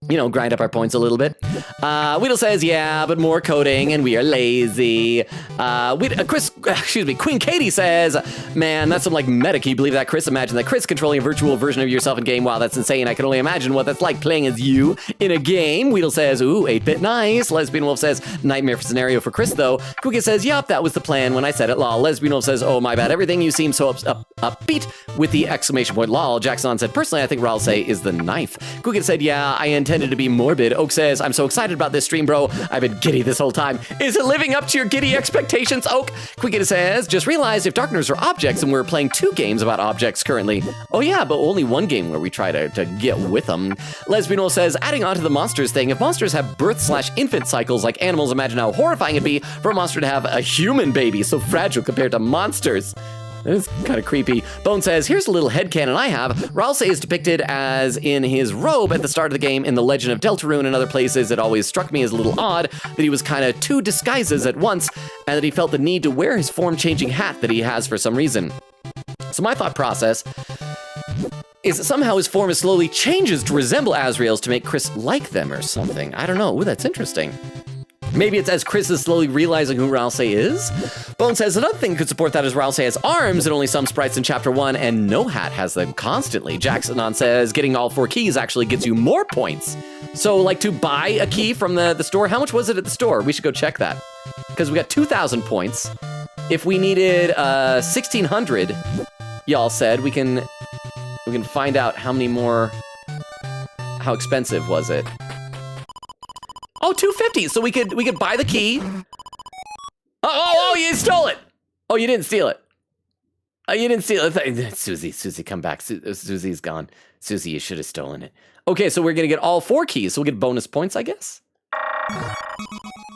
You know, grind up our points a little bit. Weedle says, yeah, but more coding, and we are lazy. Queen Katie says, man, that's some like meta. Can you believe that, Chris? Imagine that Chris controlling a virtual version of yourself in game. Wow, that's insane. I can only imagine what that's like playing as you in a game. Weedle says, ooh, 8-bit nice. Lesbian Wolf says, nightmare scenario for Chris, though. Quicket says, yup, that was the plan when I said it, lol. Lesbian Wolf says, oh, my bad. Everything you seem so upbeat with the exclamation point, lol. Jackson said, personally, I think Raul say is the knife. Quicket said, yeah, I intended to be morbid. Oak says, I'm so excited about this stream, bro. I've been giddy this whole time. Is it living up to your giddy expectations, Oak? Quicket says, just realized if darkners are objects and we're playing 2 games about objects currently. Oh yeah, but only 1 game where we try to get with them. Lesbian says, adding on to the monsters thing, if monsters have birth/infant cycles like animals, imagine how horrifying it'd be for a monster to have a human baby so fragile compared to monsters. It's kind of creepy. Bone says, here's a little headcanon I have. Ralse is depicted as in his robe at the start of the game in The Legend of Deltarune and other places. It always struck me as a little odd that he was kind of 2 disguises at once and that he felt the need to wear his form-changing hat that he has for some reason. So my thought process is that somehow his form slowly changes to resemble Azrael's to make Chris like them or something. I don't know. Ooh, that's interesting. Maybe it's as Chris is slowly realizing who Ralse is. Bone says another thing could support that is Ralse has arms and only some sprites in Chapter 1, and no hat has them constantly. Jackson says getting all 4 keys actually gets you more points. So, like, to buy a key from the store, how much was it at the store? We should go check that. Because we got 2,000 points. If we needed 1,600, y'all said, we can find out how many more, how expensive was it? Oh, 250. So we could buy the key. Oh, you stole it. Oh, you didn't steal it. Oh, you didn't see it. Susie, come back. Susie's gone. Susie, you should have stolen it. Okay, so we're going to get all 4 keys, so we'll get bonus points, I guess.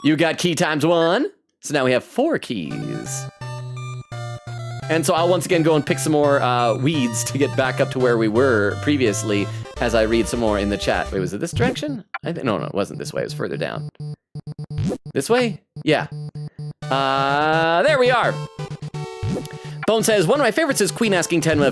You got key times 1. So now we have 4 keys. And so I'll once again go and pick some more weeds to get back up to where we were previously as I read some more in the chat. Wait, was it this direction? No, it wasn't this way. It was further down. This way? Yeah. There we are. Bone says, one of my favorites is Queen asking Tenma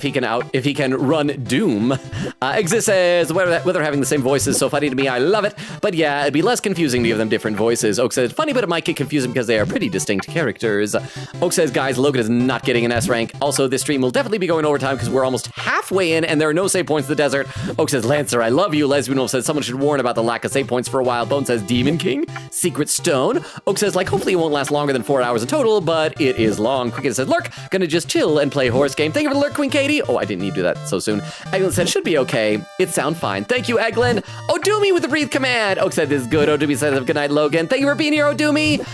if he can run Doom. Exist says, whether having the same voices so funny to me, I love it. But yeah, it'd be less confusing to give them different voices. Oak says, funny, but it might get confusing because they are pretty distinct characters. Oak says, guys, Logan is not getting an S rank. Also, this stream will definitely be going overtime because we're almost halfway in and there are no save points in the desert. Oak says, Lancer, I love you. Lesbian Wolf says, someone should warn about the lack of save points for a while. Bone says, Demon King, Secret Stone. Oak says, like, hopefully it won't last longer than 4 hours in total, but it is long. Cricket says, Lurk, gonna just chill and play horse game. Thank you for the lurk, Queen Katie. Oh, I didn't need to do that so soon. Eglin said, should be okay. It sound fine. Thank you, Eglin. Odumi with the breathe command. Oak said, this is good. Odumi says, good night, Logan. Thank you for being here, Odumi.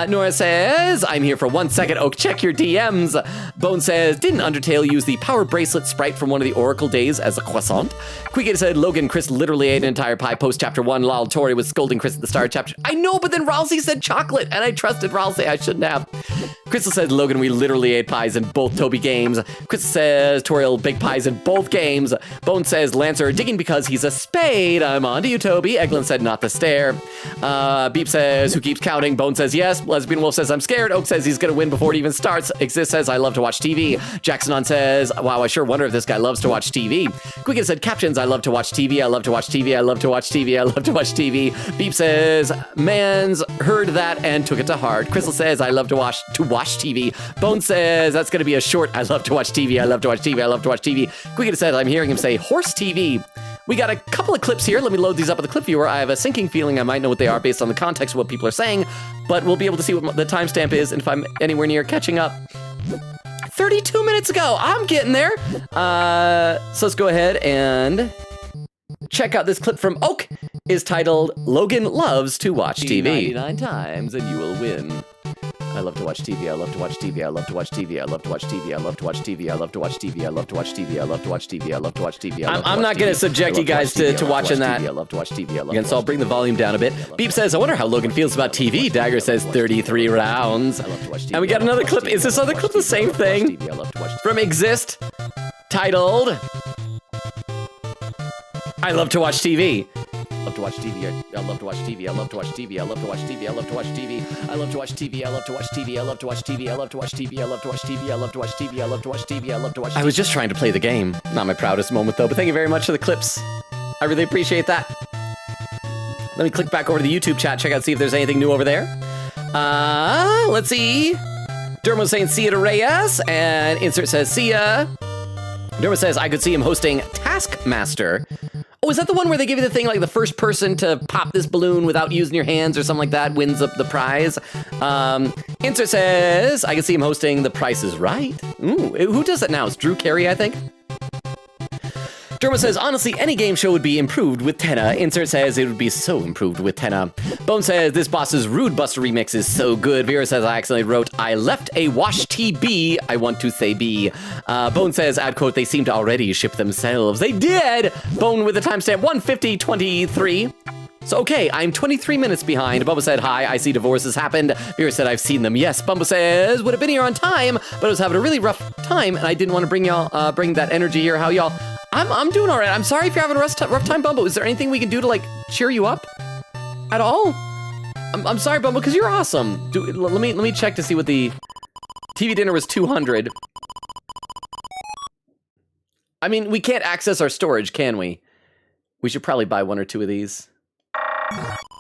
Nora says, I'm here for 1 second. Oak, check your DMs. Bone says, didn't Undertale use the power bracelet sprite from one of the Oracle days as a croissant? Quick said, Logan, Chris literally ate an entire pie post chapter 1. Lol, Tori was scolding Chris at the start of chapter. I know, but then Ralsei said chocolate, and I trusted Ralsei. I shouldn't have. Crystal said, Logan, we literally ate pies in both Toby games. Crystal says, Toriel baked pies in both games. Bone says, Lancer digging because he's a spade. I'm on to you, Toby. Eglin said, not the stare. Beep says, who keeps counting? Bone says, yes. Lesbian Wolf says, I'm scared. Oak says, he's going to win before it even starts. Exist says, I love to watch TV. Jackson says, wow, I sure wonder if this guy loves to watch TV. Quicken said, captions, I love to watch TV. I love to watch TV. I love to watch TV. I love to watch TV. Beep says, man's heard that and took it to heart. Crystal says, I love to watch TV. Bone says, that's going to be a short, I love to watch TV. I love to watch TV. I love to watch TV. Quicken says, I'm hearing him say horse TV. We got a couple of clips here. Let me load these up with the clip viewer. I have a sinking feeling I might know what they are based on the context of what people are saying, but we'll be able to see what the timestamp is and if I'm anywhere near catching up. 32 minutes ago. I'm getting there. So let's go ahead and check out this clip from Oak. Is titled, Logan Loves to Watch TV. 99 times and you will win. I love to watch TV. I love to watch TV. I love to watch TV. I love to watch TV. I love to watch TV. I love to watch TV. I love to watch TV. I love to watch TV. I love to watch TV. I'm not going to subject you guys to watching that. I love to watch TV. Again, so I'll bring the volume down a bit. Beep says, I wonder how Logan feels about TV. Dagger says 33 rounds. And we got another clip. Is this other clip the same thing? From Exist, titled, I love to watch TV. I love to watch TV. I love to watch TV. I love to watch TV. I love to watch TV. I love to watch TV. I love to watch TV. I love to watch TV. I love to watch TV. I love to watch TV. I love to watch TV. I love to watch TV. I love to watch TV. I love to watch. I was just trying to play the game. Not my proudest moment though, but thank you very much for the clips. I really appreciate that. Let me click back over to the YouTube chat, check out, see if there's anything new over there. Let's see. Dermo saying see ya to Reyes, and Insert says see ya. Dermo says I could see him hosting Taskmaster. Oh, is that the one where they give you the thing like the first person to pop this balloon without using your hands or something like that wins up the prize? Insert says, I can see him hosting The Price is Right. Ooh, who does that now? It's Drew Carey, I think. Derma says, honestly, any game show would be improved with Tenna. Insert says, it would be so improved with Tenna. Bone says, this boss's Rude Buster remix is so good. Vera says, I accidentally wrote, I left a wash TB. I want to say B. Bone says, add quote, they seem to already ship themselves. They did! Bone with the timestamp 1:50:23. So, okay, I'm 23 minutes behind. Bumbo said, hi, I see divorces happened. Vera said, I've seen them. Yes, Bumbo says, would have been here on time, but I was having a really rough time, and I didn't want to bring y'all, bring that energy here. How y'all? I'm doing all right. I'm sorry if you're having a rough time, Bumbo. Is there anything we can do to, like, cheer you up at all? I'm sorry, Bumbo, because you're awesome. Let me check to see what the TV dinner was 200. I mean, we can't access our storage, can we? We should probably buy one or two of these.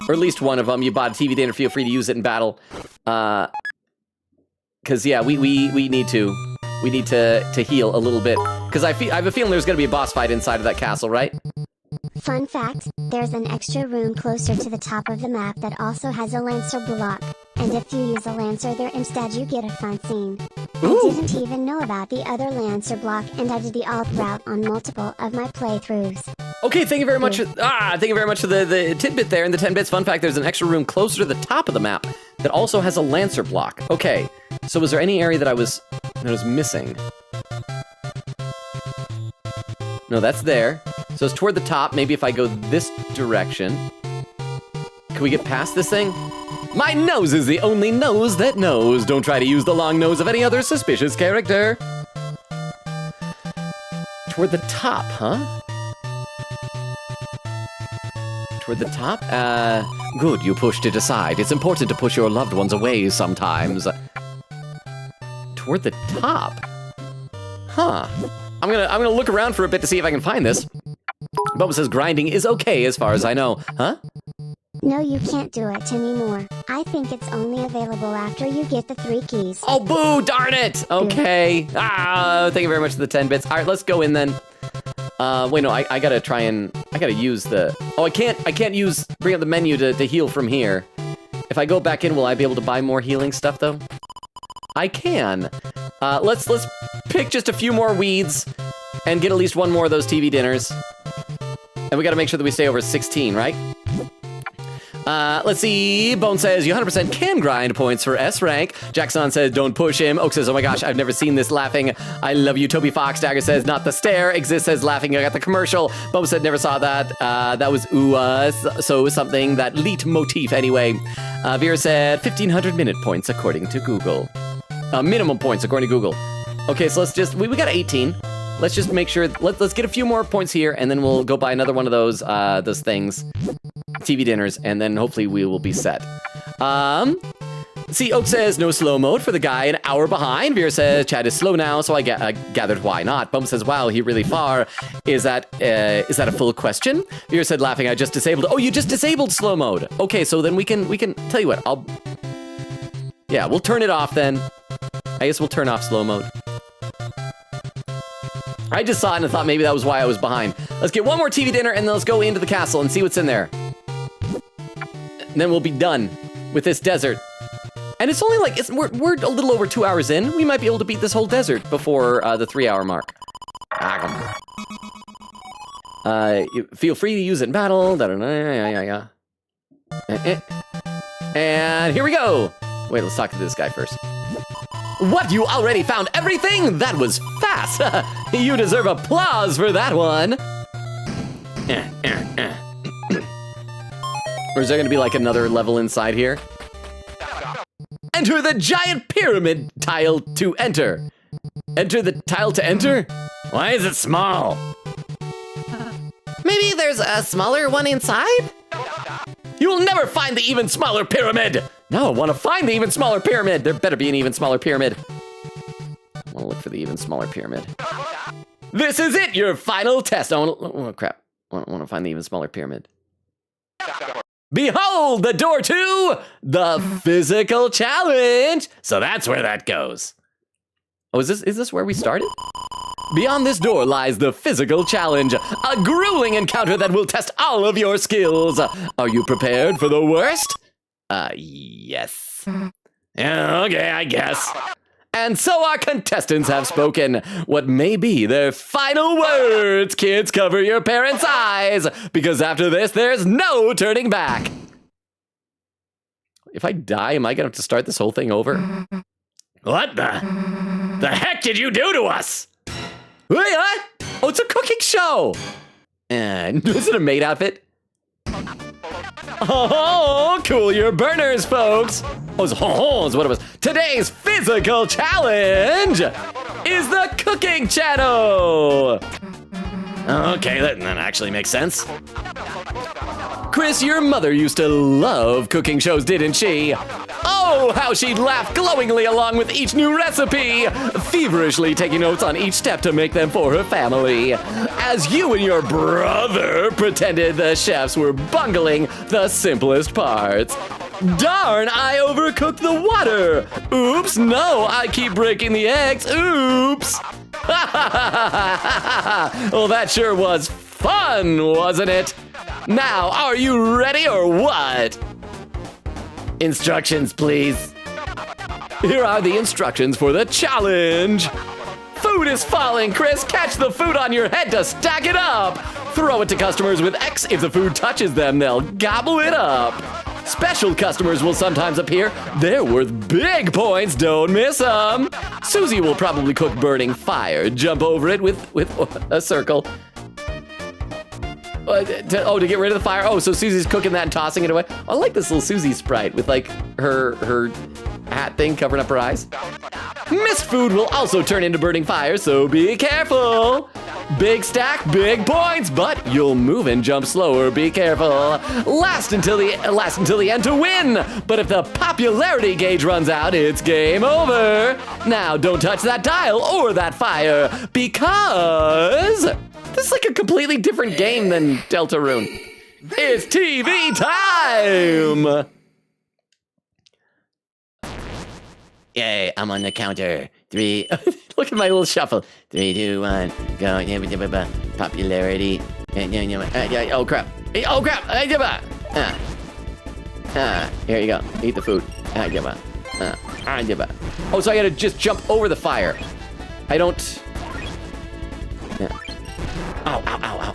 Or at least one of them. You bought a TV dinner, feel free to use it in battle. Because, yeah, we need to. We need to heal a little bit. Because I have a feeling there's going to be a boss fight inside of that castle, right? Fun fact, there's an extra room closer to the top of the map that also has a Lancer block. And if you use a Lancer there instead you get a fun scene. Ooh. I didn't even know about the other Lancer block and I did the alt route on multiple of my playthroughs. Okay, thank you very much. Thank you very much for the tidbit there. And the 10 bits. Fun fact, there's an extra room closer to the top of the map that also has a Lancer block. Okay, so was there any area that I was missing? No, that's there. So it's toward the top. Maybe if I go this direction. Can we get past this thing? My nose is the only nose that knows. Don't try to use the long nose of any other suspicious character. Toward the top, huh? Toward the top? Good, you pushed it aside. It's important to push your loved ones away sometimes. Toward the top? Huh. I'm gonna look around for a bit to see if I can find this. Bubba says grinding is okay as far as I know. Huh? No, you can't do it anymore. I think it's only available after you get the 3 keys. Oh, boo, darn it. Okay. Thank you very much for the 10 bits. All right, let's go in then. Wait, no, I gotta try and, I gotta use the, oh, I can't bring up the menu to heal from here. If I go back in, will I be able to buy more healing stuff though? I can. Let's pick just a few more weeds and get at least one more of those TV dinners. And we gotta make sure that we stay over 16, right? Let's see. Bone says, you 100% can grind points for S rank. Jackson says, don't push him. Oak says, oh my gosh, I've never seen this laughing. I love you. Toby Fox Dagger says, not the stare. Exist says, laughing. I got the commercial. Bone said, never saw that. That was so something, that leet motif anyway. Vera said, 1,500 minute points according to Google. Minimum points according to Google. Okay, so let's just, we got 18. Let's just make sure, let's get a few more points here, and then we'll go buy another one of those things. TV dinners, and then hopefully we will be set. See, Oak says no slow mode for the guy an hour behind. Vera says Chad is slow now, so I gathered why not. Bum says, wow, he really far. Is that a full question? Vera said, laughing, I just disabled. Oh, you just disabled slow mode. Okay, so then we can tell you what. Yeah, we'll turn it off then. I guess we'll turn off slow mode. I just saw it and I thought maybe that was why I was behind. Let's get one more TV dinner and then let's go into the castle and see what's in there. And then we'll be done with this desert. And it's only like, we're a little over 2 hours in. We might be able to beat this whole desert before the 3 hour mark. Feel free to use it in battle. And here we go. Wait, let's talk to this guy first. What, you already found everything? That was fast. You deserve applause for that one. Or is there gonna be like another level inside here? Enter the giant pyramid tile to enter. Enter the tile to enter? Why is it small? Maybe there's a smaller one inside? You'll never find the even smaller pyramid. Now I want to find the even smaller pyramid. There better be an even smaller pyramid. I want to look for the even smaller pyramid. This is it, your final test. Oh crap. I want to find the even smaller pyramid. Behold the door to the physical challenge. So that's where that goes. Oh, is this where we started? Beyond this door lies the physical challenge, a grueling encounter that will test all of your skills. Are you prepared for the worst? Yes. Yeah, okay, I guess. And so our contestants have spoken. What may be their final words? Kids, cover your parents' eyes, because after this, there's no turning back. If I die, am I gonna have to start this whole thing over? What the heck did you do to us? Wait, what? Oh, it's a cooking show. And is it a maid outfit? Oh, cool your burners, folks. Oh, is what it was. Today's physical challenge is the cooking channel. Okay, that actually makes sense. Chris, your mother used to love cooking shows, didn't she? Oh, how she'd laugh glowingly along with each new recipe, feverishly taking notes on each step to make them for her family. As you and your brother pretended the chefs were bungling the simplest parts. Darn, I overcooked the water. Oops, no, I keep breaking the eggs. Oops. Well, that sure was fun, wasn't it? Now, are you ready or what? Instructions, please. Here are the instructions for the challenge. Food is falling, Chris. Catch the food on your head to stack it up. Throw it to customers with X. If the food touches them, they'll gobble it up. Special customers will sometimes appear. They're worth big points. Don't miss them. Susie will probably cook burning fire. Jump over it with a circle. To get rid of the fire. Oh, so Susie's cooking that and tossing it away. I like this little Susie sprite with like her hat thing covering up her eyes. Mist food will also turn into burning fire, so be careful. Big stack, big points, but you'll move and jump slower. Be careful. Last until the end to win. But if the popularity gauge runs out, it's game over. Now don't touch that dial or that fire because this is like a completely different game than Deltarune. It's TV time. Yay, I'm on the counter. 3. Look at my little shuffle. 3, 2, 1, go. Popularity. Oh crap. Oh crap. Here you go. Eat the food. Oh, so I gotta just jump over the fire. I don't. Yeah. Ow.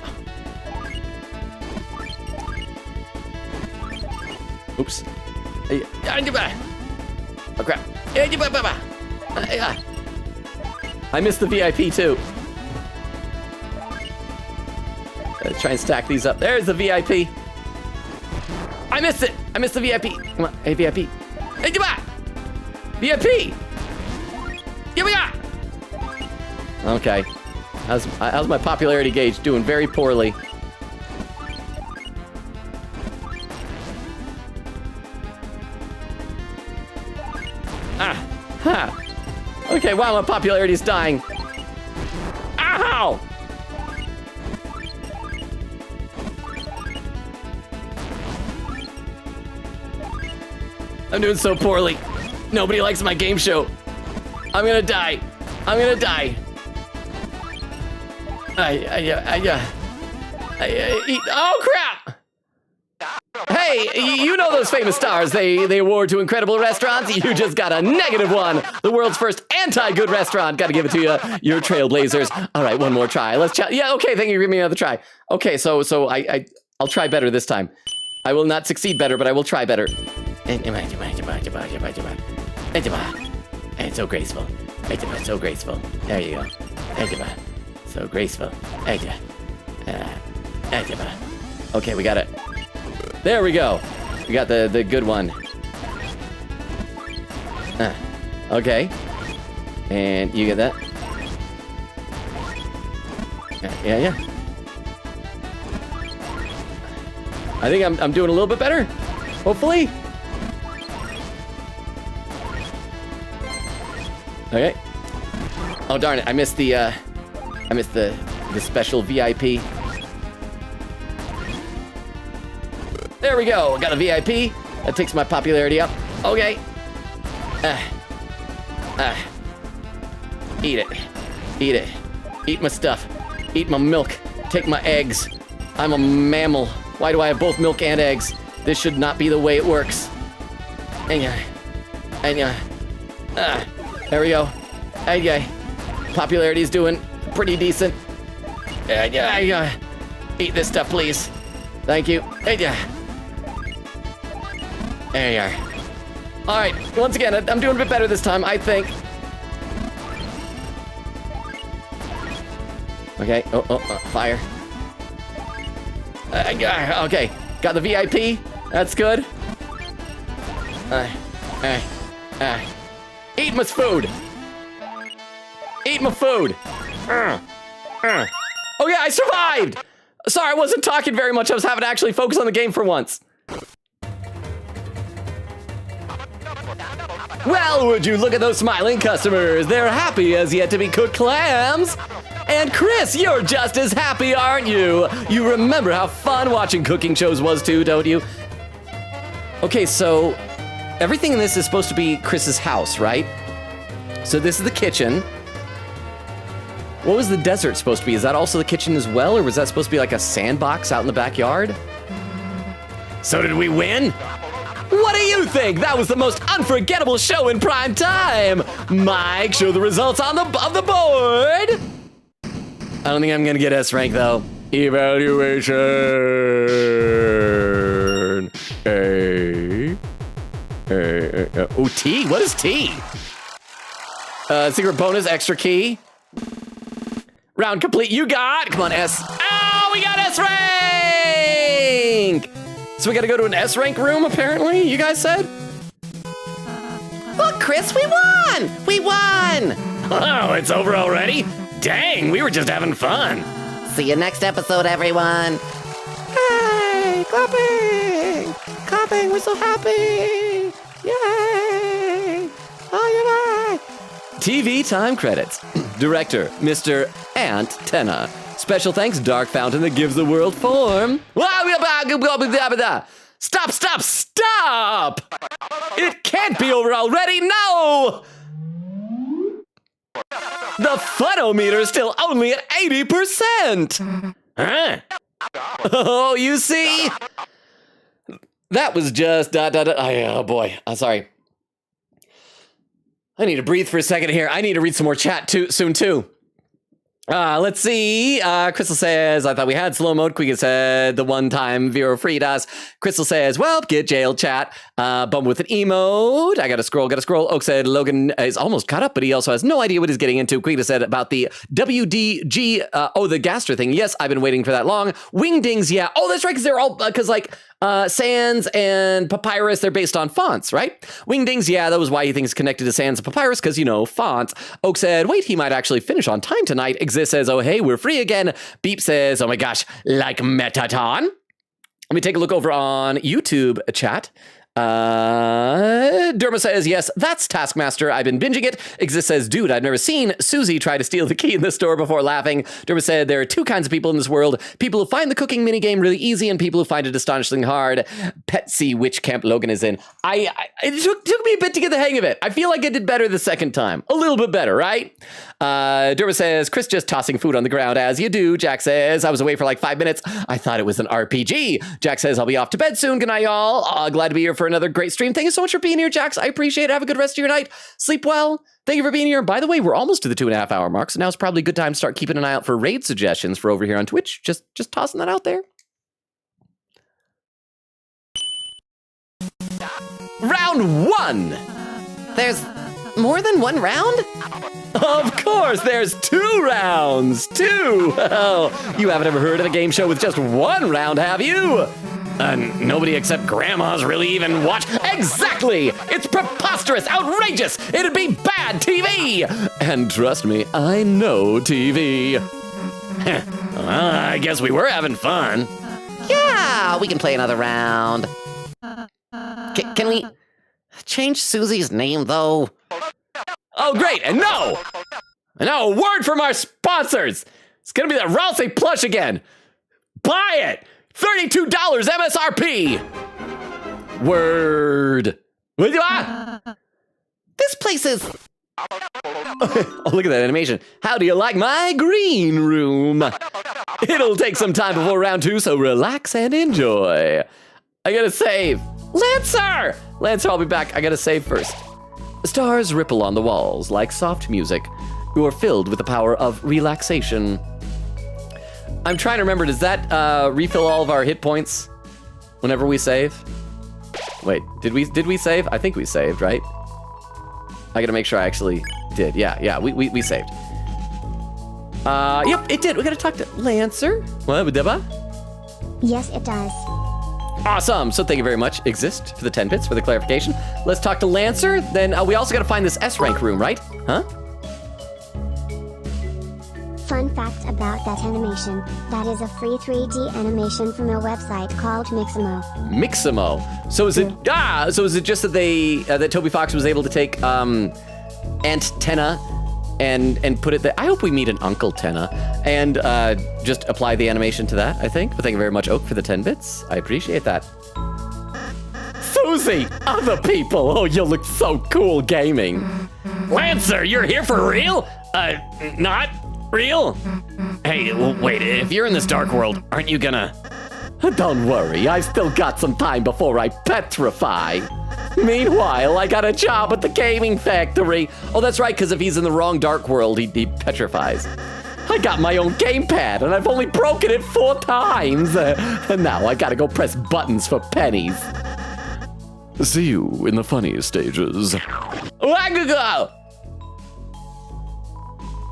Oops. Oh crap. I missed the VIP too. Let's try and stack these up. There's the VIP. I missed it. I missed the VIP. Come on. Hey, VIP. Hey, come on. VIP. Give me up. Okay. How's my popularity gauge doing? Very poorly. Okay, wow, my popularity is dying. Ow! I'm doing so poorly. Nobody likes my game show. I'm gonna die. Oh crap! Hey, you know those famous stars they award to incredible restaurants? You just got a -1. The world's first anti-good restaurant. Gotta give it to you. You're trailblazers. All right, one more try. Let's try. Yeah, okay, thank you. Give me another try. Okay, so I'll try better this time. I will not succeed better, but I will try better. It's so graceful. So graceful. There you go. So graceful. Okay, we got it. There we go. We got the good one. Okay. And you get that? Yeah. I think I'm doing a little bit better. Hopefully. Okay. Oh darn it! I missed the special VIP. There we go. Got a VIP. That takes my popularity up. Okay. Eat it. Eat my stuff. Eat my milk. Take my eggs. I'm a mammal. Why do I have both milk and eggs? This should not be the way it works. There we go. Popularity is doing pretty decent. Eat this stuff, please. Thank you. There you are. All right. Once again, I'm doing a bit better this time, I think. Okay. Oh, fire. Okay. Got the VIP. That's good. Eat my food. Oh yeah, I survived. Sorry, I wasn't talking very much. I was having to actually focus on the game for once. Well, would you look at those smiling customers? They're happy as yet to be cooked clams. And Chris, you're just as happy, aren't you? You remember how fun watching cooking shows was too, don't you? Okay, so everything in this is supposed to be Chris's house, right? So this is the kitchen. What was the desert supposed to be? Is that also the kitchen as well, or was that supposed to be like a sandbox out in the backyard? So did we win? What do you think? That was the most unforgettable show in prime time. Mike, show the results on the board. I don't think I'm gonna get S rank though. Evaluation. Oh, T? What is T? Secret bonus, extra key. Round complete. You got. Come on, S. Ow! Oh, we got S rank! So we gotta go to an S rank room, apparently, you guys said? Look, Chris, we won! We won! Oh, it's over already? Dang, we were just having fun. See you next episode, everyone. Hey, clapping! Clapping, we're so happy! Yay! Oh, you're TV time credits. Director, Mr. Antenna. Special thanks, Dark Fountain that gives the world form. Stop, stop, stop! It can't be over already, no! The funometer is still only at 80%! Huh? Oh, you see? That was just oh boy, I'm sorry. I need to breathe for a second here. I need to read some more chat soon too. Let's see. Crystal says, I thought we had slow mode. Quiga said, the one time Vero freed us. Crystal says, well, get jailed, chat. Bum with an emote. I gotta scroll. Oak said, Logan is almost caught up, but he also has no idea what he's getting into. Quiga said about the WDG, the Gaster thing. Yes, I've been waiting for that long. Wingdings, yeah. Oh, that's right, because they're all, because like, Sans and Papyrus, they're based on fonts, right? Wingdings, yeah, that was why he thinks it's connected to Sans and Papyrus, because, you know, fonts. Oak said, wait, he might actually finish on time tonight. Exist says, oh, hey, we're free again. Beep says, oh my gosh, like Metaton. Let me take a look over on YouTube chat. Derma says, yes, that's Taskmaster. I've been binging it. Exist says, dude, I've never seen Susie try to steal the key in the store before laughing. Derma said, there are two kinds of people in this world. People who find the cooking minigame really easy and people who find it astonishingly hard. Pet see which camp Logan is in. It took me a bit to get the hang of it. I feel like I did better the second time. A little bit better, right? Derma says, Chris just tossing food on the ground as you do. Jack says, I was away for like 5 minutes. I thought it was an RPG. Jack says, I'll be off to bed soon. Good night, y'all. Glad to be here for another great stream. Thank you so much for being here, Jax. I appreciate it. Have a good rest of your night. Sleep well. Thank you for being here. By the way, we're almost to the 2.5 hour mark, so now it's probably a good time to start keeping an eye out for raid suggestions for over here on Twitch. Just tossing that out there. Round 1. There's more than one round? Of course, there's 2 rounds. 2. Oh, you haven't ever heard of a game show with just 1 round, have you? Nobody except grandmas really even watch. Exactly! It's preposterous, outrageous! It'd be bad TV! And trust me, I know TV. Well, I guess we were having fun. Yeah, we can play another round. Can we change Susie's name, though? Oh, great, and no! Word from our sponsors! It's gonna be that Ralsei plush again! Buy it! $32 MSRP! Word. This place is... Oh, look at that animation. How do you like my green room? It'll take some time before round 2, so relax and enjoy. I gotta save. Lancer, I'll be back. I gotta save first. Stars ripple on the walls like soft music. You are filled with the power of relaxation. I'm trying to remember, does that refill all of our hit points whenever we save? Wait, did we save? I think we saved, right? I gotta make sure I actually did. Yeah, we saved. Yep, it did. We gotta talk to Lancer. What, Deba? Yes, it does. Awesome, so thank you very much, Exist, for the 10 bits for the clarification. Let's talk to Lancer, then we also gotta find this S rank room, right? Huh? Fun fact about that animation, that is a free 3D animation from a website called Mixamo. Mixamo. So is it just that that Toby Fox was able to take Antenna and put it there? I hope we meet an Uncle Tenna and just apply the animation to that, I think. But thank you very much, Oak, for the 10 bits. I appreciate that. Susie, other people. Oh, you look so cool gaming. Lancer, you're here for real? Not real? Hey, wait, if you're in this dark world, aren't you gonna... Don't worry, I've still got some time before I petrify. Meanwhile, I got a job at the gaming factory. Oh, that's right, because if he's in the wrong dark world, he petrifies. I got my own gamepad, and I've only broken it 4 times. And now I gotta go press buttons for pennies. See you in the funny stages. Wagago!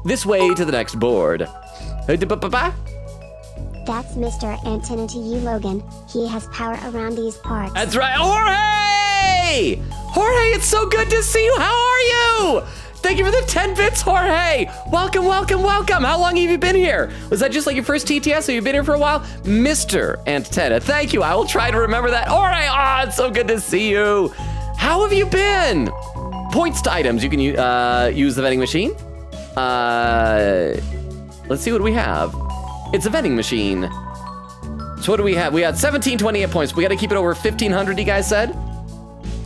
This way to the next board. That's Mr. Antenna to you, Logan. He has power around these parts. That's right, Jorge! Jorge, it's so good to see you. How are you? Thank you for the 10 bits, Jorge. Welcome, welcome, welcome. How long have you been here? Was that just like your first TTS? Have you been here for a while? Mr. Antenna, thank you. I will try to remember that. Jorge, it's so good to see you. How have you been? Points to items. You can use the vending machine. Let's see what we have. It's a vending machine. So what do we have? We had 1728 points. We got to keep it over 1,500, you guys said?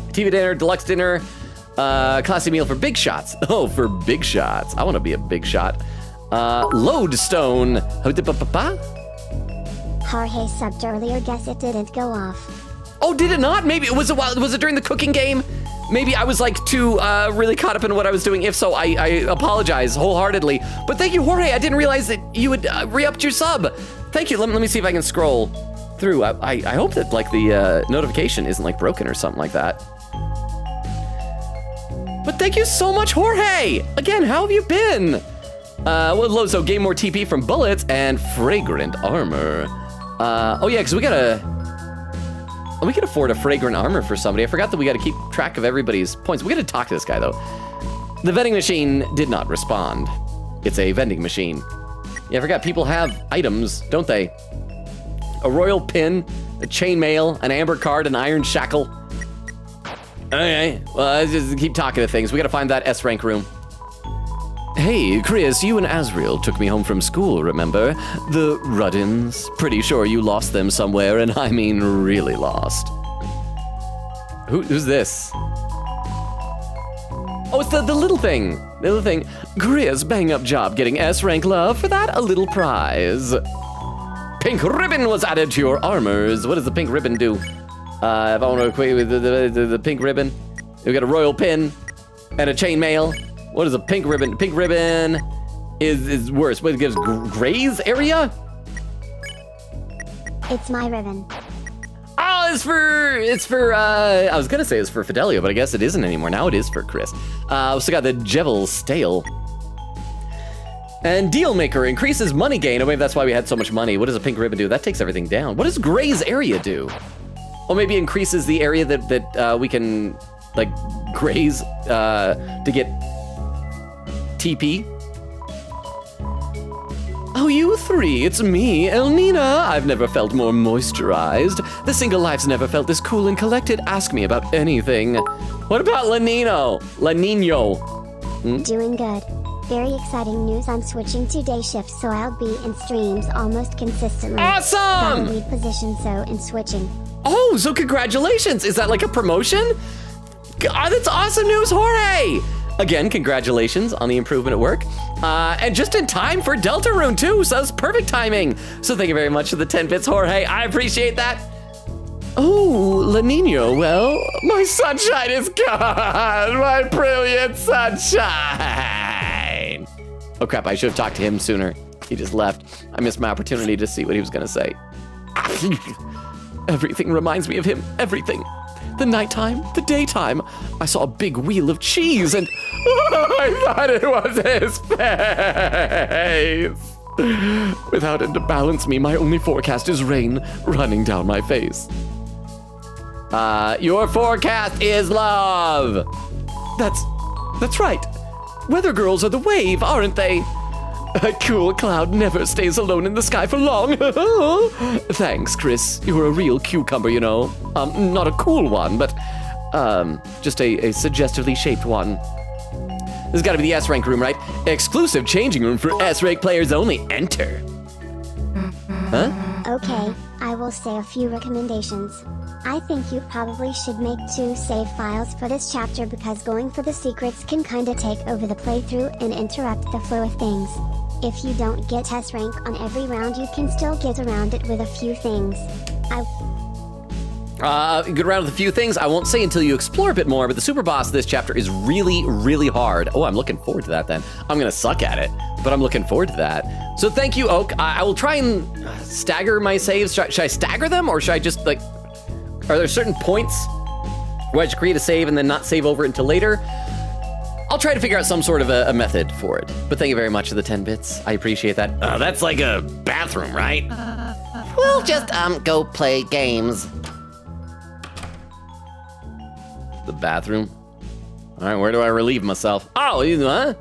TV dinner, deluxe dinner, classy meal for big shots. Oh, for big shots. I want to be a big shot. Lodestone. Jorge subbed earlier, guess it didn't go off. Oh, did it not? Maybe it was a while. Was it during the cooking game? Maybe I was like too really caught up in what I was doing. If so, I apologize wholeheartedly. But thank you, Jorge. I didn't realize that you had re-upped your sub. Thank you. Let me see if I can scroll through. I hope that like the notification isn't like broken or something like that. But thank you so much, Jorge. Again, how have you been? Well, Lozo, gain more TP from bullets and fragrant armor. Oh yeah, because we can afford a fragrant armor for somebody. I forgot that we got to keep track of everybody's points. We got to talk to this guy though. The vending machine did not respond. It's a vending machine. Yeah, I forgot people have items, don't they? A royal pin, a chainmail, an amber card, an iron shackle. Okay, well, let's just keep talking to things. We got to find that S rank room. Hey, Chris, you and Asriel took me home from school, remember? The Ruddins. Pretty sure you lost them somewhere, and I mean really lost. Who's this? Oh, it's the little thing. The little thing. Chris, bang up job getting S rank love. For that, a little prize. Pink ribbon was added to your armors. What does the pink ribbon do? If I want to equate with the pink ribbon, we got a royal pin and a chainmail. What is a pink ribbon? Pink ribbon is worse. What, it gives graze area? It's my ribbon. Oh, it's for, I was gonna say it's for Fidelio, but I guess it isn't anymore. Now it is for Chris. Also got the Jevil Stale. And Deal Maker increases money gain. Oh, maybe that's why we had so much money. What does a pink ribbon do? That takes everything down. What does graze area do? Oh, maybe increases the area that we can, like, graze to get TP. Oh, you three, it's me, Elnina. I've never felt more moisturized. The single life's never felt this cool and collected. Ask me about anything. What about La Nino? Doing good. Very exciting news. I'm switching to day shifts, so I'll be in streams almost consistently. Awesome! Got a lead position, so in switching. Oh, so congratulations. Is that like a promotion? God, that's awesome news, Jorge. Again, congratulations on the improvement at work. And just in time for Deltarune too, so that's perfect timing. So thank you very much for the 10 bits, Jorge. I appreciate that. Oh, La Nino, well, my sunshine is gone. My brilliant sunshine. Oh crap, I should have talked to him sooner. He just left. I missed my opportunity to see what he was gonna say. Everything reminds me of him, everything. The nighttime, the daytime. I saw a big wheel of cheese and I thought it was his face. Without him to balance me, my only forecast is rain running down my face. Your forecast is love. That's right. Weather girls are the wave, aren't they? A cool cloud never stays alone in the sky for long. Thanks, Chris. You're a real cucumber, you know. Not a cool one, but just a suggestively shaped one. This has got to be the S rank room, right? Exclusive changing room for S rank players only. Enter. Huh? Okay, I will say a few recommendations. I think you probably should make 2 save files for this chapter because going for the secrets can kinda take over the playthrough and interrupt the flow of things. If you don't get S rank on every round, you can still get around it with a few things. Get around with a few things. I won't say until you explore a bit more, but the super boss of this chapter is really, really hard. Oh, I'm looking forward to that then. I'm gonna suck at it, but I'm looking forward to that. So thank you, Oak. I will try and stagger my saves. Should I stagger them, or should I just, like, are there certain points where I should create a save and then not save over it until later? I'll try to figure out some sort of a method for it. But thank you very much for the 10 bits. I appreciate that. That's like a bathroom, right? We'll just, go play games. The bathroom. All right, where do I relieve myself? Oh, huh?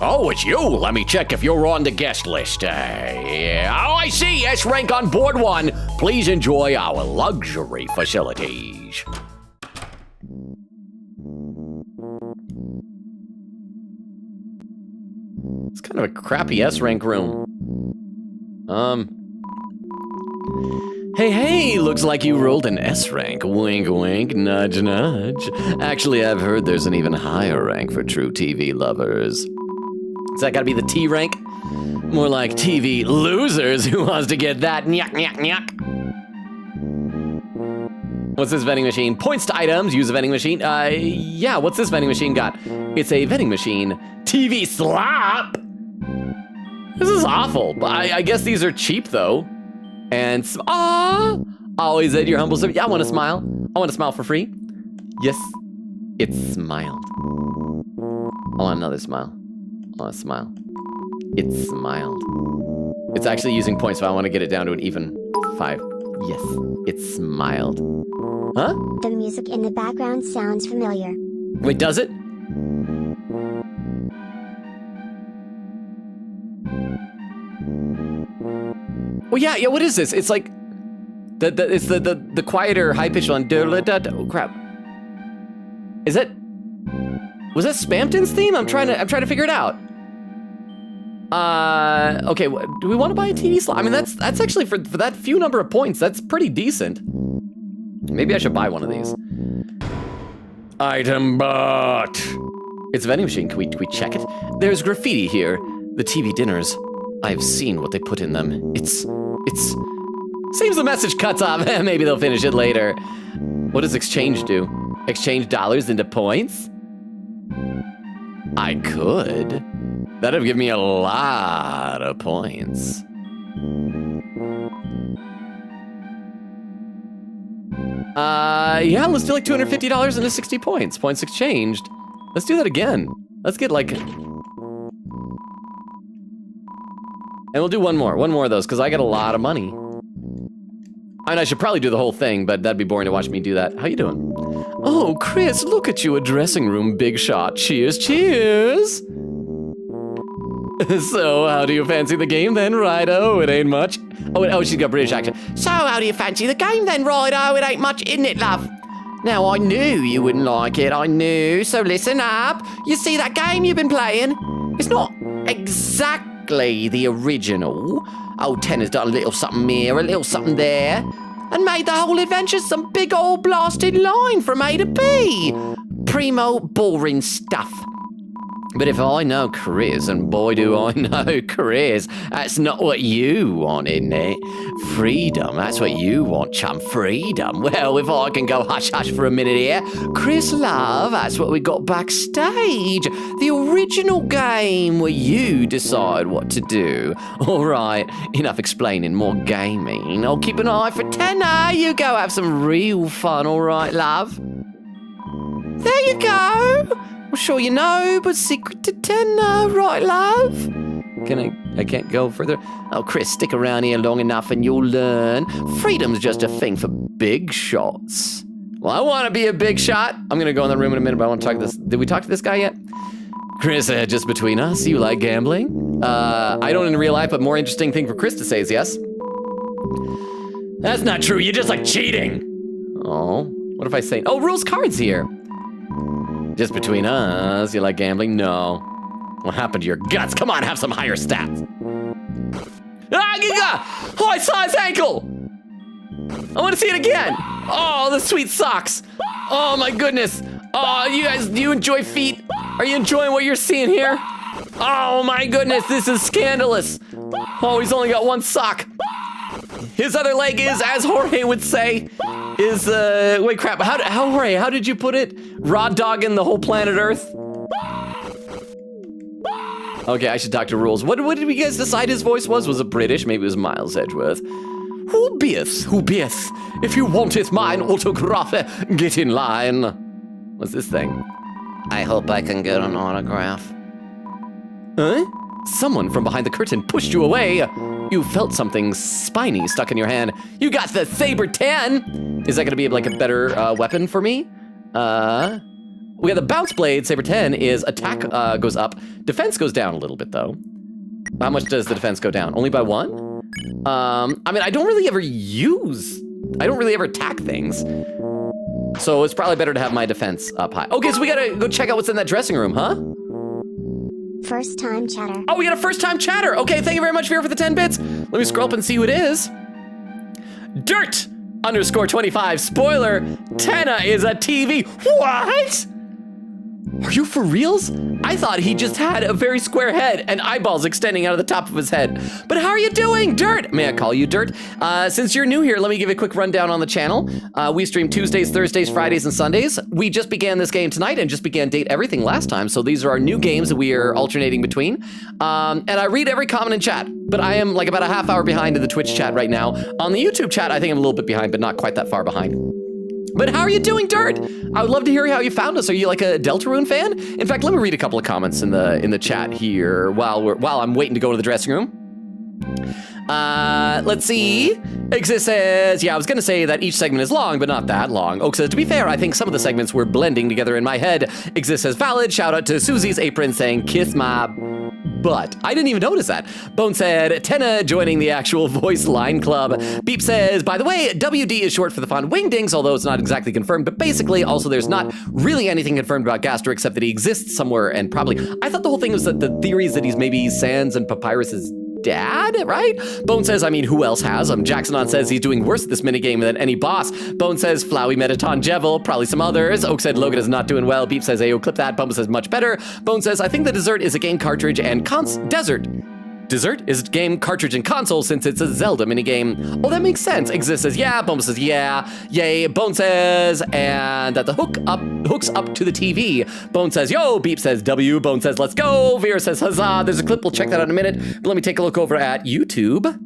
Oh, it's you. Let me check if you're on the guest list. Yeah. Oh, I see. S rank on board 1. Please enjoy our luxury facilities. It's kind of a crappy S rank room. Hey, looks like you rolled an S rank. Wink, wink, nudge, nudge. Actually, I've heard there's an even higher rank for true TV lovers. So that gotta be the T rank? More like TV losers. Who wants to get that? Nyuk, nyuk, nyuk. What's this vending machine? Points to items, use a vending machine. Yeah, what's this vending machine got? It's a vending machine. TV slop? This is awful. I guess these are cheap though. And, always at your humble service. Yeah, I want to smile. I want to smile for free. Yes, it smiled. I want another smile. I want to smile. It smiled. It's actually using points, so I want to get it down to an even 5. Yes, it smiled. Huh? The music in the background sounds familiar. Wait, does it? Well, yeah, what is this? It's like, it's the quieter, high-pitched one. Oh, crap. Is that, was that Spamton's theme? I'm trying to figure it out. Okay, do we want to buy a TV slot? I mean, that's actually, for that few number of points, that's pretty decent. Maybe I should buy one of these. Item bot. It's a vending machine. Can we check it? There's graffiti here. The TV dinners. I've seen what they put in them. It's... Seems the message cuts off. Maybe they'll finish it later. What does exchange do? Exchange dollars into points? I could. That'd give me a lot of points. Yeah, let's do like $250 into 60 points. Points exchanged. Let's do that again. Let's get like... And we'll do one more of those, because I got a lot of money. I mean, I should probably do the whole thing, but that'd be boring to watch me do that. How you doing? Oh, Chris, look at you, a dressing room big shot. Cheers, cheers! So, how do you fancy the game then, Rido? It ain't much. Oh, she's got British accent. So, how do you fancy the game then, Rido? It ain't much, isn't it, love? Now, I knew you wouldn't like it, I knew. So listen up. You see that game you've been playing? It's not exactly the original. Old Tenner's done a little something here, a little something there, and made the whole adventure some big old blasted line from A to B. Primo boring stuff. But if I know Chris, and boy do I know Chris, that's not what you want, isn't it? Freedom, that's what you want, chum, freedom. Well, if I can go hush-hush for a minute here, Chris, love, that's what we got backstage. The original game where you decide what to do. All right, enough explaining, more gaming. I'll keep an eye for Tenner. You go have some real fun, all right, love? There you go. I'm sure you know, but secret to Tenner, right, love? I can't go further. Oh, Chris, stick around here long enough and you'll learn. Freedom's just a thing for big shots. Well, I want to be a big shot. I'm going to go in the room in a minute, but I want to talk to this. Did we talk to this guy yet? Chris, just between us, you like gambling? I don't in real life, but more interesting thing for Chris to say is yes. That's not true. You just like cheating. Oh, what if I say, oh, rules cards here. Just between us, you like gambling? No. What happened to your guts? Come on, have some higher stats. Oh, I saw his ankle! I want to see it again! Oh, the sweet socks! Oh my goodness! Oh, you guys, do you enjoy feet? Are you enjoying what you're seeing here? Oh my goodness, this is scandalous! Oh, he's only got one sock. His other leg is, as Jorge would say, is, wait, crap, Jorge, how did you put it? Rod dogging the whole planet Earth? Okay, I should talk to Rules. What did we guys decide his voice was? Was it British? Maybe it was Miles Edgeworth. Who beeth? If you wanteth mine autograph, get in line. What's this thing? I hope I can get an autograph. Huh? Someone from behind the curtain pushed you away. You felt something spiny stuck in your hand. You got the Saber 10. Is that gonna be like a better weapon for me? We have the Bounce Blade. Saber 10 is attack goes up. Defense goes down a little bit though. How much does the defense go down? Only by 1? I mean, I don't really ever attack things. So it's probably better to have my defense up high. Okay, so we gotta go check out what's in that dressing room, huh? First time chatter. Oh, we got a first time chatter. Okay, thank you very much, Vera, for the 10 bits. Let me scroll up and see who it is. Dirt _25. Spoiler, Tenna is a TV. What? Are you for reals? I thought he just had a very square head and eyeballs extending out of the top of his head. But how are you doing, Dirt? May I call you Dirt? Since you're new here, let me give you a quick rundown on the channel. We stream Tuesdays, Thursdays, Fridays, and Sundays. We just began this game tonight and just began Date Everything last time, so these are our new games that we are alternating between. And I read every comment in chat, but I am like about a half hour behind in the Twitch chat right now. On the YouTube chat, I think I'm a little bit behind, but not quite that far behind. But how are you doing, Dirt? I would love to hear how you found us. Are you like a Deltarune fan? In fact, let me read a couple of comments in the chat here while I'm waiting to go to the dressing room. Let's see. Exist says, yeah, I was gonna say that each segment is long, but not that long. Oak says, to be fair, I think some of the segments were blending together in my head. Exist says, valid. Shout out to Susie's apron saying, kiss my butt. I didn't even notice that. Bone said, Tenna joining the actual voice line club. Beep says, by the way, WD is short for the font Wingdings, although it's not exactly confirmed, but basically also there's not really anything confirmed about Gaster except that he exists somewhere and probably, I thought the whole thing was that the theory is that he's maybe Sans and Papyrus's dad, right? Bone says, I mean, who else has him? Jacksonon says he's doing worse at this minigame than any boss. Bone says, Flowey Metaton Jevel, probably some others. Oak said, Logan is not doing well. Beep says, Ayo, clip that. Bumble says, much better. Bone says, I think the dessert is a game cartridge and Desert is game cartridge and console since it's a Zelda minigame. Oh, that makes sense. Exist says, yeah. Bumble says, yeah. Yay. Bone says, and that the hooks up to the TV. Bone says, yo. Beep says, W. Bone says, let's go. Vera says, huzzah. There's a clip. We'll check that out in a minute. But let me take a look over at YouTube.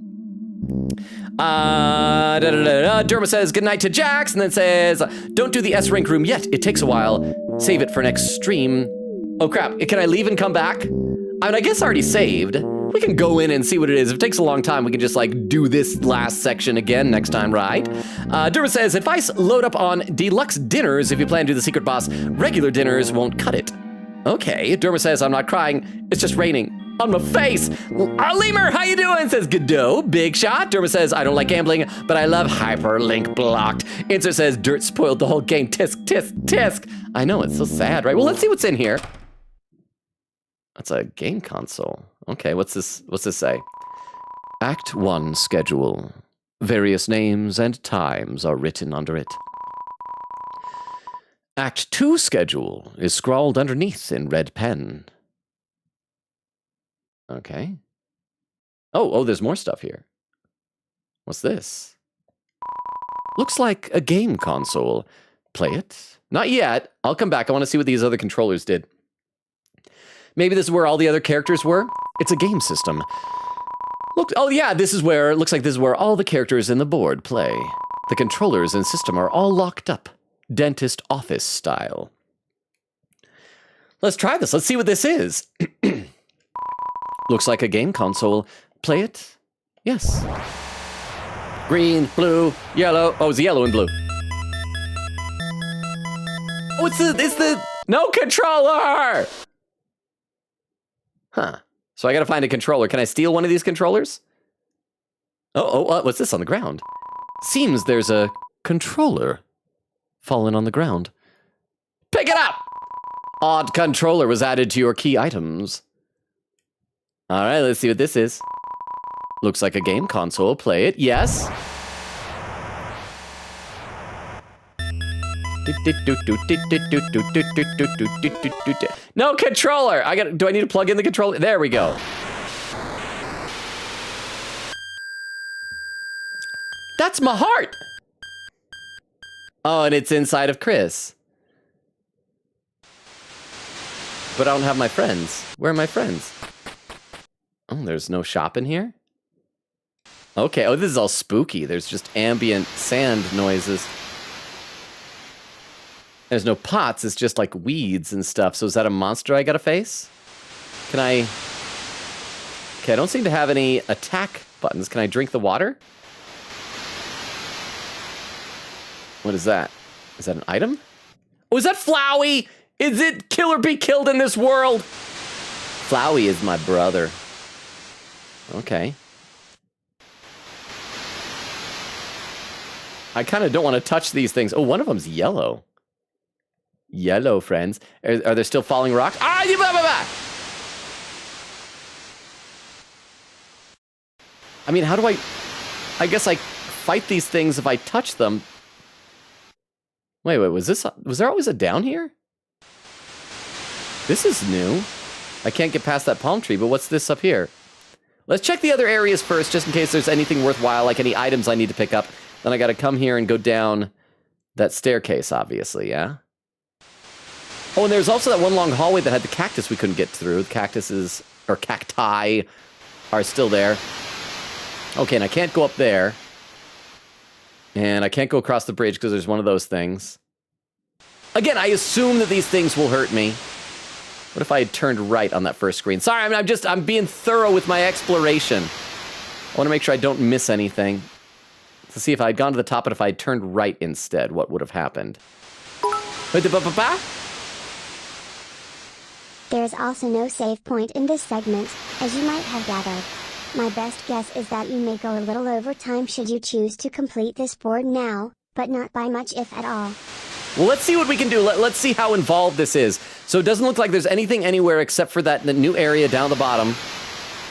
Derma says, good night to Jax, and then says, don't do the S rank room yet. It takes a while. Save it for next stream. Oh, crap. Can I leave and come back? I mean, I guess I already saved. We can go in and see what it is. If it takes a long time, we can just like do this last section again next time, right? Derma says, advice, load up on deluxe dinners if you plan to do the secret boss. Regular dinners won't cut it. Okay, Derma says, I'm not crying. It's just raining on my face. Lemur, how you doing? Says Godot. Big shot. Derma says, I don't like gambling, but I love hyperlink blocked. Insert says, Dirt spoiled the whole game. Tisk, tisk, tisk. I know, it's so sad, right? Well, let's see what's in here. That's a game console. Okay, what's this say? Act 1 schedule. Various names and times are written under it. Act 2 schedule is scrawled underneath in red pen. Okay. Oh, there's more stuff here. What's this? Looks like a game console. Play it? Not yet. I'll come back. I want to see what these other controllers did. Maybe this is where all the other characters were? It's a game system. Look, oh yeah, looks like this is where all the characters in the board play. The controllers and system are all locked up. Dentist office style. Let's try this. Let's see what this is. Looks like a game console. Play it? Yes. Green, blue, yellow. Oh, it's yellow and blue. Oh, it's the no controller! Huh. So I gotta find a controller. Can I steal one of these controllers? Oh, what's this on the ground? Seems there's a controller fallen on the ground. Pick it up! Odd controller was added to your key items. All right, let's see what this is. Looks like a game console. Play it. Yes. No controller. Do I need to plug in the controller? There we go. That's my heart. Oh, and it's inside of Chris. But I don't have my friends. Where are my friends? Oh, there's no shop in here? Okay, oh, this is all spooky. There's just ambient sand noises. There's no pots, it's just like weeds and stuff. So is that a monster I gotta face? Can I Okay, I don't seem to have any attack buttons. Can I drink the water? What is that? Is that an item? Oh, is that Flowey? Is it kill or be killed in this world? Flowey is my brother. Okay. I kind of don't want to touch these things. Oh, one of them's yellow. Yellow, friends. Are there still falling rocks? Ah, you blah, blah, blah. I mean, how do I guess I fight these things if I touch them. Wait, was there always a down here? This is new. I can't get past that palm tree, but what's this up here? Let's check the other areas first, just in case there's anything worthwhile, like any items I need to pick up. Then I gotta come here and go down that staircase, obviously, yeah? Oh, and there's also that one long hallway that had the cactus we couldn't get through. The cactuses, or cacti, are still there. Okay, and I can't go up there. And I can't go across the bridge because there's one of those things. Again, I assume that these things will hurt me. What if I had turned right on that first screen? Sorry, I'm being thorough with my exploration. I want to make sure I don't miss anything. To see if I had gone to the top, and if I had turned right instead, what would have happened? There's also no save point in this segment, as you might have gathered. My best guess is that you may go a little over time should you choose to complete this board now, but not by much if at all. Well, let's see what we can do. Let's see how involved this is. So it doesn't look like there's anything anywhere except for the new area down the bottom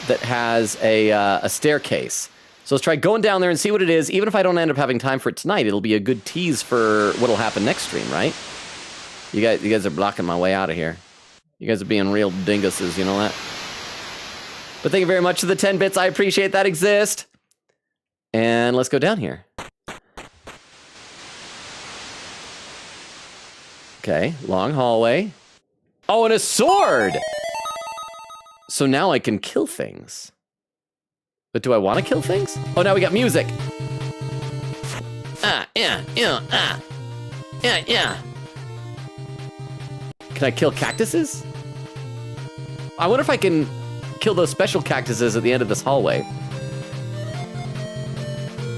that has a staircase. So let's try going down there and see what it is. Even if I don't end up having time for it tonight, it'll be a good tease for what'll happen next stream, right? You guys are blocking my way out of here. You guys are being real dinguses, you know that? But thank you very much for the 10 bits. I appreciate that exist. And let's go down here. Okay, long hallway. Oh, and a sword! So now I can kill things. But do I want to kill things? Oh, now we got music. Yeah. Can I kill cactuses? I wonder if I can kill those special cactuses at the end of this hallway.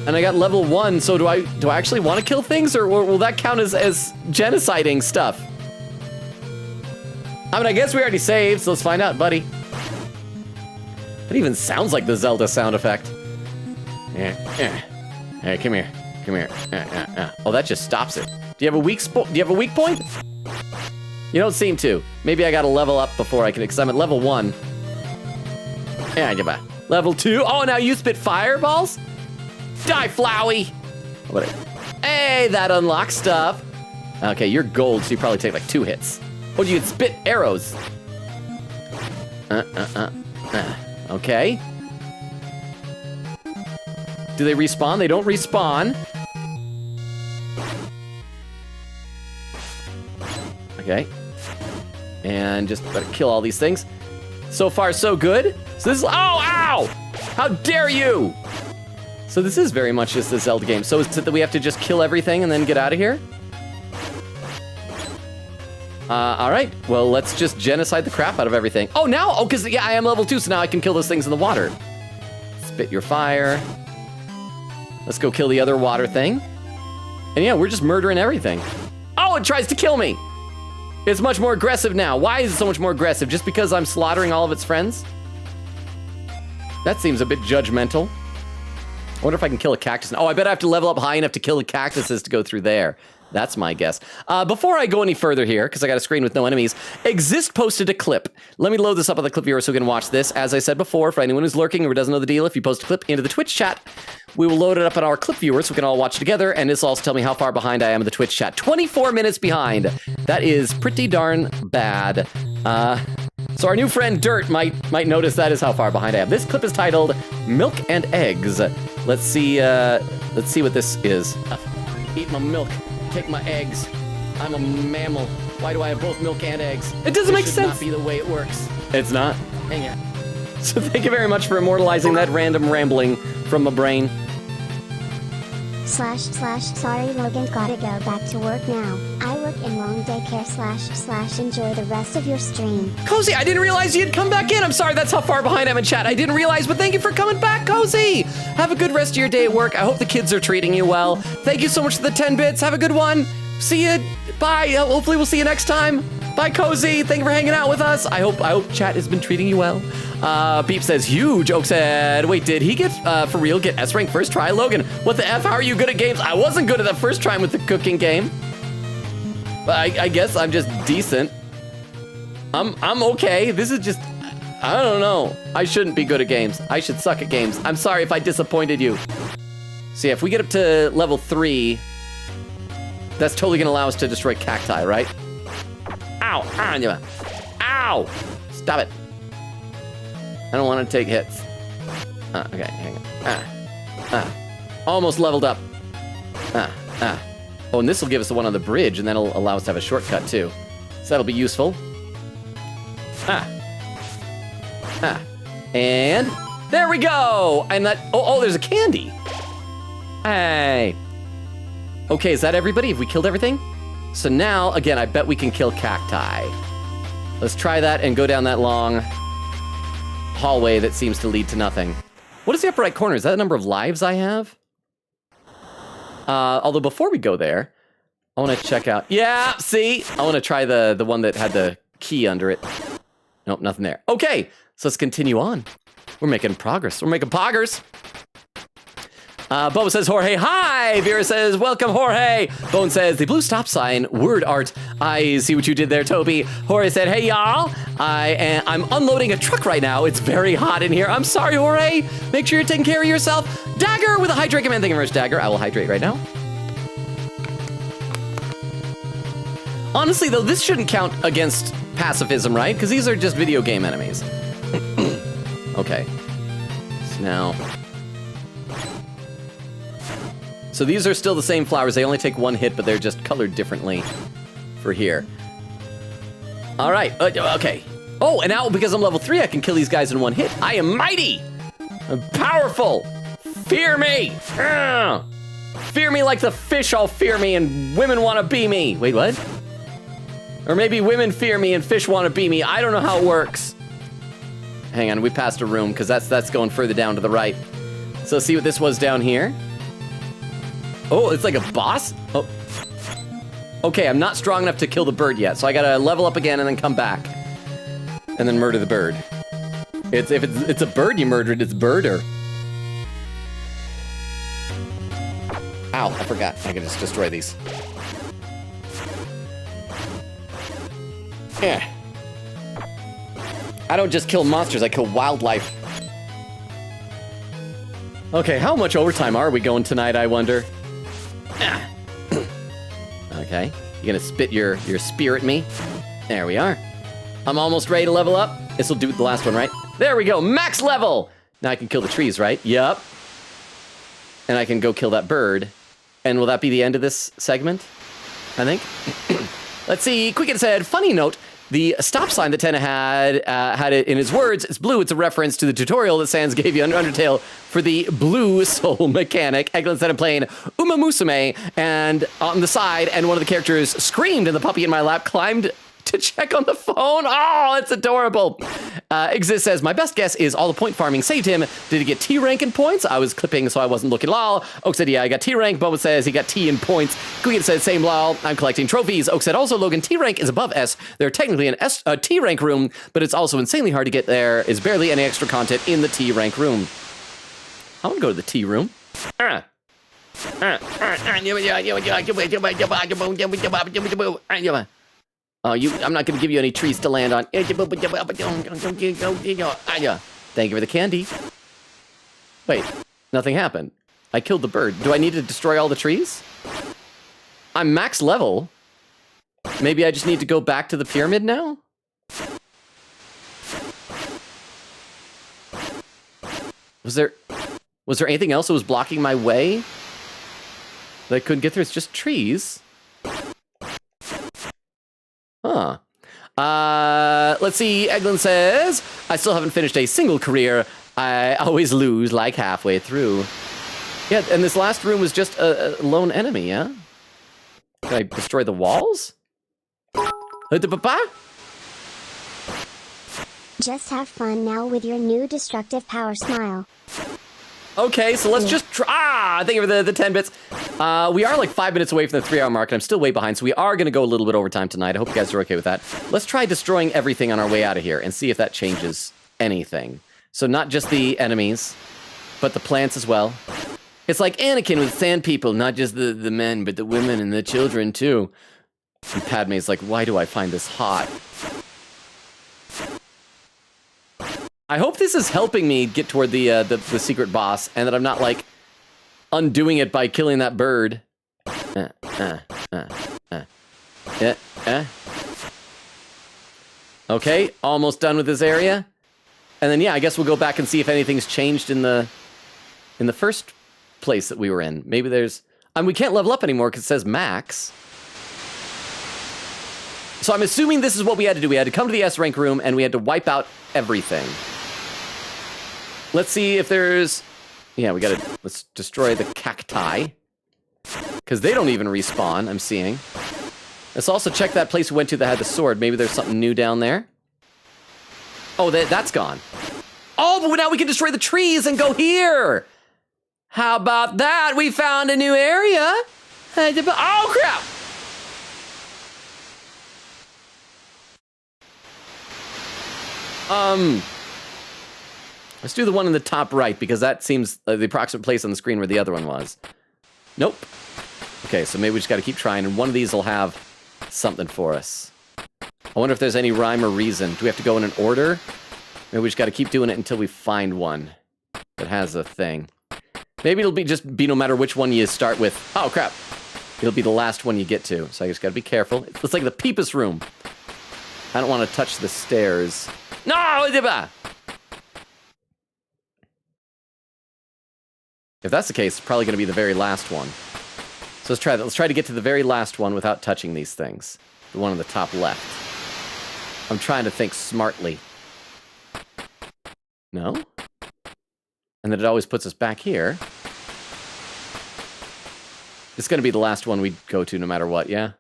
And I got level 1, so do I actually want to kill things, or will that count as genociding stuff? I mean, I guess we already saved, so let's find out, buddy. It even sounds like the Zelda sound effect. Hey, come here. Oh, that just stops it. Do you have a weak point? You don't seem to. Maybe I gotta level up before I can, because I'm at level 1. Yeah, goodbye. Level 2. Oh, now you spit fireballs? Die, Flowey! Hey, that unlocks stuff. Okay, you're gold, so you probably take like 2 hits. Oh, you can spit arrows. Okay. Do they respawn? They don't respawn. Okay. And just gotta kill all these things. So far, so good. So this is, oh, ow! How dare you! So this is very much just a Zelda game. So is it that we have to just kill everything and then get out of here? All right, well, let's just genocide the crap out of everything. Oh, now, oh, because, yeah, I am level 2, so now I can kill those things in the water. Spit your fire. Let's go kill the other water thing. And yeah, we're just murdering everything. Oh, it tries to kill me. It's much more aggressive now. Why is it so much more aggressive? Just because I'm slaughtering all of its friends? That seems a bit judgmental. I wonder if I can kill a cactus. Oh, I bet I have to level up high enough to kill the cactuses to go through there. That's my guess. Before I go any further here, because I got a screen with no enemies, Exist posted a clip. Let me load this up on the clip viewer so we can watch this. As I said before, for anyone who's lurking or doesn't know the deal, if you post a clip into the Twitch chat, we will load it up on our clip viewer so we can all watch together, and this will also tell me how far behind I am in the Twitch chat. 24 minutes behind. That is pretty darn bad. So our new friend Dirt might notice that is how far behind I am. This clip is titled Milk and Eggs. Let's see what this is. Eat my milk. Take my eggs. I'm a mammal. Why do I have both milk and eggs? It doesn't make sense. This should not be the way it works. It's not? Hang on. So thank you very much for immortalizing that random rambling from my brain. Sorry Logan, gotta go back to work now. I work in long daycare / enjoy the rest of your stream. Cozy, I didn't realize you'd come back in. I'm sorry, that's how far behind I'm in chat. I didn't realize, but thank you for coming back, Cozy. Have a good rest of your day at work. I hope the kids are treating you well. Thank you so much for the 10 bits. Have a good one. See you. Bye. Hopefully we'll see you next time. Bye, Cozy. Thank you for hanging out with us. I hope chat has been treating you well. Beep says, huge. Oak said, wait, did he get, for real, get S rank first try? Logan, what the F? How are you good at games? I wasn't good at that first try with the cooking game. But I guess I'm just decent. I'm okay. This is just, I don't know. I shouldn't be good at games. I should suck at games. I'm sorry if I disappointed you. So yeah, if we get up to level 3, that's totally gonna allow us to destroy cacti, right? Ow! Ow! Stop it. I don't want to take hits. Okay, hang on. Almost leveled up. Oh, and this will give us the one on the bridge, and that'll allow us to have a shortcut, too. So that'll be useful. And there we go! And that, oh, there's a candy. Hey. Okay, is that everybody? Have we killed everything? So now, again, I bet we can kill cacti. Let's try that and go down that long hallway that seems to lead to nothing. What is the upper right corner? Is that the number of lives I have? Although before we go there, I want to check out... Yeah, see? I want to try the one that had the key under it. Nope, nothing there. Okay, so let's continue on. We're making progress. We're making poggers. Boba says, Jorge, hi! Vera says, welcome, Jorge! Bone says, the blue stop sign, word art. I see what you did there, Toby. Jorge said, hey, y'all. I'm unloading a truck right now. It's very hot in here. I'm sorry, Jorge. Make sure you're taking care of yourself. Dagger with a hydrate command. Thank you very much, Dagger. I will hydrate right now. Honestly, though, this shouldn't count against pacifism, right? Because these are just video game enemies. Okay. So now... So these are still the same flowers. They only take one hit, but they're just colored differently for here. All right. Okay. Oh, and now because I'm level 3, I can kill these guys in one hit. I am mighty. I'm powerful. Fear me. Fear me like the fish all fear me and women want to be me. Wait, what? Or maybe women fear me and fish want to be me. I don't know how it works. Hang on. We passed a room because that's going further down to the right. So see what this was down here. Oh, it's like a boss? Oh. Okay, I'm not strong enough to kill the bird yet, so I gotta level up again and then come back. And then murder the bird. If it's a bird you murdered, it's birder. Ow, I forgot. I can just destroy these. Yeah. I don't just kill monsters, I kill wildlife. Okay, how much overtime are we going tonight, I wonder? Okay, you gonna spit your spear at me? There we are. I'm almost ready to level up. This will do the last one, right? There we go, max level! Now I can kill the trees, right? Yup. And I can go kill that bird. And will that be the end of this segment? I think. Let's see, Quicken said, funny note, the stop sign that Tenna had it in his words. It's blue. It's a reference to the tutorial that Sans gave you on Undertale for the blue soul mechanic. Eglin said I'm playing Uma Musume, and on the side, and one of the characters screamed, and the puppy in my lap climbed to check on the phone. Oh, it's adorable. Exist says, my best guess is all the point farming saved him. Did he get T rank in points? I was clipping, so I wasn't looking. Lol. Oak said, yeah, I got T rank. Boba says he got T in points. Guigan said, same lol. I'm collecting trophies. Oak said, also, Logan, T rank is above S. They're technically a T rank room, but it's also insanely hard to get there. Is barely any extra content in the T rank room. I want to go to the T room. Oh, I'm not going to give you any trees to land on. Thank you for the candy. Wait, nothing happened. I killed the bird. Do I need to destroy all the trees? I'm max level. Maybe I just need to go back to the pyramid now? Was there anything else that was blocking my way that I couldn't get through? It's just trees. Huh. Let's see. Eglin says, I still haven't finished a single career. I always lose like halfway through. Yeah, and this last room was just a lone enemy, yeah? Can I destroy the walls? Just have fun now with your new destructive power smile. Okay, so let's just try. Thank you for the 10 bits. We are like 5 minutes away from the 3-hour mark, and I'm still way behind, so we are going to go a little bit over time tonight. I hope you guys are okay with that. Let's try destroying everything on our way out of here and see if that changes anything. So not just the enemies, but the plants as well. It's like Anakin with sand people, not just the men, but the women and the children too. And Padme's like, why do I find this hot? I hope this is helping me get toward the secret boss, and that I'm not like undoing it by killing that bird. Okay, almost done with this area, and then yeah, I guess we'll go back and see if anything's changed in the first place that we were in. Maybe there's, we can't level up anymore because it says max. So I'm assuming this is what we had to do. We had to come to the S rank room and we had to wipe out everything. Let's see if there's... Yeah, let's destroy the cacti. Because they don't even respawn, I'm seeing. Let's also check that place we went to that had the sword. Maybe there's something new down there. Oh, that's gone. Oh, but now we can destroy the trees and go here! How about that? We found a new area! Oh, crap! Let's do the one in the top right, because that seems the approximate place on the screen where the other one was. Nope. Okay, so maybe we just gotta keep trying, and one of these will have something for us. I wonder if there's any rhyme or reason. Do we have to go in an order? Maybe we just gotta keep doing it until we find one that has a thing. Maybe it'll just be no matter which one you start with. Oh, crap. It'll be the last one you get to, so I just gotta be careful. It's like the Peepus room. I don't want to touch the stairs. No! If that's the case, it's probably going to be the very last one. So let's try that. Let's try to get to the very last one without touching these things. The one on the top left. I'm trying to think smartly. No? And then it always puts us back here. It's going to be the last one we go to no matter what, yeah?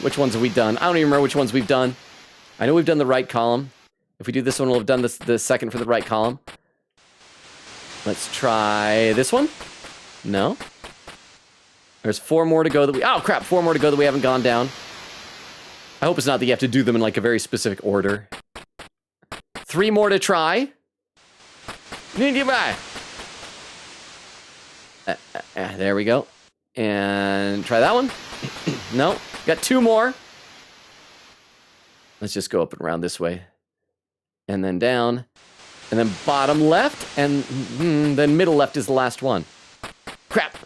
Which ones have we done? I don't even remember which ones we've done. I know we've done the right column. If we do this one, we'll have done the second for the right column. Let's try this one. No. There's 4 more to go that we... Oh, crap! 4 more to go that we haven't gone down. I hope it's not that you have to do them in, like, a very specific order. 3 more to try. There we go. And try that one. No. Got 2 more. Let's just go up and around this way. And then down. And then bottom left. And then middle left is the last one. Crap.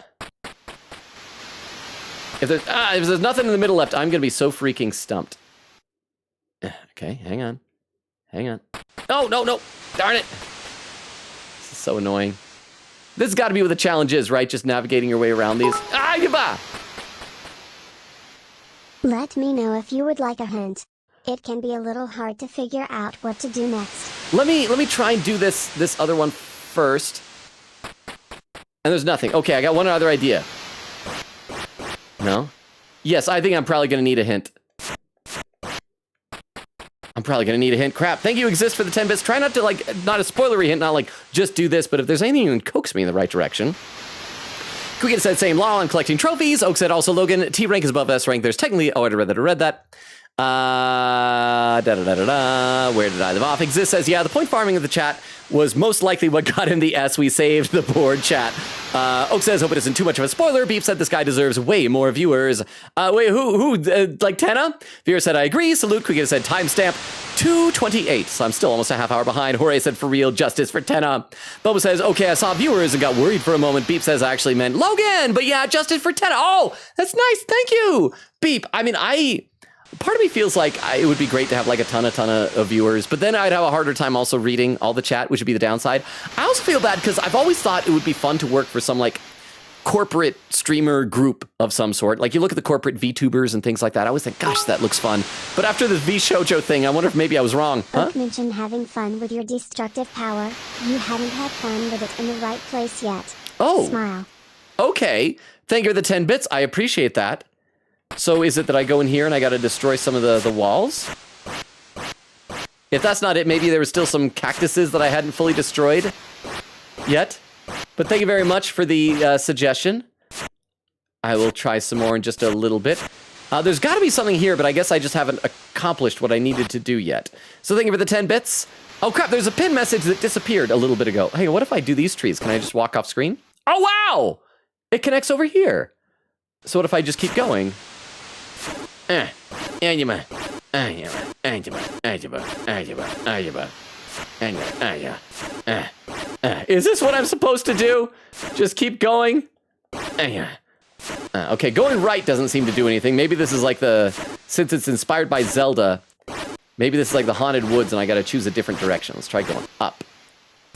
If there's nothing in the middle left, I'm going to be so freaking stumped. Okay, hang on. Hang on. No, no, no. Darn it. This is so annoying. This has got to be what the challenge is, right? Just navigating your way around these. Ah, goodbye. Let me know if you would like a hint. It can be a little hard to figure out what to do next. Let me try and do this other one first. And there's nothing. Okay, I got one other idea. No? Yes, I think I'm probably going to need a hint. I'm probably going to need a hint. Crap. Thank you, Exist, for the 10 bits. Try not to, like, not a spoilery hint, not like, just do this, but if there's anything you can coax me in the right direction. Quick said, same law on collecting trophies. Oak said, also, Logan, T rank is above S rank. There's technically, oh, I read that. Where did I live off? Exist says, yeah, the point farming of the chat was most likely what got him the S. We saved the board chat. Oak says, hope it isn't too much of a spoiler. Beep said, this guy deserves way more viewers. Wait, who? Like Tenna? Viewer said, I agree. Salute. Quick said, timestamp 2:28. So I'm still almost a half hour behind. Jorge said, for real, justice for Tenna. Boba says, okay, I saw viewers and got worried for a moment. Beep says, I actually meant Logan, but yeah, justice for Tenna. Oh, that's nice. Thank you. Beep. I mean, part of me feels like it would be great to have like a ton of viewers, but then I'd have a harder time also reading all the chat, which would be the downside. I also feel bad because I've always thought it would be fun to work for some like corporate streamer group of some sort. Like you look at the corporate VTubers and things like that. I always think, gosh, that looks fun. But after the V-Shoujo thing, I wonder if maybe I was wrong. Huh? Oak mentioned having fun with your destructive power. You haven't had fun with it in the right place yet. Oh. Smile. Okay. Thank you for the 10 bits. I appreciate that. So is it that I go in here and I gotta destroy some of the walls? If that's not it, maybe there were still some cactuses that I hadn't fully destroyed yet. But thank you very much for the suggestion. I will try some more in just a little bit. There's got to be something here, but I guess I just haven't accomplished what I needed to do yet. So thank you for the 10 bits. Oh crap, there's a pin message that disappeared a little bit ago. Hey, what if I do these trees? Can I just walk off screen? Oh wow! It connects over here. So what if I just keep going? Is this what I'm supposed to do? Just keep going? Okay, going right doesn't seem to do anything. Maybe this is like since it's inspired by Zelda, maybe this is like the Haunted Woods and I gotta choose a different direction. Let's try going up.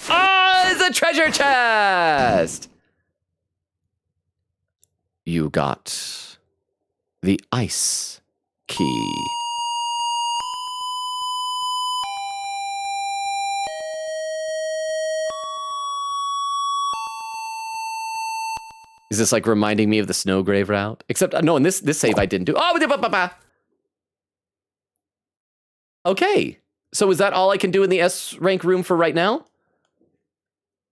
Oh, it's a treasure chest! You got the ice key. Is this like reminding me of the Snowgrave route? Except, no, in this save I didn't do. Oh, okay. So is that all I can do in the S rank room for right now?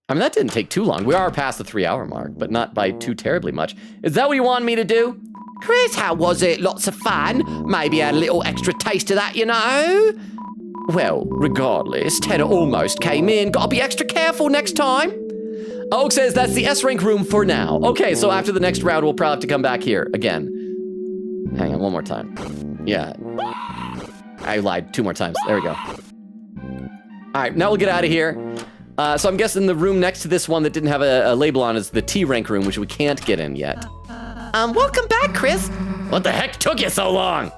I mean, that didn't take too long. We are past the 3-hour mark, but not by too terribly much. Is that what you want me to do? Chris, how was it? Lots of fun? Maybe a little extra taste of that, you know? Well, regardless, Ted almost came in. Gotta be extra careful next time. Oak says that's the S rank room for now. Okay, so after the next round, we'll probably have to come back here again. Hang on, one more time. Yeah. I lied 2 more times. There we go. All right, now we'll get out of here. So I'm guessing the room next to this one that didn't have a label on is the T rank room, which we can't get in yet. Welcome back, Chris. What the heck took you so long?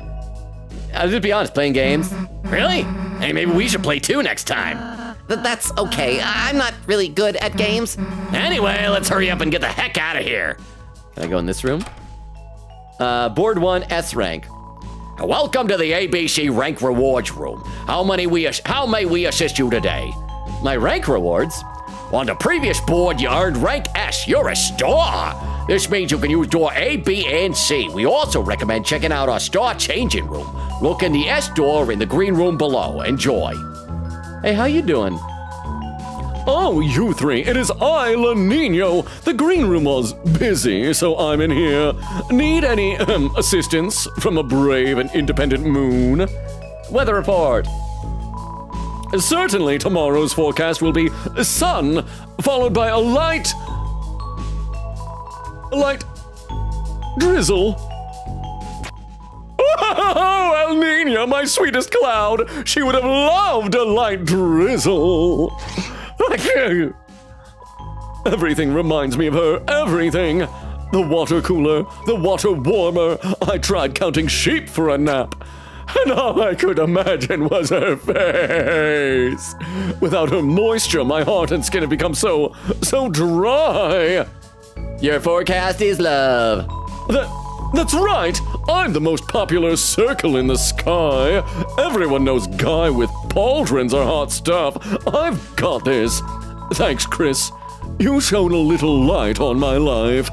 I'll just be honest, playing games. Really? Hey, maybe we should play 2 next time. That's okay. I'm not really good at games. Anyway, let's hurry up and get the heck out of here. Can I go in this room? Board 1, S rank. Welcome to the ABC Rank Rewards Room. How may we assist you today? My rank rewards? On the previous board, you earned rank S. You're a star. This means you can use door A, B, and C. We also recommend checking out our star changing room. Look in the S door in the green room below. Enjoy. Hey, how you doing? Oh, you three, it is I, La Nino. The green room was busy, so I'm in here. Need any assistance from a brave and independent moon? Weather report. Certainly, tomorrow's forecast will be sun, followed by a light drizzle. Oh, El Nina, my sweetest cloud. She would have loved a light drizzle. Everything reminds me of her, everything. The water cooler, the water warmer. I tried counting sheep for a nap. And all I could imagine was her face. Without her moisture, my heart and skin have become so dry. Your forecast is love. That's right. I'm the most popular circle in the sky. Everyone knows Guy with pauldrons are hot stuff. I've got this. Thanks, Chris. You shone a little light on my life.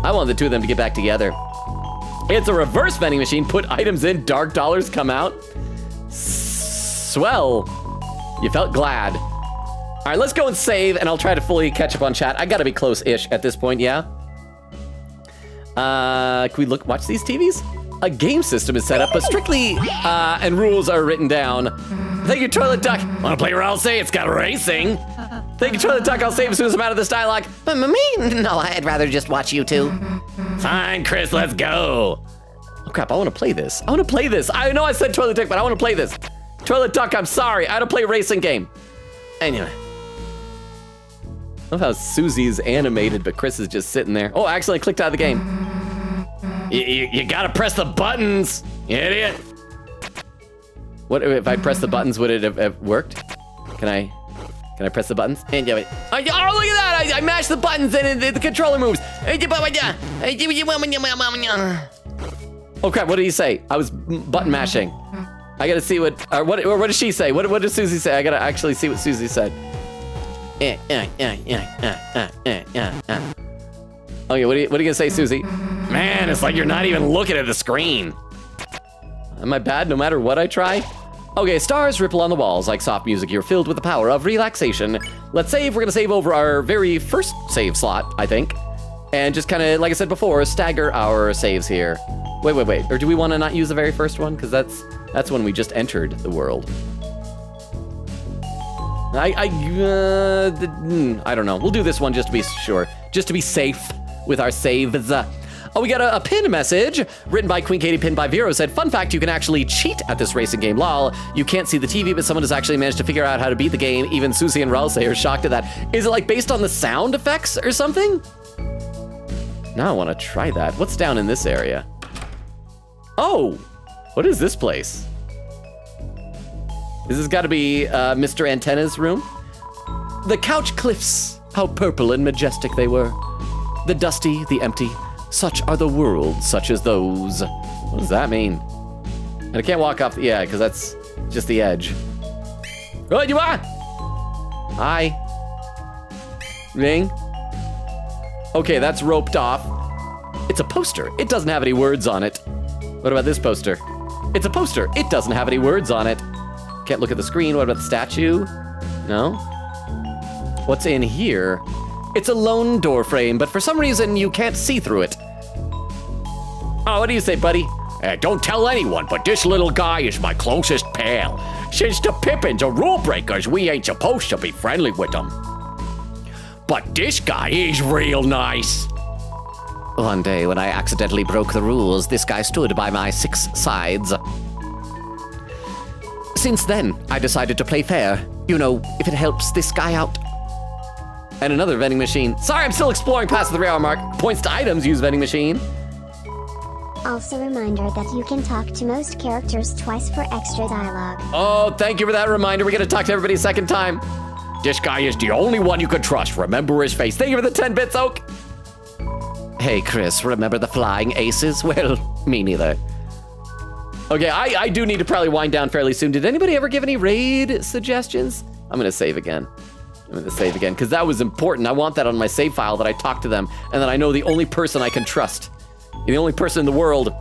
I want the two of them to get back together. It's a reverse vending machine. Put items in, dark dollars come out. Swell. You felt glad. All right, let's go and save, and I'll try to fully catch up on chat. I gotta be close-ish at this point, yeah? Can we watch these TVs? A game system is set up, but strictly, and rules are written down. Thank you, Toilet Duck. Wanna play I'll say it's got racing? Thank you, Toilet Duck. I'll save as soon as I'm out of this dialogue. But me? No, I'd rather just watch you two. Fine, Chris, let's go. Oh crap, I wanna play this. I know I said Toilet Duck, but I wanna play this. Toilet Duck, I'm sorry. I had to play a racing game. Anyway. I love how Susie's animated, but Chris is just sitting there. Oh, I accidentally clicked out of the game. You gotta press the buttons, you idiot. What if I press the buttons? Would it have worked? Can I press the buttons? And yeah, wait. Oh, look at that! I mashed the buttons and the controller moves. Oh crap! What did he say? I was button mashing. I gotta see what did she say? What did Susie say? I gotta actually see what Susie said. Okay, what are you gonna say, Susie? Man, it's like you're not even looking at the screen. Am I bad no matter what I try? Okay, stars ripple on the walls like soft music. You're filled with the power of relaxation. Let's save. We're gonna save over our very first save slot, I think. And just kind of, like I said before, stagger our saves here. Wait. Or do we want to not use the very first one? Because that's when we just entered the world. I don't know. We'll do this one just to be sure. Just to be safe with our saves. Oh, we got a pin message written by Queen Katie, pinned by Vero. Said, fun fact, you can actually cheat at this racing game. Lol, you can't see the TV, but someone has actually managed to figure out how to beat the game. Even Susie and Ralse are shocked at that. Is it like based on the sound effects or something? Now I want to try that. What's down in this area? Oh, what is this place? Is this got to be Mr. Antenna's room? The couch cliffs, how purple and majestic they were. The dusty, the empty. Such are the worlds, such as those. What does that mean? And I can't walk off, yeah, because that's just the edge. Oh, you are! Hi. Ring. Okay, that's roped off. It's a poster. It doesn't have any words on it. What about this poster? It's a poster. It doesn't have any words on it. Can't look at the screen. What about the statue? No? What's in here? It's a lone door frame, but for some reason you can't see through it. Oh, what do you say, buddy? Don't tell anyone, but this little guy is my closest pal. Since the Pippins are rule breakers, we ain't supposed to be friendly with them. But this guy is real nice. One day when I accidentally broke the rules, this guy stood by my 6 sides. Since then, I decided to play fair. You know, if it helps this guy out. And another vending machine. Sorry, I'm still exploring past the 3-hour mark. Points to items, use vending machine. Also reminder that you can talk to most characters twice for extra dialogue. Oh, thank you for that reminder. We're gonna talk to everybody a second time. This guy is the only one you can trust. Remember his face. Thank you for the 10 bits, Oak. Hey, Chris, remember the flying aces? Well, me neither. Okay, I do need to probably wind down fairly soon. Did anybody ever give any raid suggestions? I'm gonna save again. Because that was important. I want that on my save file, that I talk to them, and that I know the only person I can trust. The only person in the world.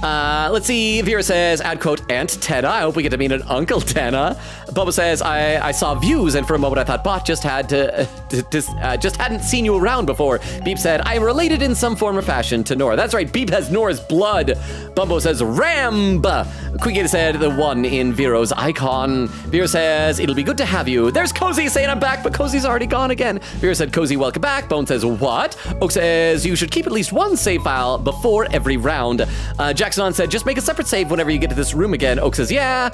Let's see. Vera says, add quote, Aunt Tenna. I hope we get to meet an Uncle Tenna. Bubba says, I saw views, and for a moment I thought Bot just hadn't seen you around before. Beep said, I am related in some form or fashion to Nora. That's right, Beep has Nora's blood. Bumbo says, Ramba. Quiggy said, the one in Vero's icon. Vera says, it'll be good to have you. There's Cozy saying I'm back, but Cozy's already gone again. Vera said, Cozy, welcome back. Bone says, what? Oak says, you should keep at least one save file before every round. Jackson said, just make a separate save whenever you get to this room again. Oak says, yeah.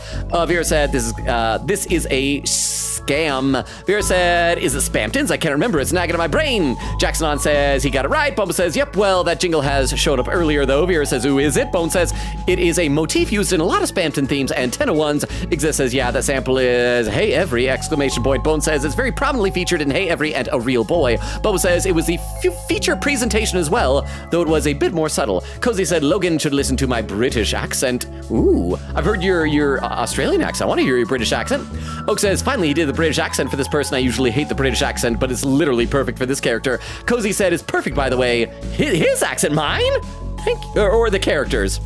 Vera said, this is a scam. Vera said, is it Spamptons? I can't remember. It's nagging at my brain. Jackson says, he got it right. Bumble says, yep, well, that jingle has showed up earlier, though. Vera says, who is it? Bone says, it is a motif used in a lot of Spampton themes, and Tenna ones. Exist says, yeah, that sample is Hey Every! Exclamation point. Bone says, it's very prominently featured in Hey Every! And A Real Boy. Bubble says, it was the feature presentation as well, though it was a bit more subtle. Cozy said, Logan should listen to my British accent. Ooh, I've heard your Australian accent. I want to hear your British accent. Oak says, finally, he did the British accent for this person. I usually hate the British accent, but it's literally perfect for this character. Cozy said, it's perfect, by the way. His accent, mine? Thank you. Or the characters.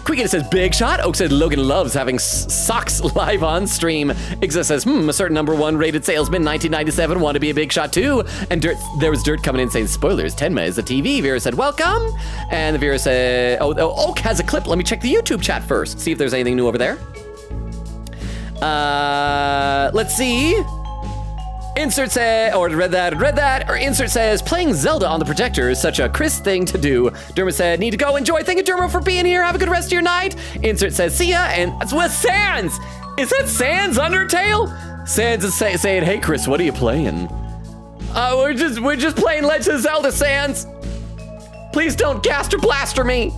Quiggin says, big shot. Oak said, Logan loves having socks live on stream. Ixa says, a certain #1 rated salesman, 1997, want to be a big shot too. And there was Dirt coming in saying, spoilers, Tenma is the TV. Vera said, welcome. And Vera said, Oak has a clip. Let me check the YouTube chat first, see if there's anything new over there. Let's see. Insert says, or read that, or insert says, playing Zelda on the projector is such a Chris thing to do. Dermot said, need to go enjoy. Thank you, Dermot, for being here. Have a good rest of your night. Insert says, see ya, and that's with Sans. Is that Sans Undertale? Sans is saying, hey, Chris, what are you playing? We're just playing Legend of Zelda, Sans. Please don't caster blaster me.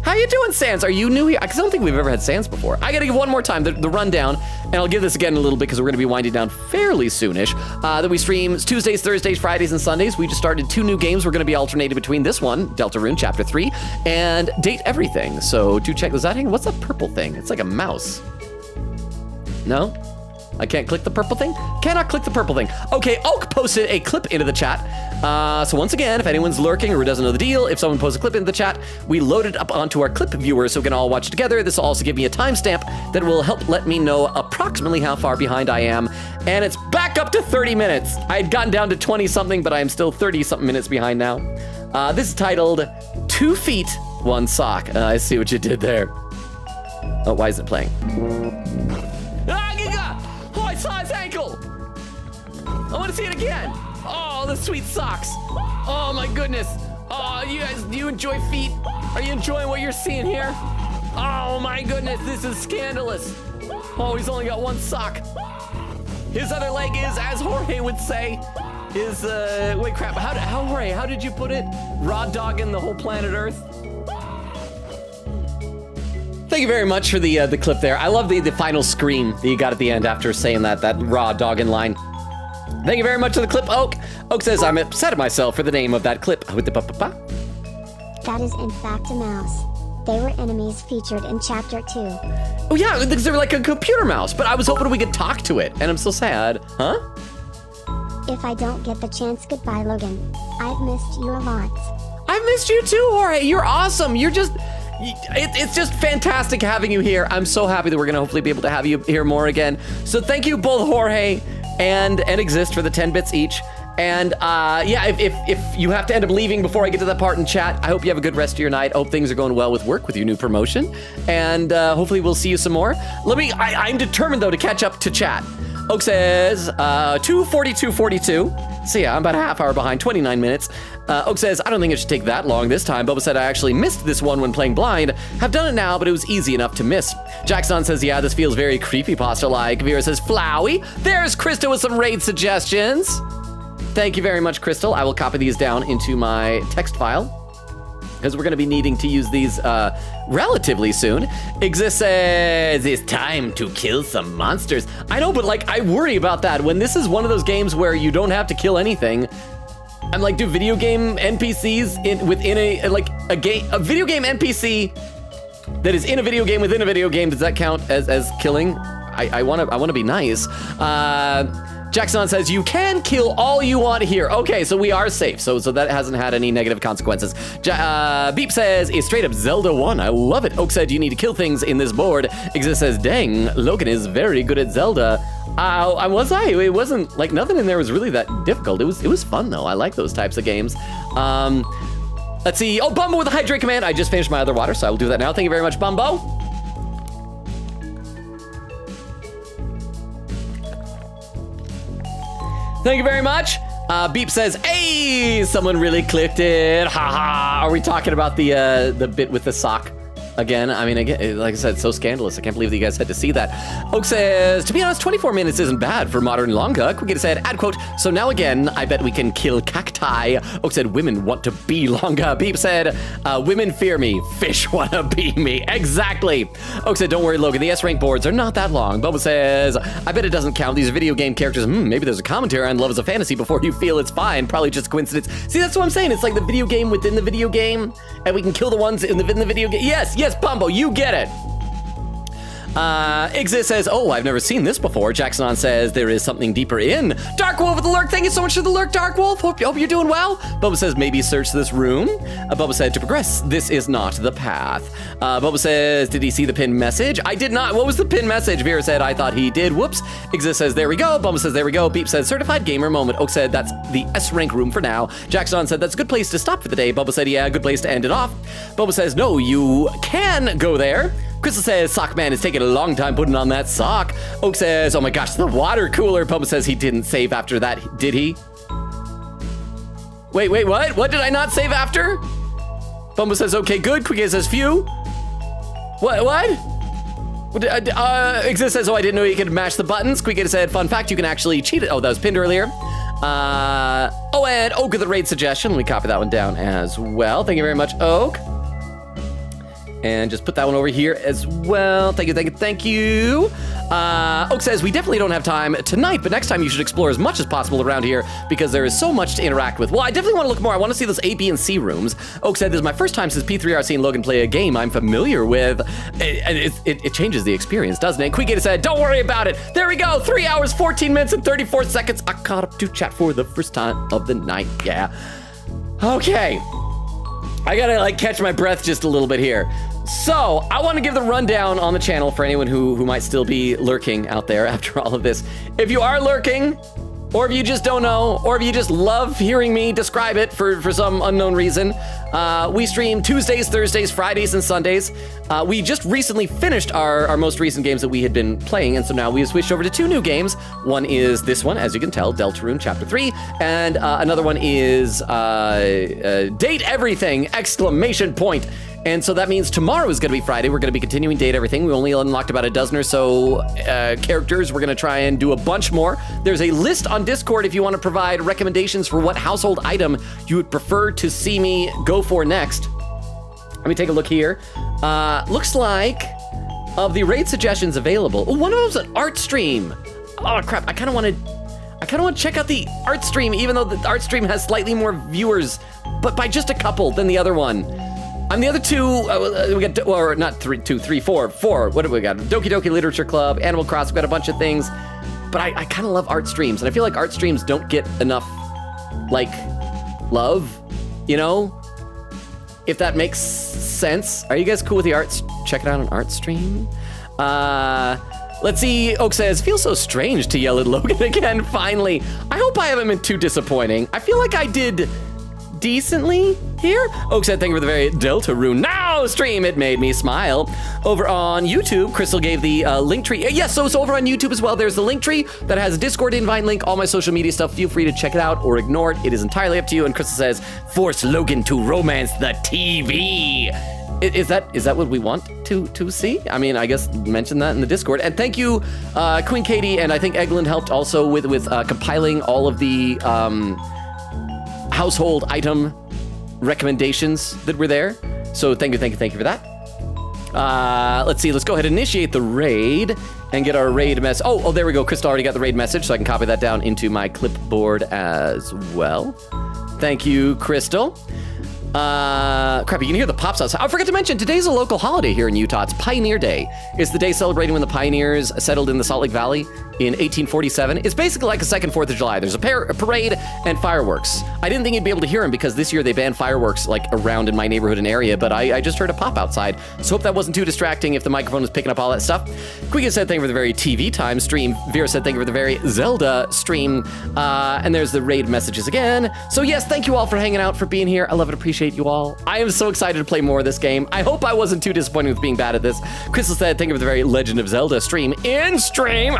How you doing, Sans? Are you new here? Because I don't think we've ever had Sans before. I gotta give one more time the rundown, and I'll give this again in a little bit because we're gonna be winding down fairly soonish. That we stream Tuesdays, Thursdays, Fridays, and Sundays. We just started 2 new games. We're gonna be alternating between this one, Deltarune Chapter 3, and Date Everything. So do check those out. What's that purple thing? It's like a mouse. No? I can't click the purple thing? Cannot click the purple thing. Okay, Oak posted a clip into the chat. So once again, if anyone's lurking or doesn't know the deal, if someone posts a clip into the chat, we load it up onto our clip viewer so we can all watch it together. This will also give me a timestamp that will help let me know approximately how far behind I am. And it's back up to 30 minutes. I had gotten down to 20 something, but I am still 30 something minutes behind now. This is titled 2 Feet, 1 Sock. I see what you did there. Oh, why is it playing? Oh, I saw his ankle. I want to see it again. Oh, the sweet socks. Oh my goodness. Oh, you guys, do you enjoy feet? Are you enjoying what you're seeing here? Oh my goodness, this is scandalous. Oh, he's only got 1 sock. His other leg is, as Jorge would say, is, wait, crap, Jorge, how did you put it? Raw dogging the whole planet Earth? Thank you very much for the clip there. I love the final scream that you got at the end after saying that raw dogging line. Thank you very much for the clip, Oak. Oak says, I'm upset at myself for the name of that clip. With the pa-pa-pa. That is in fact a mouse. They were enemies featured in Chapter 2. Oh yeah, because they were like a computer mouse, but I was hoping we could talk to it, and I'm so sad. Huh? If I don't get the chance, goodbye, Logan. I've missed you a lot. I've missed you too, Jorge. You're awesome. You're just... It's just fantastic having you here. I'm so happy that we're going to hopefully be able to have you here more again. So thank you both, Jorge and Exist, for the 10 bits each. And yeah, if you have to end up leaving before I get to that part in chat, I hope you have a good rest of your night. I hope things are going well with work with your new promotion. And hopefully we'll see you some more. I'm determined, though, to catch up to chat. Oak says 2:42:42. So yeah, I'm about a half hour behind, 29 minutes. Oak says, I don't think it should take that long this time. Bubba said, I actually missed this one when playing blind. Have done it now, but it was easy enough to miss. Jackson says, yeah, this feels very creepypasta-like. Vera says, Flowey. There's Krista with some raid suggestions. Thank you very much, Crystal. I will copy these down into my text file, because we're going to be needing to use these relatively soon. Exist says, it's time to kill some monsters. I know, but like, I worry about that. When this is one of those games where you don't have to kill anything, I'm like, do video game NPCs within a video game NPC that is in a video game within a video game, does that count as killing? I want to be nice. Jackson says, you can kill all you want here. Okay, so we are safe. So that hasn't had any negative consequences. Beep says, it's straight up Zelda 1. I love it. Oak said, you need to kill things in this board. Exist says, dang, Logan is very good at Zelda. Was I? It wasn't, like, nothing in there was really that difficult. It was fun, though. I like those types of games. Let's see. Oh, Bumbo with the hydrate command. I just finished my other water, so I will do that now. Thank you very much, Bumbo. Thank you very much. Beep says, hey, someone really clicked it. Haha. Are we talking about the bit with the sock again? I mean, again, like I said, it's so scandalous. I can't believe that you guys had to see that. Oak says, to be honest, 24 minutes isn't bad for modern longa. Quick said, add quote, so now again, I bet we can kill cacti. Oak said, women want to be longa. Beep said, women fear me. Fish want to be me. Exactly. Oak said, don't worry, Logan. The S-rank boards are not that long. Bubba says, I bet it doesn't count. These are video game characters. Maybe there's a commentary on love as a fantasy before you feel it's fine. Probably just coincidence. See, that's what I'm saying. It's like the video game within the video game, and we can kill the ones in the video game. Yes, Bumbo, you get it. Exist says, oh, I've never seen this before. Jackson says, there is something deeper in. Dark Wolf with the lurk. Thank you so much for the lurk, Dark Wolf. Hope you're doing well. Bubba says, maybe search this room. Bubba said, to progress, this is not the path. Bubba says, did he see the pinned message? I did not. What was the pinned message? Vera said, I thought he did. Whoops. Exist says, there we go. Bubba says, there we go. Beep says, certified gamer moment. Oak said, that's the S-rank room for now. Jackson said, that's a good place to stop for the day. Bubba said, yeah, good place to end it off. Bubba says, no, you can go there. Crystal says, Sockman is taking a long time putting on that sock. Oak says, oh my gosh, the water cooler. Bubba says he didn't save after that, did he? Wait, what? What did I not save after? Bumba says, okay, good. Quick says, phew. What? Exist says, oh, I didn't know you could mash the buttons. Quick said, fun fact, you can actually cheat it. Oh, that was pinned earlier. Oh, and Oak with the raid suggestion. Let me copy that one down as well. Thank you very much, Oak. And just put that one over here as well. Thank you, thank you, thank you. Oak says, we definitely don't have time tonight, but next time you should explore as much as possible around here because there is so much to interact with. Well, I definitely want to look more. I want to see those A, B, and C rooms. Oak said, this is my first time since P3R seeing Logan play a game I'm familiar with. It changes the experience, doesn't it? Quigator said, don't worry about it. There we go, 3 hours, 14 minutes, and 34 seconds. I caught up to chat for the first time of the night, yeah. Okay. I gotta like catch my breath just a little bit here. So I want to give the rundown on the channel for anyone who might still be lurking out there after all of this. If you are lurking, or if you just don't know, or if you just love hearing me describe it for some unknown reason, we stream Tuesdays, Thursdays, Fridays, and Sundays. We just recently finished our most recent games that we had been playing, and so now we have switched over to 2 new games. One is this one, as you can tell, Deltarune Chapter 3, and another one is Date Everything! Exclamation point. And so that means tomorrow is going to be Friday. We're going to be continuing Date Everything. We only unlocked about a dozen or so characters. We're going to try and do a bunch more. There's a list on Discord if you want to provide recommendations for what household item you would prefer to see me go for next. Let me take a look here. Looks like of the raid suggestions available, one of them's an art stream. Oh crap! I kind of want to check out the art stream, even though the art stream has slightly more viewers, but by just a couple than the other one. The other two, we got, or not 3, 2, 3, 4. What have we got? Doki Doki Literature Club, Animal Crossing, we've got a bunch of things. But I kind of love art streams, and I feel like art streams don't get enough, like, love, you know? If that makes sense. Are you guys cool with the arts? Check it out on art stream. Let's see, Oak says, feels so strange to yell at Logan again, finally. I hope I haven't been too disappointing. I feel like I did decently here. Oak said, thank you for the very Deltarune Now stream. It made me smile. Over on YouTube, Crystal gave the link tree. Yes, so it's over on YouTube as well. There's the link tree that has a Discord invite link, all my social media stuff. Feel free to check it out or ignore it. It is entirely up to you. And Crystal says, force Logan to romance the TV. Is that what we want to see? I mean, I guess mention that in the Discord. And thank you, Queen Katie, and I think Eglin helped also with compiling all of the household item recommendations that were there. So thank you for that. Let's see, let's go ahead and initiate the raid and get our raid message. Oh, there we go. Krista already got the raid message, so I can copy that down into my clipboard as well. Thank you, Crystal. Crap, you can hear the pops outside. I forgot to mention, today's a local holiday here in Utah. It's Pioneer Day. It's the day celebrating when the pioneers settled in the Salt Lake Valley in 1847. It's basically like a second 4th of July. There's a parade and fireworks. I didn't think you'd be able to hear them because this year they banned fireworks like around in my neighborhood and area, but I just heard a pop outside. So hope that wasn't too distracting if the microphone was picking up all that stuff. Quiga said, thank you for the very TV time stream. Vera said, thank you for the very Zelda stream. And there's the raid messages again. So yes, thank you all for hanging out, for being here. I love and appreciate you all. I am so excited to play more of this game. I hope I wasn't too disappointed with being bad at this. Crystal said, thank you for the very Legend of Zelda stream. In stream.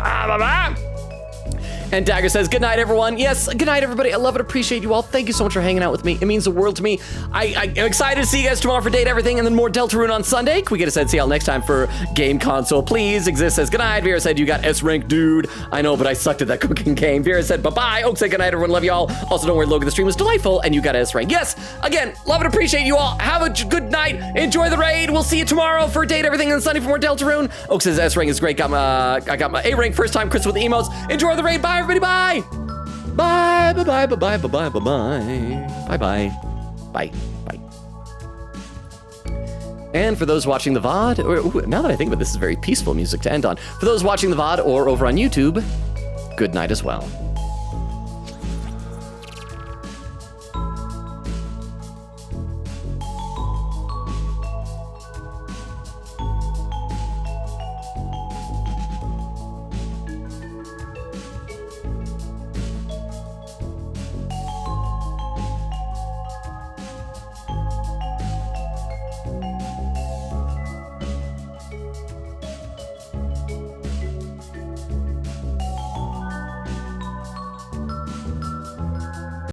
And Dagger says, good night, everyone. Yes, good night, everybody. I love and appreciate you all. Thank you so much for hanging out with me. It means the world to me. I'm excited to see you guys tomorrow for Date Everything and then more Deltarune on Sunday. We get a said, see y'all next time for Game Console. Please exist says, good night. Vera said, you got S rank, dude. I know, but I sucked at that cooking game. Vera said, bye-bye. Oak said, good night, everyone. Love y'all. Also, don't worry, Logan, the stream was delightful and you got S rank. Yes, again, love and appreciate you all. Have a good night. Enjoy the raid. We'll see you tomorrow for Date Everything and Sunday for more Deltarune. Oak says, S rank is great. I got my A rank first time. Chris with the emotes. Enjoy the raid. Bye, everybody. Bye. Bye, bye, bye, bye, bye, bye, bye, bye, bye, bye, bye, bye. And for those watching the VOD, now that I think about it, this is very peaceful music to end on. For those watching the VOD or over on YouTube, good night as well.